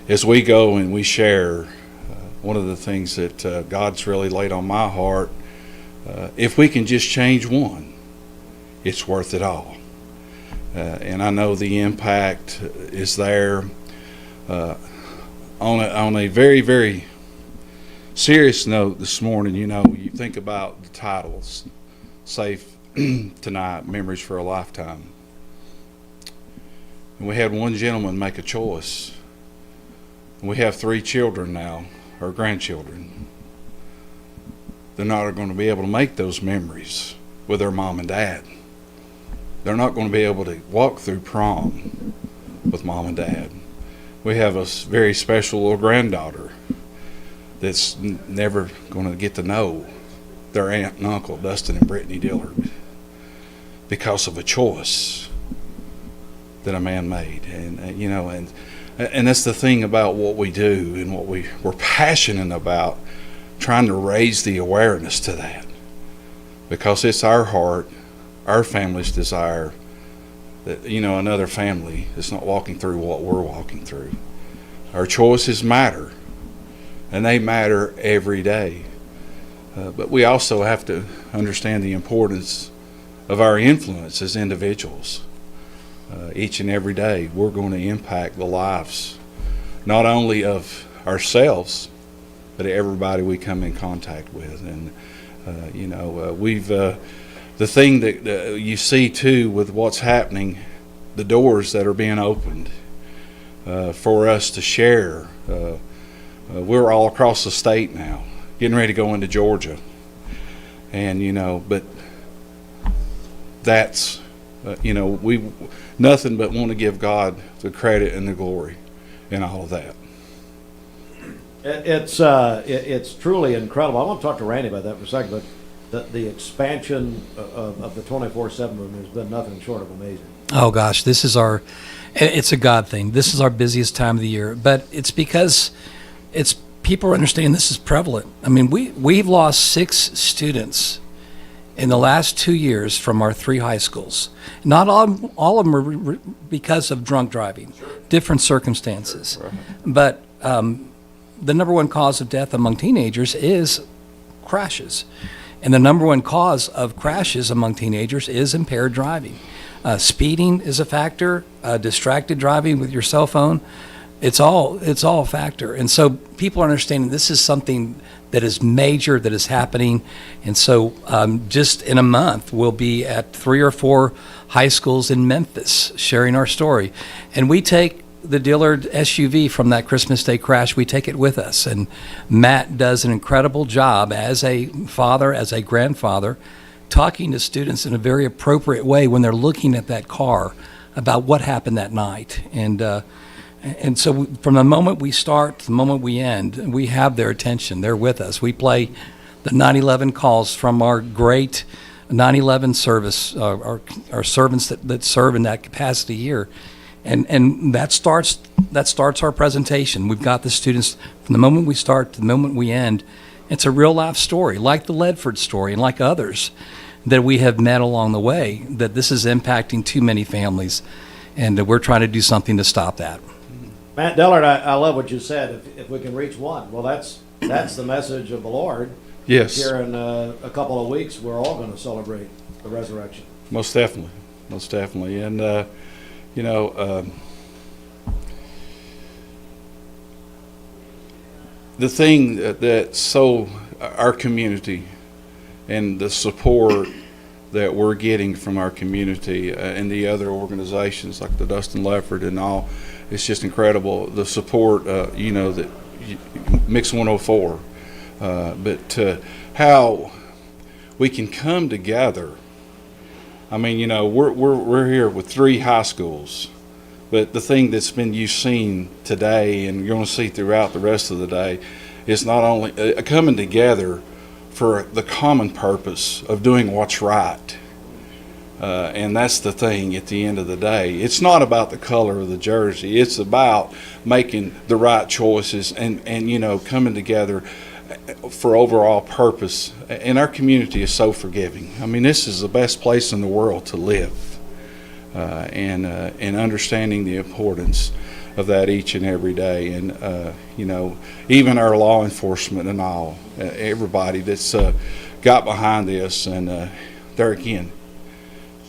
as we go and we share, one of the things that God's really laid on my heart, if we can just change one, it's worth it all. And I know the impact is there. On a very, very serious note this morning, you think about the titles, Safe Tonight, Memories for a Lifetime. And we had one gentleman make a choice. And we have 3 children now, or grandchildren. They're not going to be able to make those memories with their mom and dad. They're not going to be able to walk through prom with mom and dad. We have a very special little granddaughter that's never going to get to know their aunt and uncle, Dustin and Brittany Dillard, because of a choice that a man made. And that's the thing about what we do and what we're passionate about, trying to raise the awareness to that, because it's our heart, our family's desire that another family is not walking through what we're walking through. Our choices matter, and they matter every day. But we also have to understand the importance of our influence as individuals. Each and every day we're going to impact the lives not only of ourselves but everybody we come in contact with. And we've the thing that you see too with what's happening, the doors that are being opened for us to share. We're all across the state now, getting ready to go into Georgia, and but that's we nothing but want to give God the credit and the glory in all of that. It's truly incredible. I want to talk to Randy about that for a second, but the expansion of the 24/7 movement has been nothing short of amazing. Oh gosh, it's a God thing. This is our busiest time of the year, but it's because people understand this is prevalent. I mean, we've lost 6 students in the last 2 years from our 3 high schools. Not all of them are because of drunk driving, different circumstances. Right. But the number one cause of death among teenagers is crashes. And the number one cause of crashes among teenagers is impaired driving. Speeding is a factor, distracted driving with your cell phone. It's all a factor. And so people are understanding this is something that is major, that is happening. And so just in a month, we'll be at 3 or 4 high schools in Memphis sharing our story. And we take the Dillard SUV from that Christmas Day crash, we take it with us. And Matt does an incredible job as a father, as a grandfather, talking to students in a very appropriate way when they're looking at that car about what happened that night. And so from the moment we start to the moment we end, we have their attention. They're with us. We play the 911 calls from our great 911 service, our servants that serve in that capacity here. And that starts our presentation. We've got the students from the moment we start to the moment we end. It's a real life story, like the Ledford story and like others that we have met along the way, that this is impacting too many families. And we're trying to do something to stop that. Matt Dillard, I love what you said. If we can reach one, well, that's the message of the Lord. Yes. Here in a couple of weeks, we're all going to celebrate the resurrection. Most definitely. And the thing that so our community and the support that we're getting from our community and the other organizations like the Dustin Ledford and all, it's just incredible. The support, that Mix 104, but how we can come together. I mean, we're here with 3 high schools, but the thing that's been you've seen today and you're going to see throughout the rest of the day is not only coming together for the common purpose of doing what's right. And that's the thing at the end of the day. It's not about the color of the jersey. It's about making the right choices and coming together for overall purpose. And our community is so forgiving. I mean, this is the best place in the world to live. And understanding the importance of that each and every day. And, even our law enforcement and all, everybody that's got behind this, and there again,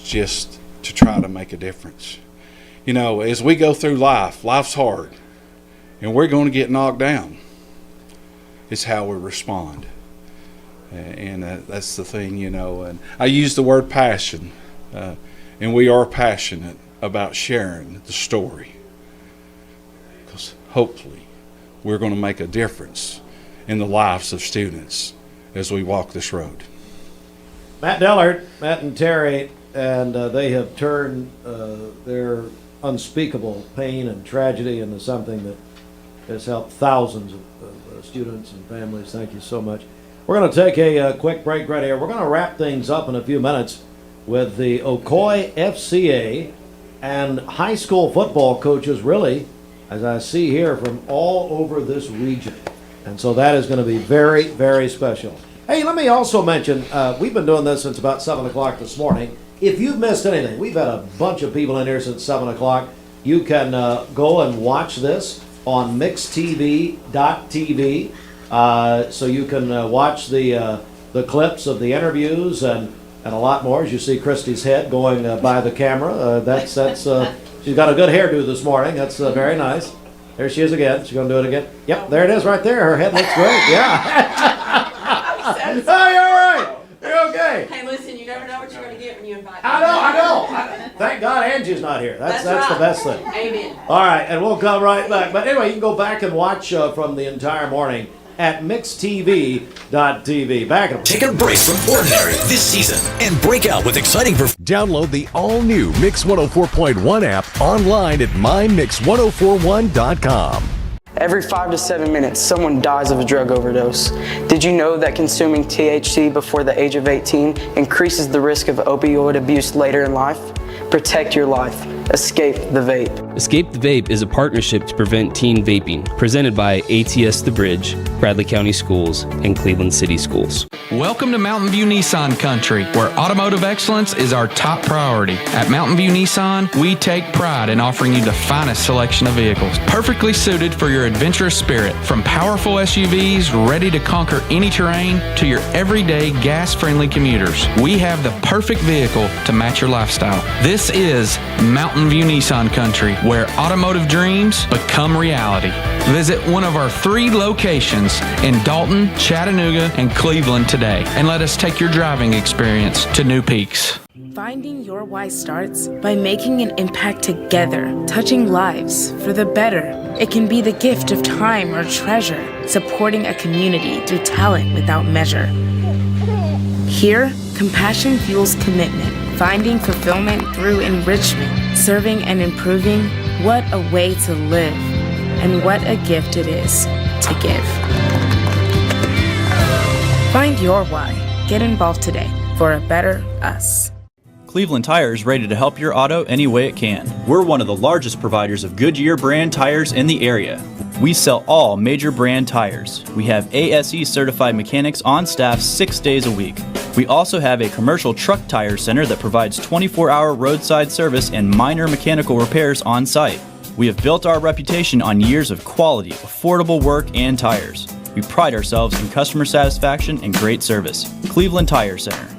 just to try to make a difference. As we go through life's hard, and we're going to get knocked down. It's how we respond. And that's the thing, and I use the word passion, and we are passionate about sharing the story, because hopefully we're going to make a difference in the lives of students as we walk this road. Matt Dillard, Matt and Terry, and they have turned their unspeakable pain and tragedy into something that has helped thousands of students and families. Thank you so much. We're going to take a quick break right here. We're going to wrap things up in a few minutes with the Ocoee FCA and high school football coaches, really, as I see here, from all over this region. And so that is going to be very, very special. Hey, let me also mention, we've been doing this since about 7 o'clock this morning. If you've missed anything, we've had a bunch of people in here since 7 o'clock. You can go and watch this on mixtv.tv. So you can watch the clips of the interviews and a lot more. As you see Christy's head going by the camera. That's she's got a good hairdo this morning. That's very nice. There she is again. She's going to do it again. Yep, there it is right there. Her head looks great. Yeah. Oh, you're all right. You're okay. Hey, listen, you never know what you're going to get when you invite me. I know. Thank God Angie's not here. That's right. The best thing. Amen. All right, and we'll come right back. But anyway, you can go back and watch from the entire morning at mixtv.tv. Back up. Take a break from ordinary this season and break out with exciting Download the all-new Mix 104.1 app online at mymix1041.com. Every 5 to 7 minutes, someone dies of a drug overdose. Did you know that consuming THC before the age of 18 increases the risk of opioid abuse later in life? Protect your life. Escape the Vape. Escape the Vape is a partnership to prevent teen vaping, presented by ATS The Bridge, Bradley County Schools, and Cleveland City Schools. Welcome to Mountain View Nissan Country, where automotive excellence is our top priority. At Mountain View Nissan, we take pride in offering you the finest selection of vehicles, perfectly suited for your adventurous spirit. From powerful SUVs ready to conquer any terrain to your everyday gas-friendly commuters, we have the perfect vehicle to match your lifestyle. This is Mountain View Nissan Country, where automotive dreams become reality. Visit one of our 3 locations in Dalton, Chattanooga, and Cleveland today, and let us take your driving experience to new peaks. Finding your why starts by making an impact together, touching lives for the better. It can be the gift of time or treasure, supporting a community through talent without measure. Here, compassion fuels commitment, finding fulfillment through enrichment, serving and improving. What a way to live, and what a gift it is to give. Find your why. Get involved today for a better us. Cleveland Tire is ready to help your auto any way it can. We're one of the largest providers of Goodyear brand tires in the area. We sell all major brand tires. We have ASE certified mechanics on staff 6 days a week. We also have a commercial truck tire center that provides 24-hour roadside service and minor mechanical repairs on site. We have built our reputation on years of quality, affordable work and tires. We pride ourselves in customer satisfaction and great service. Cleveland Tire Center.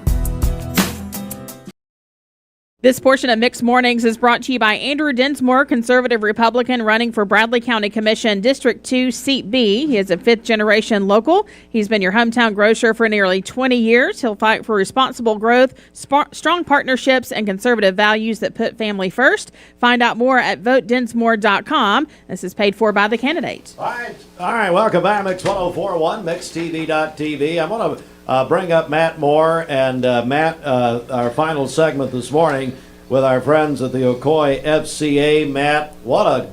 This portion of Mixed Mornings is brought to you by Andrew Dinsmore, conservative Republican running for Bradley County Commission District 2, Seat B. He is a fifth-generation local. He's been your hometown grocer for nearly 20 years. He'll fight for responsible growth, strong partnerships, and conservative values that put family first. Find out more at votedinsmore.com. This is paid for by the candidate. All right. Welcome back, Mix 104.1, MixTV.tv. I'm going to bring up Matt Moore, and Matt, our final segment this morning with our friends at the Ocoee FCA. Matt, what a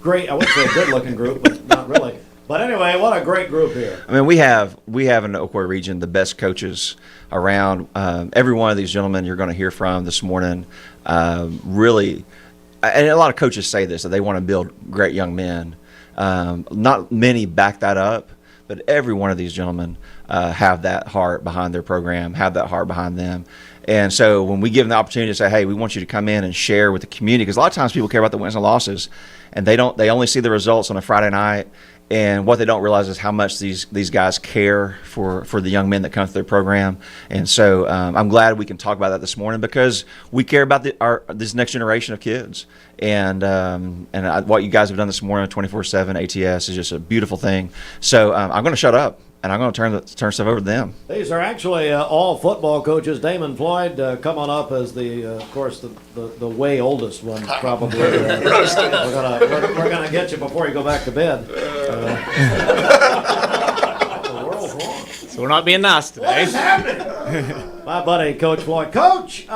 great, I would say a good-looking group, but not really. But anyway, what a great group here. I mean, we have in the Ocoee region the best coaches around. Every one of these gentlemen you're going to hear from this morning, really, and a lot of coaches say this, that they want to build great young men. Not many back that up, but every one of these gentlemen have that heart behind their program, have that heart behind them. And so when we give them the opportunity to say, hey, we want you to come in and share with the community, because a lot of times people care about the wins and losses, and they only see the results on a Friday night. And what they don't realize is how much these guys care for the young men that come through their program. And so I'm glad we can talk about that this morning, because we care about this next generation of kids. And what you guys have done this morning, 24/7 ATS, is just a beautiful thing. So I'm going to shut up, and I'm going to turn stuff over to them. These are actually all football coaches. Damon Floyd, come on up as of course, the way oldest one, probably. We're gonna get you before you go back to bed. So we're not being nice today. What's happening? My buddy, Coach Floyd. Coach,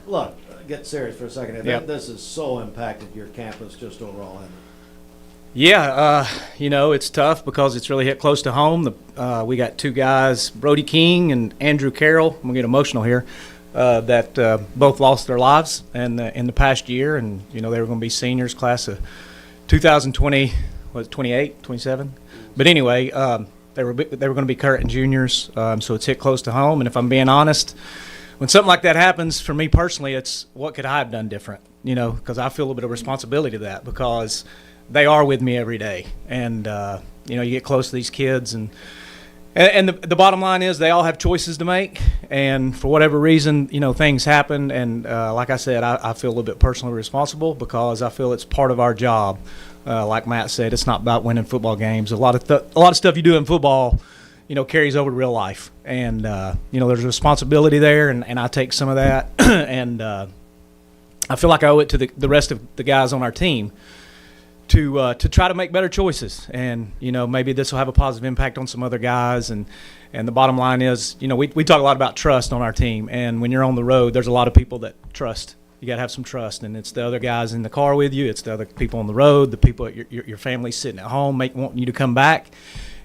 look, get serious for a second. Yep. This has so impacted your campus just overall. Yeah, it's tough because it's really hit close to home. We got 2 guys, Brody King and Andrew Carroll, I'm going to get emotional here, that both lost their lives in the past year. And, they were going to be seniors, class of 2020, 28, 27? But anyway, they were going to be current juniors, so it's hit close to home. And if I'm being honest, when something like that happens, for me personally, it's what could I have done different, because I feel a little bit of responsibility to that, because they are with me every day. And, you get close to these kids, and the bottom line is they all have choices to make. And for whatever reason, things happen. And like I said, I feel a little bit personally responsible, because I feel it's part of our job. Like Matt said, it's not about winning football games. A lot of stuff you do in football, carries over to real life. And, there's a responsibility there, and I take some of that. And I feel like I owe it to the rest of the guys on our team to try to make better choices. And, maybe this will have a positive impact on some other guys. And the bottom line is, we talk a lot about trust on our team. And when you're on the road, there's a lot of people that trust. You got to have some trust. And it's the other guys in the car with you. It's the other people on the road, the people at your family sitting at home wanting you to come back.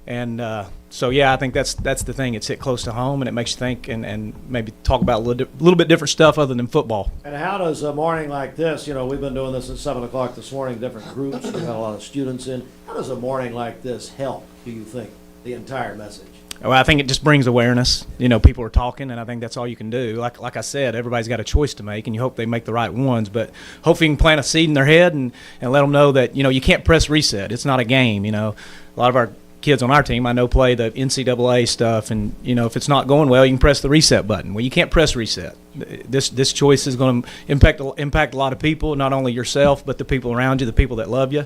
And so, yeah, I think that's the thing. It's hit close to home, and it makes you think and maybe talk about a little bit different stuff other than football. And how does a morning like this, we've been doing this at 7 o'clock this morning, different groups, we've had a lot of students in. How does a morning like this help, do you think, the entire message? Well, I think it just brings awareness. People are talking, and I think that's all you can do. Like I said, everybody's got a choice to make, and you hope they make the right ones. But hopefully you can plant a seed in their head and let them know that, you can't press reset. It's not a game, A lot of our kids on our team I know play the NCAA stuff, and, if it's not going well, you can press the reset button. Well, you can't press reset. This choice is going to impact a lot of people, not only yourself, but the people around you, the people that love you.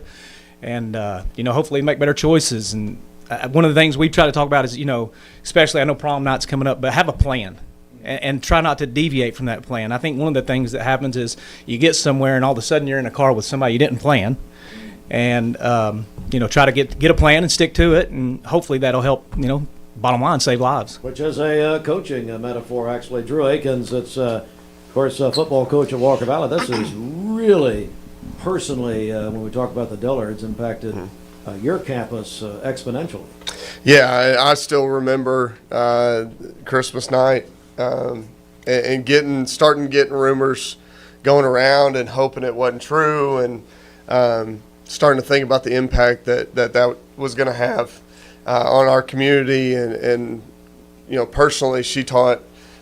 And, hopefully make better choices. And one of the things we try to talk about is, especially I know prom night's coming up, but have a plan and try not to deviate from that plan. I think one of the things that happens is you get somewhere and all of a sudden you're in a car with somebody you didn't plan. And, try to get a plan and stick to it, and hopefully that'll help, bottom line, save lives. Which is a coaching metaphor, actually. Drew Akins, it's, of course, a football coach at Walker Valley. This is really, personally, when we talk about the Dillards, impacted your campus exponentially. Yeah, I still remember Christmas night and starting getting rumors going around and hoping it wasn't true, and starting to think about the impact that was going to have on our community. And personally,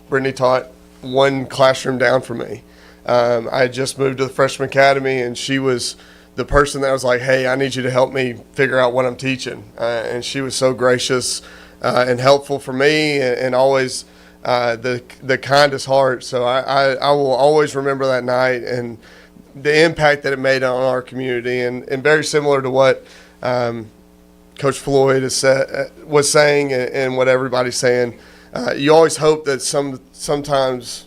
Brittany taught one classroom down from me. I had just moved to the freshman academy, and she was the person that was like, hey, I need you to help me figure out what I'm teaching. And she was so gracious and helpful for me, and always the kindest heart. So I will always remember that night and the impact that it made on our community. And very similar to what Coach Floyd was saying and what everybody's saying, you always hope that sometimes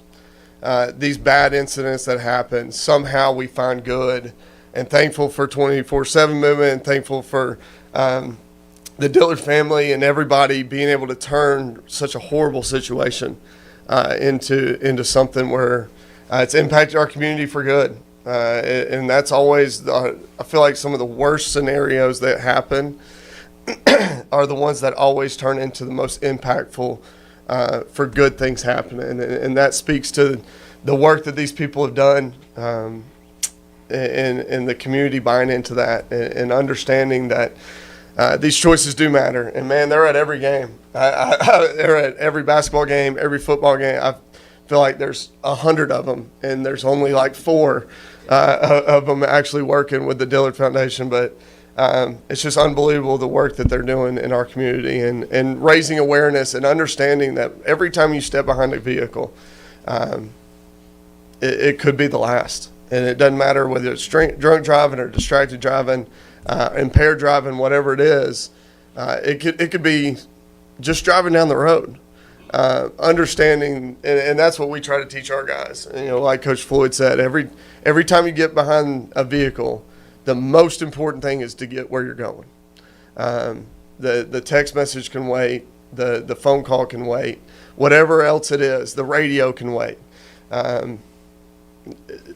these bad incidents that happen, somehow we find good. And thankful for 24/7 movement, and thankful for the Dillard family and everybody being able to turn such a horrible situation into something where it's impacted our community for good. And that's always, I feel like some of the worst scenarios that happen are the ones that always turn into the most impactful for good things happening. And that speaks to the work that these people have done. And the community buying into that and understanding that these choices do matter. And, man, they're at every game. They're at every basketball game, every football game. I feel like there's 100 of them, and there's only like 4 of them actually working with the Dillard Foundation. But it's just unbelievable the work that they're doing in our community and raising awareness and understanding that every time you step behind a vehicle, it could be the last. And it doesn't matter whether it's drunk driving or distracted driving, impaired driving, whatever it is. It could be just driving down the road. Understanding, and that's what we try to teach our guys. Like Coach Floyd said, every time you get behind a vehicle, the most important thing is to get where you're going. The text message can wait. The phone call can wait. Whatever else it is, the radio can wait.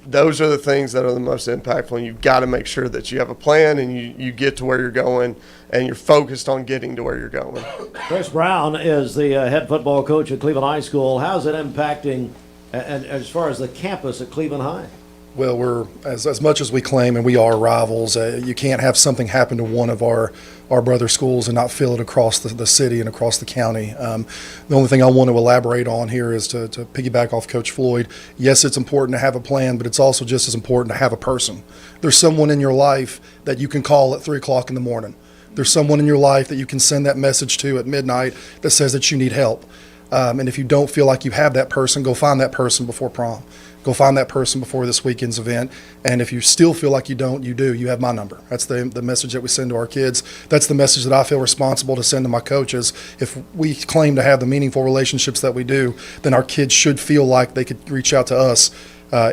Those are the things that are the most impactful, and you've got to make sure that you have a plan and you get to where you're going and you're focused on getting to where you're going. Chris Brown is the head football coach at Cleveland High School. How's it impacting and as far as the campus at Cleveland High? Well, we're as much as we claim, and we are rivals, you can't have something happen to one of our brother schools and not feel it across the city and across the county. The only thing I want to elaborate on here is to piggyback off Coach Floyd. Yes, it's important to have a plan, but it's also just as important to have a person. There's someone in your life that you can call at 3 o'clock in the morning. There's someone in your life that you can send that message to at midnight that says that you need help. And if you don't feel like you have that person, go find that person before prom. Go find that person before this weekend's event. And if you still feel like you don't, you do. You have my number. That's the message that we send to our kids. That's the message that I feel responsible to send to my coaches. If we claim to have the meaningful relationships that we do, then our kids should feel like they could reach out to us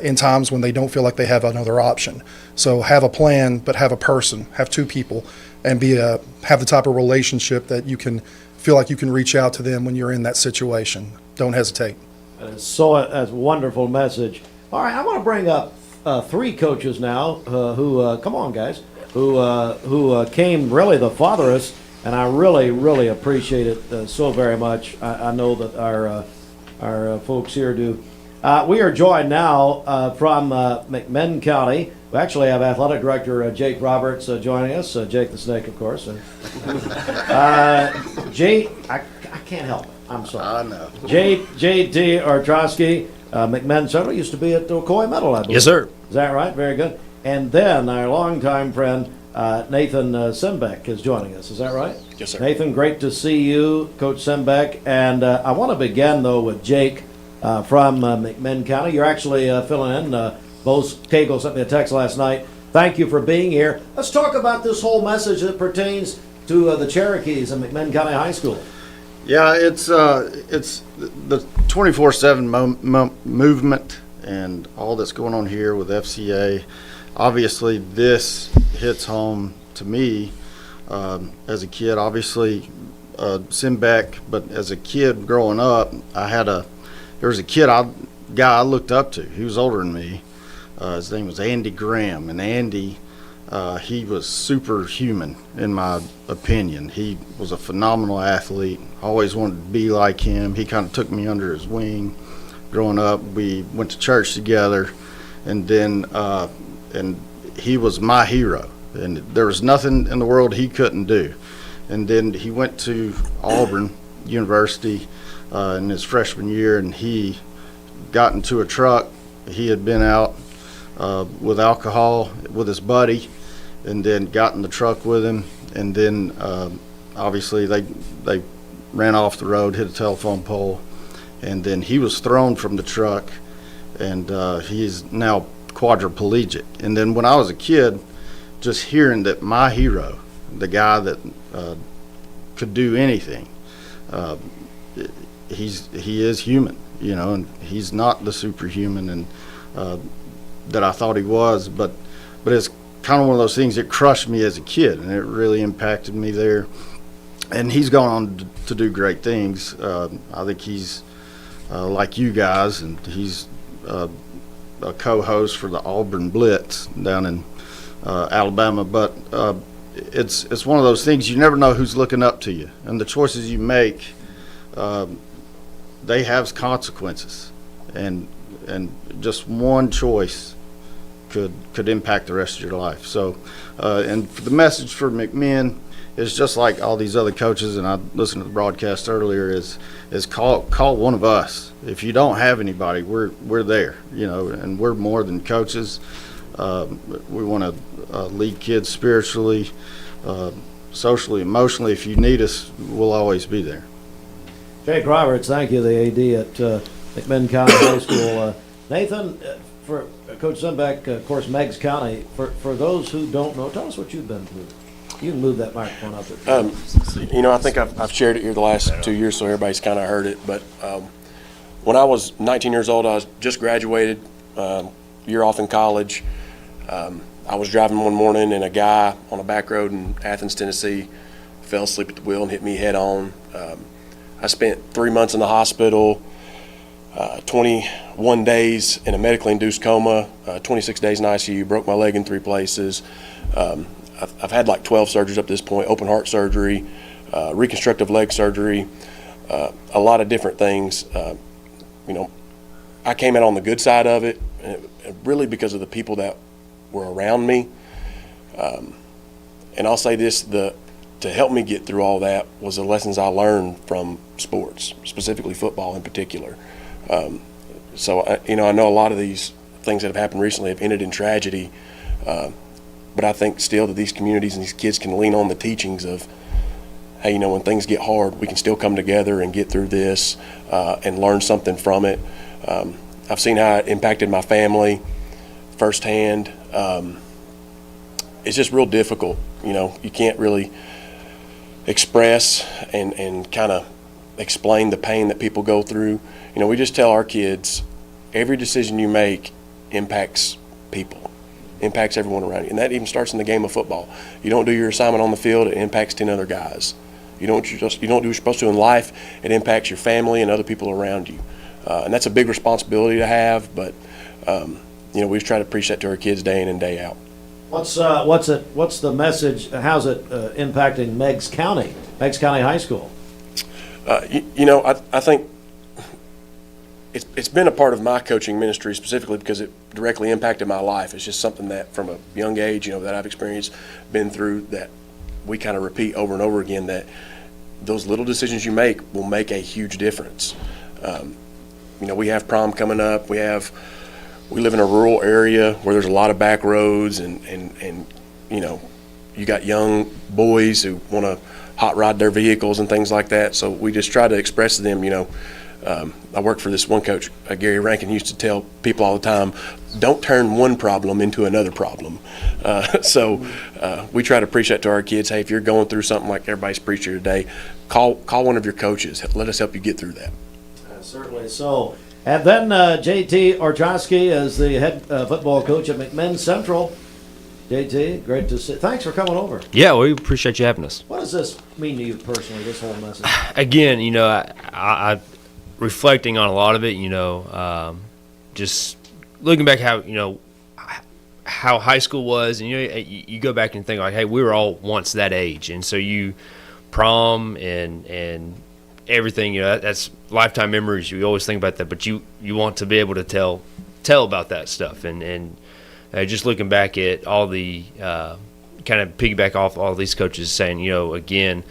in times when they don't feel like they have another option. So have a plan, but have a person. Have 2 people, and have the type of relationship that you can feel like you can reach out to them when you're in that situation. Don't hesitate. That's a wonderful message. All right, I want to bring up 3 coaches now who come on, guys, who came really the farthest and I really, really appreciate it so very much. I know that our folks here do. We are joined now from McMinn County. We actually have Athletic Director Jake Roberts joining us. Jake the Snake, of course. And, Jake, I can't help it. I'm sorry. I know. J.T. Artrosky, McMinn Central, used to be at Ocoee Metal, I believe. Yes, sir. Is that right? Very good. And then our longtime friend, Nathan Sembeck, is joining us. Is that right? Yes, sir. Nathan, great to see you, Coach Sembeck. And I want to begin, though, with Jake from McMinn County. You're actually filling in. Bose Cagle sent me a text last night. Thank you for being here. Let's talk about this whole message that pertains to the Cherokees in McMinn County High School. Yeah, it's the 24/7 movement and all that's going on here with FCA. Obviously, this hits home to me as a kid. Obviously, Sembeck, but as a kid growing up, there was a guy I looked up to. He was older than me. His name was Andy Graham, and Andy, he was superhuman in my opinion. He was a phenomenal athlete. Always wanted to be like him. He kind of took me under his wing. Growing up, we went to church together, and then and he was my hero. And there was nothing in the world he couldn't do. And then he went to Auburn University in his freshman year, and he got into a truck. He had been out with alcohol with his buddy, and then got in the truck with him, and then obviously they ran off the road, hit a telephone pole, and then he was thrown from the truck, and he's now quadriplegic. And then when I was a kid, just hearing that my hero, the guy that could do anything, he is human, and he's not the superhuman and that I thought he was, but it's kind of one of those things that crushed me as a kid, and it really impacted me there. And he's gone on to do great things. I think he's like you guys, and he's a co-host for the Auburn Blitz down in Alabama. But it's one of those things, you never know who's looking up to you, and the choices you make, they have consequences, and just one choice could impact the rest of your life. So, and for the message for McMinn is just like all these other coaches, and I listened to the broadcast earlier, is call one of us. If you don't have anybody, we're there, and we're more than coaches. We want to lead kids spiritually, socially, emotionally. If you need us, we'll always be there. Jake Roberts, thank you, the AD at McMinn County High School. Nathan, for Coach Sembeck, of course, Meigs County, for those who don't know, tell us what you've been through. You can move that microphone up there. I think I've shared it here the last 2 years, so everybody's kind of heard it. But when I was 19 years old, I was just graduated, year off in college. I was driving one morning, and a guy on a back road in Athens, Tennessee, fell asleep at the wheel and hit me head on. I spent 3 months in the hospital, 21 days in a medically induced coma, 26 days in ICU, broke my leg in 3 places. I've had like 12 surgeries up to this point, open heart surgery, reconstructive leg surgery, a lot of different things. I came out on the good side of it, really because of the people that were around me. And I'll say this, to help me get through all that was the lessons I learned from sports, specifically football in particular. So I know a lot of these things that have happened recently have ended in tragedy, but I think still that these communities and these kids can lean on the teachings of, hey, when things get hard, we can still come together and get through this and learn something from it. I've seen how it impacted my family firsthand. It's just real difficult. You can't really express and kind of explain the pain that people go through. We just tell our kids, every decision you make impacts people, impacts everyone around you. And that even starts in the game of football. You don't do your assignment on the field, it impacts 10 other guys. You don't do what you're supposed to in life, it impacts your family and other people around you. And that's a big responsibility to have, but we try to preach that to our kids day in and day out. What's the message? How's it impacting Meigs County High School? I think it's been a part of my coaching ministry specifically because it directly impacted my life. It's just something that from a young age, that I've experienced, been through, that we kind of repeat over and over again, that those little decisions you make will make a huge difference. We have prom coming up. We live in a rural area where there's a lot of back roads and you got young boys who want to hot rod their vehicles and things like that. So we just try to express to them, I worked for this one coach, Gary Rankin, used to tell people all the time, don't turn one problem into another problem. So we try to preach that to our kids. Hey, if you're going through something like everybody's preached here today, call one of your coaches. Let us help you get through that. Certainly so. And then JT Orchowski is the head football coach at McMinn Central. JT, great to see. Thanks for coming over. Yeah, we appreciate you having us. What does this mean to you personally, this whole message? Again, I reflecting on a lot of it, just looking back how high school was, and you go back and think like, hey, we were all once that age, and so you prom and everything, that's lifetime memories. You always think about that, but you want to be able to tell about that stuff, and just looking back at all the kind of piggyback off all these coaches saying, again,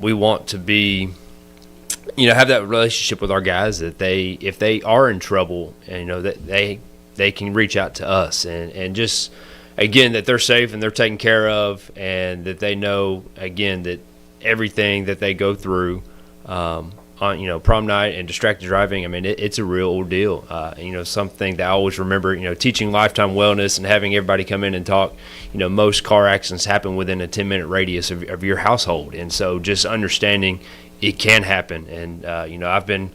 we want to be, have that relationship with our guys that if they are in trouble, and that they can reach out to us, and just again that they're safe and they're taken care of, and that they know again that everything that they go through on prom night and distracted driving, I mean it's a real ordeal. Something that I always remember, teaching lifetime wellness and having everybody come in and talk. Most car accidents happen within a 10-minute radius of your household, and so just understanding it can happen. And I've been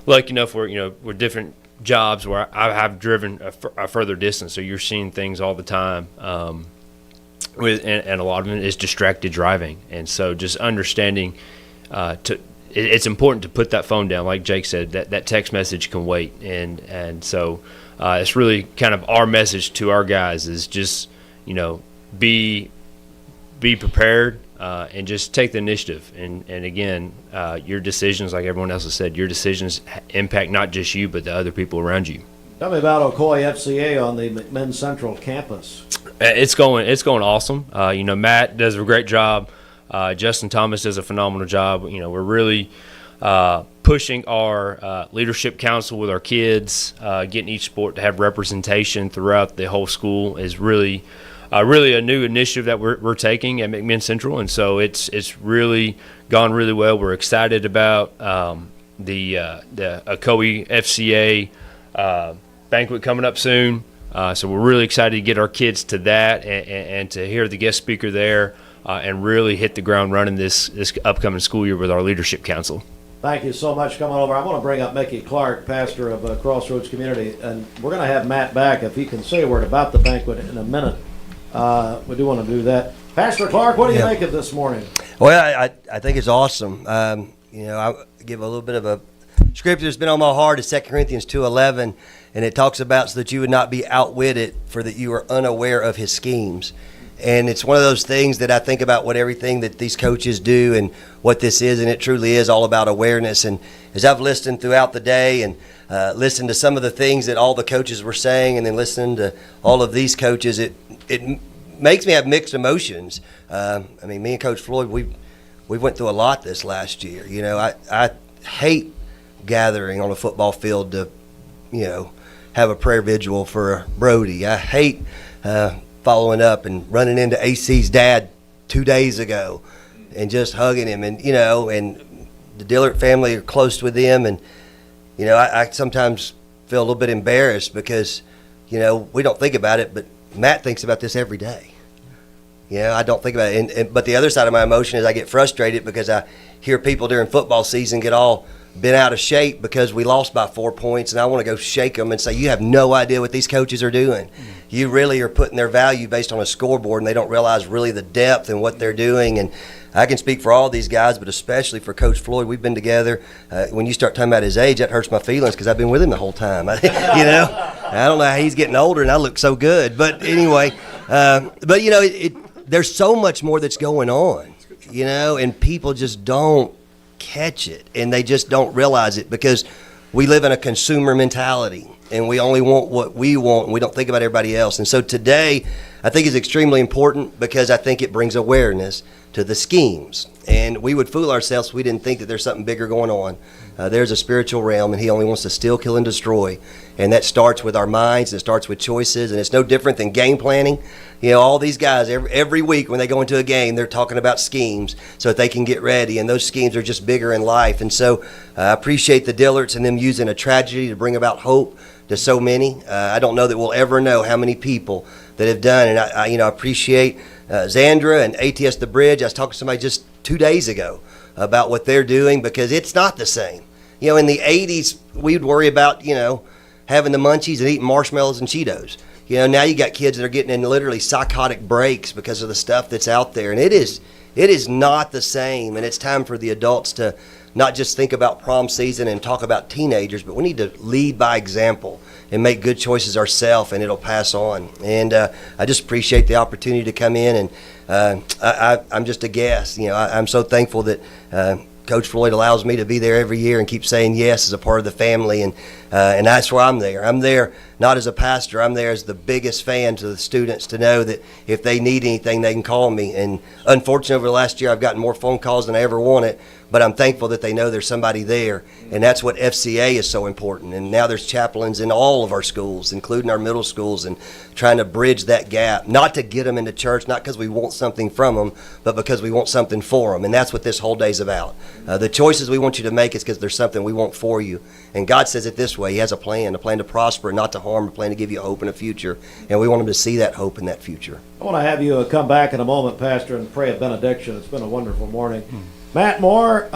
lucky enough where we're different jobs where I have driven a further distance, so you're seeing things all the time. And a lot of it is distracted driving, and so just understanding it's important to put that phone down, like Jake said. That text message can wait, and so it's really kind of our message to our guys is just be prepared. And just take the initiative. And again, your decisions, like everyone else has said, your decisions impact not just you, but the other people around you. Tell me about Ocoee FCA on the McMinn Central campus. It's going awesome. Matt does a great job. Justin Thomas does a phenomenal job. We're really pushing our leadership council with our kids, getting each sport to have representation throughout the whole school is really a new initiative that we're taking at McMinn Central, and so it's really gone really well. We're excited about the Ocoee FCA banquet coming up soon, so we're really excited to get our kids to that and to hear the guest speaker there and really hit the ground running this upcoming school year with our leadership council. Thank you so much for coming over. I want to bring up Mickey Clark, pastor of Crossroads Community, and we're going to have Matt back if he can say a word about the banquet in a minute. We do want to do that. Pastor Clark, what do you make of this morning? Well, I think it's awesome. I give a little bit of a scripture that's been on my heart is 2 Corinthians 2:11, and it talks about so that you would not be outwitted, for that you are unaware of his schemes. And it's one of those things that I think about what everything that these coaches do and what this is, and it truly is all about awareness. And as I've listened throughout the day and listened to some of the things that all the coaches were saying, and then listening to all of these coaches, it makes me have mixed emotions. Me and Coach Floyd, we went through a lot this last year. I hate gathering on a football field to, have a prayer vigil for Brody. I hate following up and running into AC's dad 2 days ago and just hugging him, and and the Dillard family are close with them, and I sometimes feel a little bit embarrassed because we don't think about it, but Matt thinks about this every day. I don't think about it, but the other side of my emotion is I get frustrated because I hear people during football season get all been out of shape because we lost by 4 points, and I want to go shake them and say, you have no idea what these coaches are doing. You really are putting their value based on a scoreboard, and they don't realize really the depth and what they're doing. And I can speak for all these guys, but especially for Coach Floyd. We've been together. When you start talking about his age, that hurts my feelings because I've been with him the whole time. I don't know how he's getting older, and I look so good. But anyway, there's so much more that's going on, and people just don't catch it, and they just don't realize it because we live in a consumer mentality, and we only want what we want, and we don't think about everybody else. And so today, I think is extremely important because I think it brings awareness to the schemes. And we would fool ourselves if we didn't think that there's something bigger going on. There's a spiritual realm, and he only wants to steal, kill, and destroy. And that starts with our minds, and it starts with choices, and it's no different than game planning. All these guys, every week when they go into a game, they're talking about schemes so that they can get ready, and those schemes are just bigger in life. And so I appreciate the Dillards and them using a tragedy to bring about hope to so many. I don't know that we'll ever know how many people that have done, and I appreciate Zandra and ATS The Bridge. I was talking to somebody just 2 days ago about what they're doing because it's not the same. In the 80s, we'd worry about, having the munchies and eating marshmallows and Cheetos. Now you got kids that are getting in literally psychotic breaks because of the stuff that's out there. And it is not the same. And it's time for the adults to not just think about prom season and talk about teenagers, but we need to lead by example and make good choices ourselves, and it'll pass on. And I just appreciate the opportunity to come in, and I'm just a guest. I'm so thankful that Coach Floyd allows me to be there every year and keep saying yes as a part of the family, and that's why I'm there. I'm there not as a pastor. I'm there as the biggest fan to the students to know that if they need anything, they can call me. And unfortunately, over the last year, I've gotten more phone calls than I ever wanted, but I'm thankful that they know there's somebody there, and that's what FCA is so important. And now there's chaplains in all of our schools, including our middle schools, and trying to bridge that gap, not to get them into church, not because we want something from them, but because we want something for them. And that's what this whole day's about. The choices we want you to make is because there's something we want for you. And God says it this way. He has a plan to prosper, not to harm, a plan to give you hope and a future. And we want them to see that hope in that future. I want to have you come back in a moment, Pastor, and pray a benediction. It's been a wonderful morning. Matt Moore,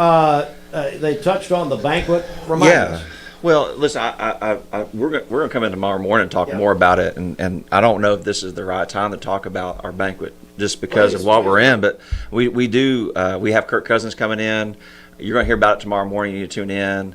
they touched on the banquet. Remind us. Well, listen, we're going to come in tomorrow morning and talk more about it, and I don't know if this is the right time to talk about our banquet just because of what we're in, but we do. We have Kirk Cousins coming in. You're going to hear about it tomorrow morning. You need to tune in.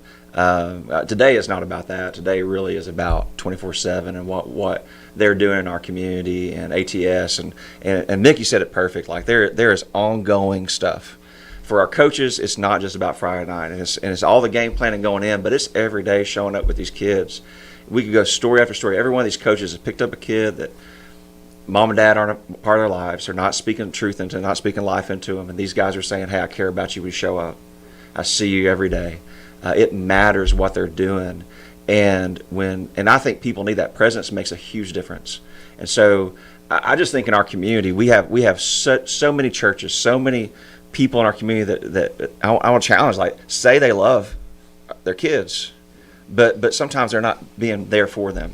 Today is not about that. Today really is about 24/7 and what they're doing in our community and ATS and Mickey said it perfect. Like there is ongoing stuff. For our coaches, it's not just about Friday night, and it's all the game planning going in, but it's every day showing up with these kids. We could go story after story. Every one of these coaches has picked up a kid that mom and dad aren't a part of their lives. They're not speaking truth into, not speaking life into them, and these guys are saying, "Hey, I care about you. We show up. I see you every day." It matters what they're doing, and I think people need that presence. Makes a huge difference. And so I just think in our community we have so many churches, so many people in our community that I want to challenge, like say they love their kids, but sometimes they're not being there for them.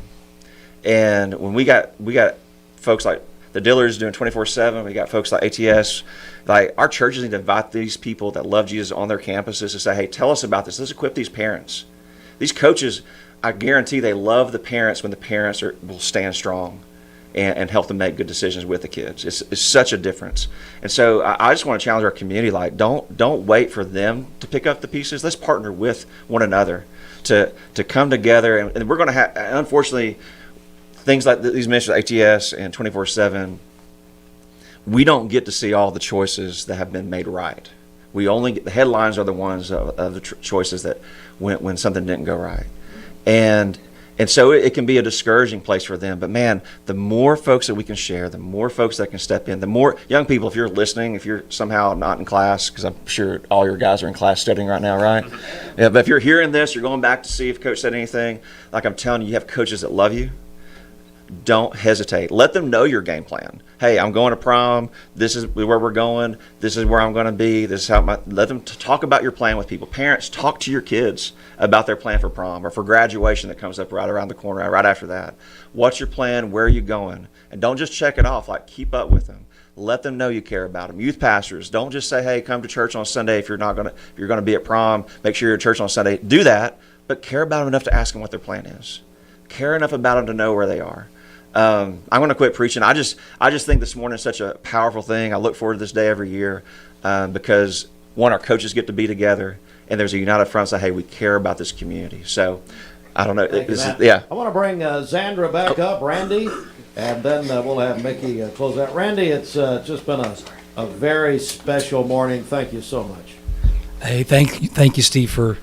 And when we got folks like the Dillards doing 24/7, we got folks like ATS, like our churches need to invite these people that love Jesus on their campuses to say, hey, tell us about this. Let's equip these parents. These coaches, I guarantee they love the parents when the parents will stand strong and help them make good decisions with the kids. It's such a difference. And so I just want to challenge our community, like don't wait for them to pick up the pieces. Let's partner with one another to come together. And we're going to have, unfortunately, things like these ministries, ATS and 24/7, we don't get to see all the choices that have been made right. We only get, the headlines are the ones of the choices that when something didn't go right. And so it can be a discouraging place for them. But man, the more folks that we can share, the more folks that can step in, the more young people, if you're listening, if you're somehow not in class, because I'm sure all your guys are in class studying right now, right? Yeah, but if you're hearing this, you're going back to see if coach said anything, like I'm telling you, you have coaches that love you. Don't hesitate. Let them know your game plan. Hey, I'm going to prom. This is where we're going. This is where I'm going to be. This is how let them talk about your plan with people. Parents, talk to your kids about their plan for prom or for graduation that comes up right around the corner, right after that. What's your plan? Where are you going? And don't just check it off. Like, keep up with them. let them know you care about them. Youth pastors, don't just say, hey, come to church on Sunday if you're going to be at prom. Make sure you're at church on Sunday. Do that, but care about them enough to ask them what their plan is. Care enough about them to know where they are. I'm going to quit preaching. I just think this morning is such a powerful thing. I look forward to this day every year because, one, our coaches get to be together, and there's a united front say, hey, we care about this community. So, I don't know. I want to bring Zandra back up, Randy, and then we'll have Mickey close out. Randy, it's just been a very special morning. Thank you so much. Hey, thank you, Steve, for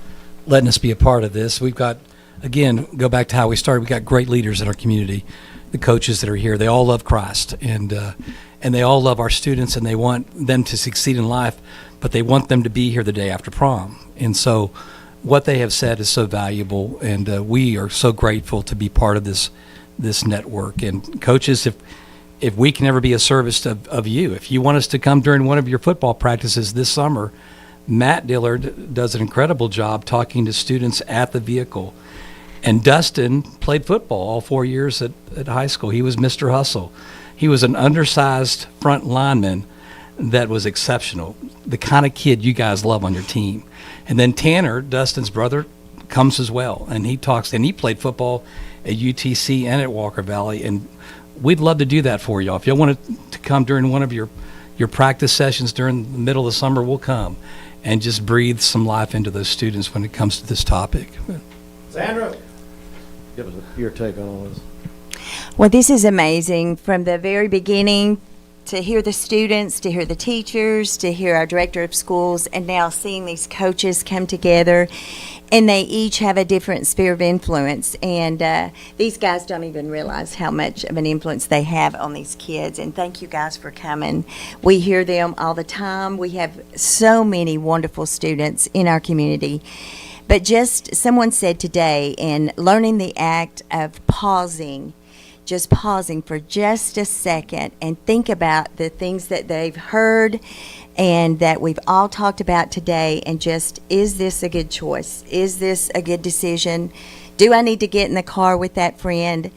letting us be a part of this. We've got, again, go back to how we started. We've got great leaders in our community. The coaches that are here, they all love Christ, and they all love our students, and they want them to succeed in life, but they want them to be here the day after prom. And so what they have said is so valuable, and we are so grateful to be part of this network. And coaches, if we can ever be a service of you, if you want us to come during one of your football practices this summer, Matt Dillard does an incredible job talking to students at the vehicle. And Dustin played football all 4 years at high school. He was Mr. Hustle. He was an undersized front lineman that was exceptional, the kind of kid you guys love on your team. And then Tanner, Dustin's brother, comes as well, and he played football at UTC and at Walker Valley, and we'd love to do that for y'all. If y'all want to come during one of your practice sessions during the middle of the summer, we'll come and just breathe some life into those students when it comes to this topic. Sandra, give us your take on all this. Well, this is amazing. From the very beginning, to hear the students, to hear the teachers, to hear our director of schools, and now seeing these coaches come together, and they each have a different sphere of influence. And these guys don't even realize how much of an influence they have on these kids. And thank you guys for coming. We hear them all the time. We have so many wonderful students in our community. But just someone said today, in learning the act of pausing, just pausing for just a second and think about the things that they've heard and that we've all talked about today, and just, is this a good choice? Is this a good decision? Do I need to get in the car with that friend?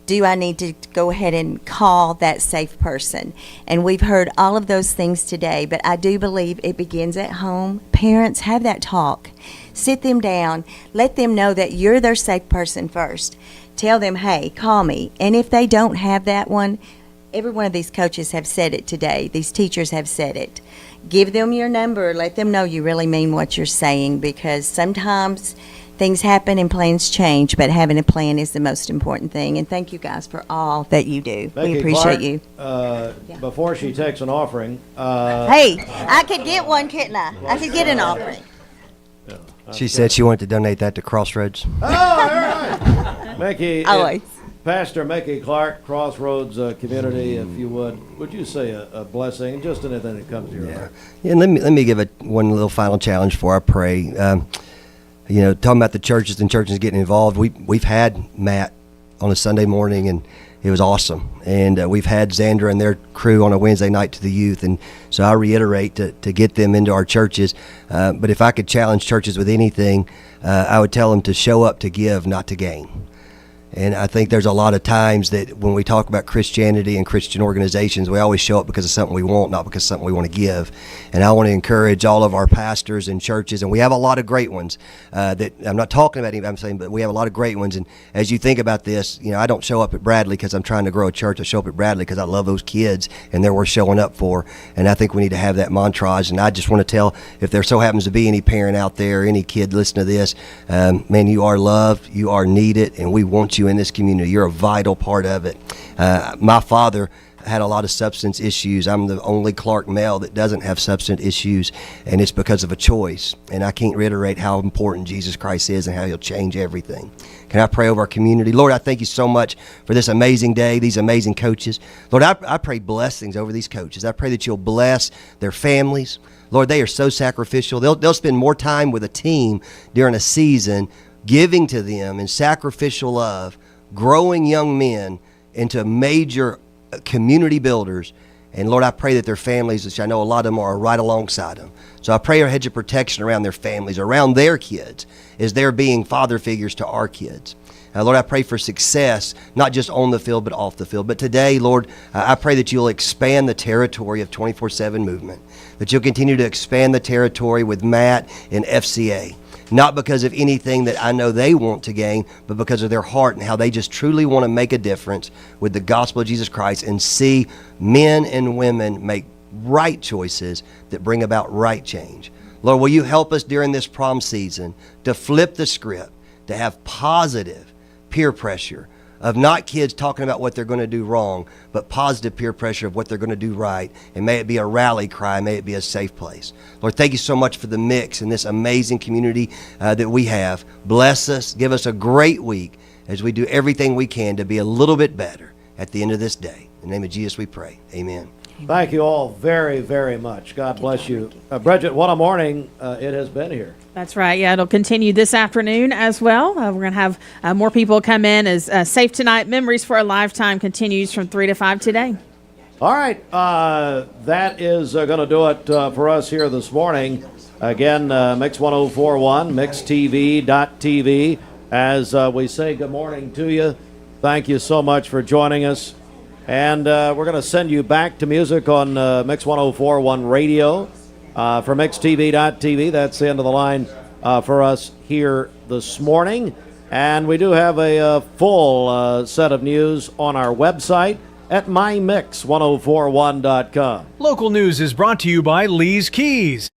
Do I need to go ahead and call that safe person? And we've heard all of those things today, but I do believe it begins at home. Parents, have that talk. Sit them down. Let them know that you're their safe person first. Tell them, hey, call me. And if they don't have that one, every one of these coaches have said it today. These teachers have said it. Give them your number. Let them know you really mean what you're saying, because sometimes things happen and plans change, but having a plan is the most important thing. And thank you guys for all that you do. Becky We appreciate Clark, you. Before she takes an offering, Hey, I could get one, couldn't I? I could get an offering. She said she wanted to donate that to Crossroads. Oh, all right. Mickey, Always. Pastor Mickey Clark, Crossroads Community, if you would you say a blessing, just anything that comes to your heart? Yeah, and let me give one little final challenge before I pray. Talking about the churches and churches getting involved, we've had Matt on a Sunday morning, and it was awesome. And we've had Xandra and their crew on a Wednesday night to the youth. And so I reiterate to get them into our churches. But if I could challenge churches with anything, I would tell them to show up to give, not to gain. And I think there's a lot of times that when we talk about Christianity and Christian organizations, we always show up because of something we want, not because of something we want to give. And I want to encourage all of our pastors and churches, and we have a lot of great ones that I'm not talking about anybody, I'm saying, but we have a lot of great ones. And as you think about this, I don't show up at Bradley because I'm trying to grow a church. I show up at Bradley because I love those kids and they're worth showing up for. And I think we need to have that mantrage. And I just want to tell, if there so happens to be any parent out there, any kid listening to this, man, you are loved, you are needed, and we want you in this community. You're a vital part of it. My father had a lot of substance issues. I'm the only Clark male that doesn't have substance issues, and it's because of a choice. And I can't reiterate how important Jesus Christ is and how he'll change everything. Can I pray over our community? Lord, I thank you so much for this amazing day, these amazing coaches. Lord, I pray blessings over these coaches. I pray that you'll bless their families. Lord, they are so sacrificial. They'll spend more time with a team during a season, giving to them in sacrificial love, growing young men into major community builders. And Lord, I pray that their families, which I know a lot of them are right alongside them. So I pray a hedge of protection around their families, around their kids, as they're being father figures to our kids. Lord, I pray for success, not just on the field, but off the field. But today, Lord, I pray that you'll expand the territory of 24/7 movement, that you'll continue to expand the territory with Matt and FCA. Not because of anything that I know they want to gain, but because of their heart and how they just truly want to make a difference with the gospel of Jesus Christ and see men and women make right choices that bring about right change. Lord, will you help us during this prom season to flip the script, to have positive peer pressure of not kids talking about what they're going to do wrong, but positive peer pressure of what they're going to do right. And may it be a rally cry, may it be a safe place. Lord, thank you so much for the mix and this amazing community that we have. Bless us, give us a great week as we do everything we can to be a little bit better at the end of this day. In the name of Jesus we pray, amen. Thank you all very, very much. God bless you. Bridget, what a morning it has been here. That's right. Yeah, it'll continue this afternoon as well. We're going to have more people come in as Safe Tonight Memories for a Lifetime continues from 3 to 5 today. All right. That is going to do it for us here this morning. Again, Mix 104.1, MixTV.tv. As we say good morning to you, thank you so much for joining us. And we're going to send you back to music on Mix 104.1 radio for MixTV.tv. That's the end of the line for us here this morning. And we do have a full set of news on our website at mymix1041.com. Local news is brought to you by Lee's Keys.